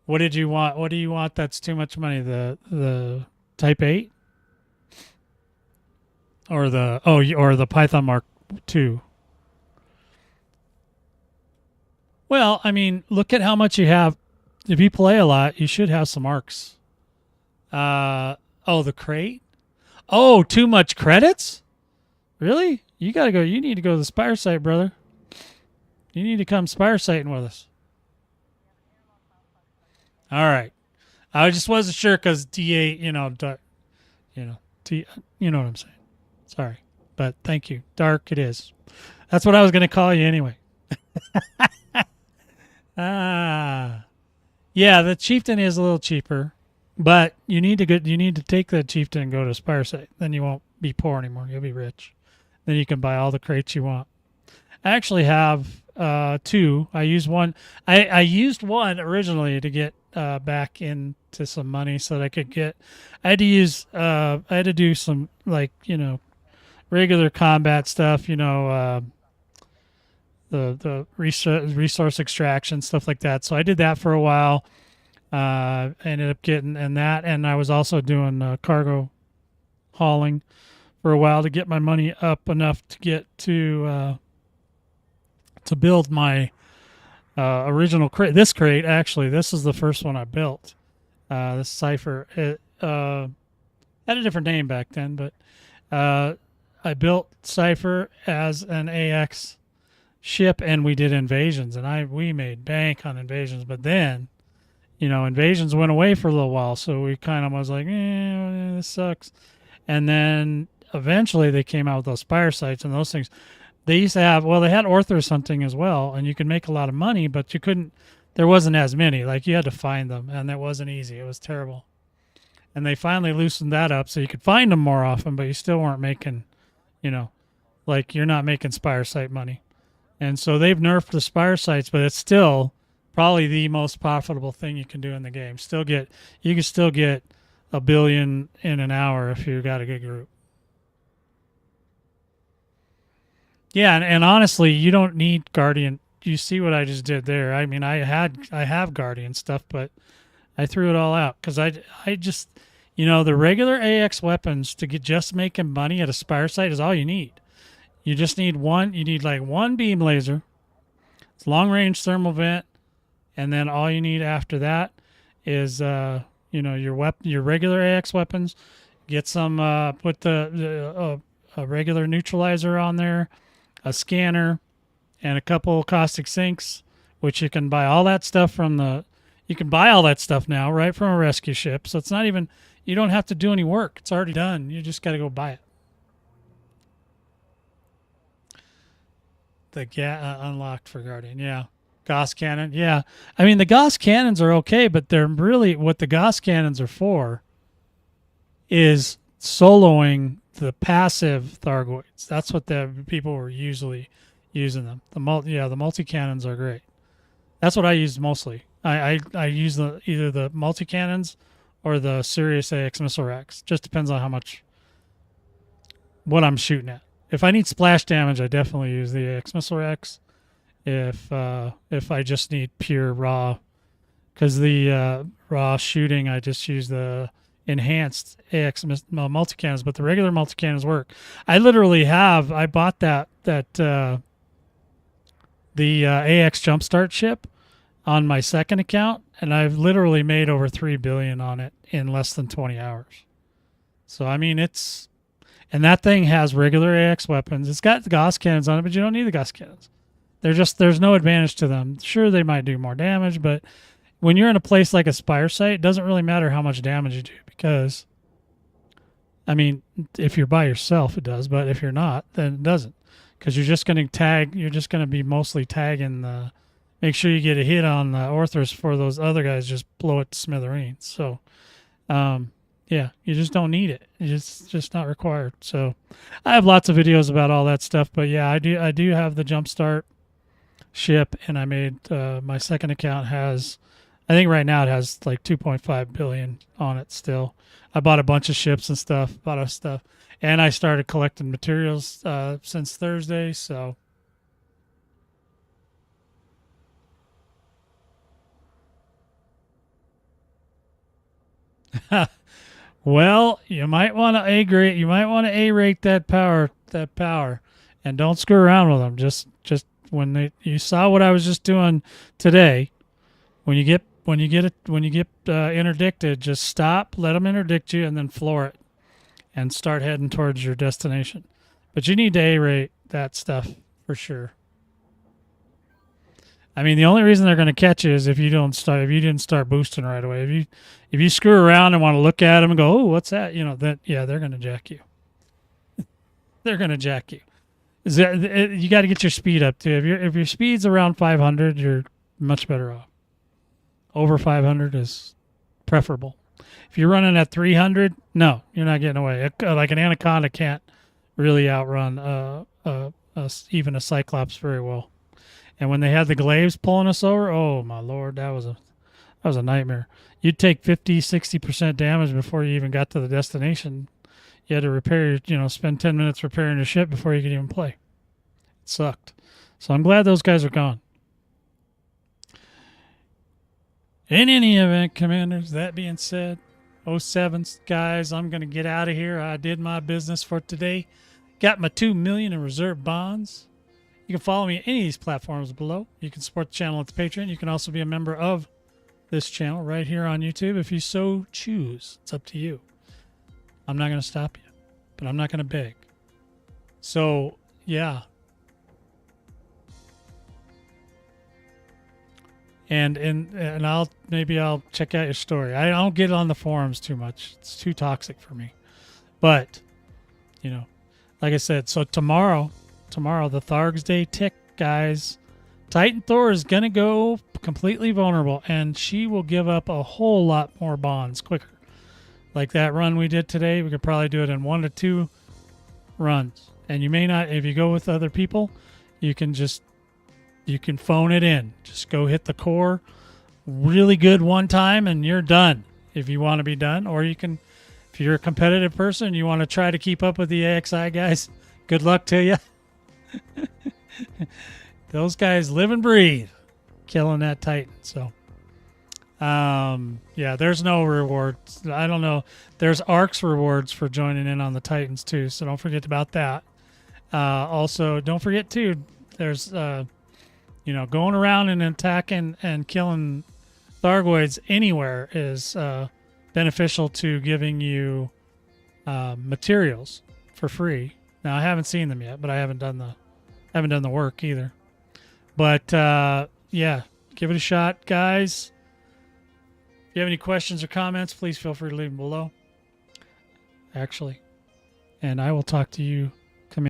What did you want? What do you want? That's too much money. The Type 8, or the Python Mark II. Well, I mean, look at how much you have. If you play a lot, you should have some arcs. The crate. Oh, too much credits? Really? You gotta go. You need to go to the Spire site, brother. You need to come Spire sighting with us. All right. I just wasn't sure because D8, you know what I'm saying. Sorry, but thank you. Dark it is. That's what I was going to call you anyway. Yeah, the Chieftain is a little cheaper, but you need to take that Chieftain and go to Spire site. Then you won't be poor anymore. You'll be rich. Then you can buy all the crates you want. I actually have two. I used one. I used one originally to get back into some money so that I could get. I had to do some regular combat stuff. The resource extraction stuff like that. So I did that for a while. Ended up getting that, and I was also doing cargo hauling for a while to get my money up enough to get to build my original crate. This crate, actually, this is the first one I built. This Cypher. It had a different name back then, but I built Cypher as an AX ship, and we did invasions, and we made bank on invasions. But then, invasions went away for a little while, so we kind of was like, this sucks. And then eventually they came out with those Spire sites and those things. They used to have, they had Orthros hunting as well, and you could make a lot of money, but there wasn't as many. Like, you had to find them, and it wasn't easy. It was terrible. And they finally loosened that up so you could find them more often, but you still weren't making, you're not making Spire site money. And so they've nerfed the Spire sites, but it's still probably the most profitable thing you can do in the game. You can still get $1 billion in an hour if you got a good group. Yeah, and honestly, you don't need Guardian. You see what I just did there. I mean, I have Guardian stuff, but I threw it all out because I just, the regular AX weapons to get just making money at a Spire site is all you need. You just need one. You need like one beam laser. It's long range thermal vent, and then all you need after that is your regular AX weapons. Get some put a regular neutralizer on there, a scanner, and a couple caustic sinks which you can buy all that stuff from the. You can buy all that stuff now, right, from a rescue ship. So it's not even. You don't have to do any work. It's already done. You just got to go buy it. The unlocked for Guardian, yeah. Gauss cannon, yeah. I mean, the Gauss cannons are okay, but they're really what the Gauss cannons are for is soloing the passive thargoids. That's what the people were usually using them. The multi cannons are great. That's what I use mostly. I use either the multi cannons or the Sirius AX missile racks. Just depends on what I'm shooting at. If I need splash damage, I definitely use the AX missile racks. If I just need pure raw, because the raw shooting, I just use the enhanced AX multi cannons, but the regular multi cannons work. I literally I bought the AX Jumpstart ship on my second account, and I've literally made over 3 billion on it in less than 20 hours. So I mean, and that thing has regular AX weapons. It's got the Gauss cannons on it, but you don't need the Gauss cannons. There's no advantage to them. Sure, they might do more damage, but when you're in a place like a Spire site, it doesn't really matter how much damage you do because, I mean, if you're by yourself, it does, but if you're not, then it doesn't. Because you're just going to be mostly tagging make sure you get a hit on the Orthros before those other guys just blow it to smithereens. So, yeah, you just don't need it. It's just not required. So I have lots of videos about all that stuff, but yeah, I do have the Jumpstart ship, and I made my second account I think right now it has like 2.5 billion on it still. I bought a bunch of ships and stuff, and I started collecting materials since Thursday, so well, you might want to A-rate that power, and don't screw around with them. Just when you saw what I was just doing today, when you get interdicted, just stop, let them interdict you, and then floor it, and start heading towards your destination. But you need to A-rate that stuff for sure. I mean, the only reason they're going to catch you is if you didn't start boosting right away. If you screw around and want to look at them and go, oh, what's that? You know, they're going to jack you. They're going to jack you. You got to get your speed up too. If your speed's around 500, you're much better off. Over 500 is preferable. If you're running at 300, no, you're not getting away. Like an Anaconda can't really outrun even a Cyclops very well. And when they had the glaives pulling us over, oh my Lord, that was a nightmare. You'd take 50-60% damage before you even got to the destination. You had to spend 10 minutes repairing your ship before you could even play. It sucked. So I'm glad those guys are gone. In any event, Commanders, that being said, 07s, guys, I'm going to get out of here. I did my business for today. Got my 2 million in reserve bonds. You can follow me at any of these platforms below. You can support the channel at the Patreon. You can also be a member of this channel right here on YouTube if you so choose. It's up to you. I'm not going to stop you, but I'm not going to beg. So, yeah. And I'll check out your story. I don't get on the forums too much. It's too toxic for me. But, like I said, so tomorrow, the Tharg's Day tick, guys. Titan Thor is going to go completely vulnerable, and she will give up a whole lot more bonds quicker. Like that run we did today, we could probably do it in 1 to 2 runs. And you may not, if you go with other people, you can phone it in. Just go hit the core really good one time, and you're done if you want to be done. Or you can, if you're a competitive person, you want to try to keep up with the AXI guys, good luck to you. Those guys live and breathe killing that Titan. So yeah, there's no rewards. I don't know, there's ARCs rewards for joining in on the Titans too, so don't forget about that. Also, don't forget too, there's going around and attacking and killing thargoids anywhere is beneficial to giving you materials for free. Now, I haven't seen them yet, but I haven't done the work either. But yeah, Give it a shot, guys. If you have any questions or comments, please feel free to leave them below. Actually. And I will talk to you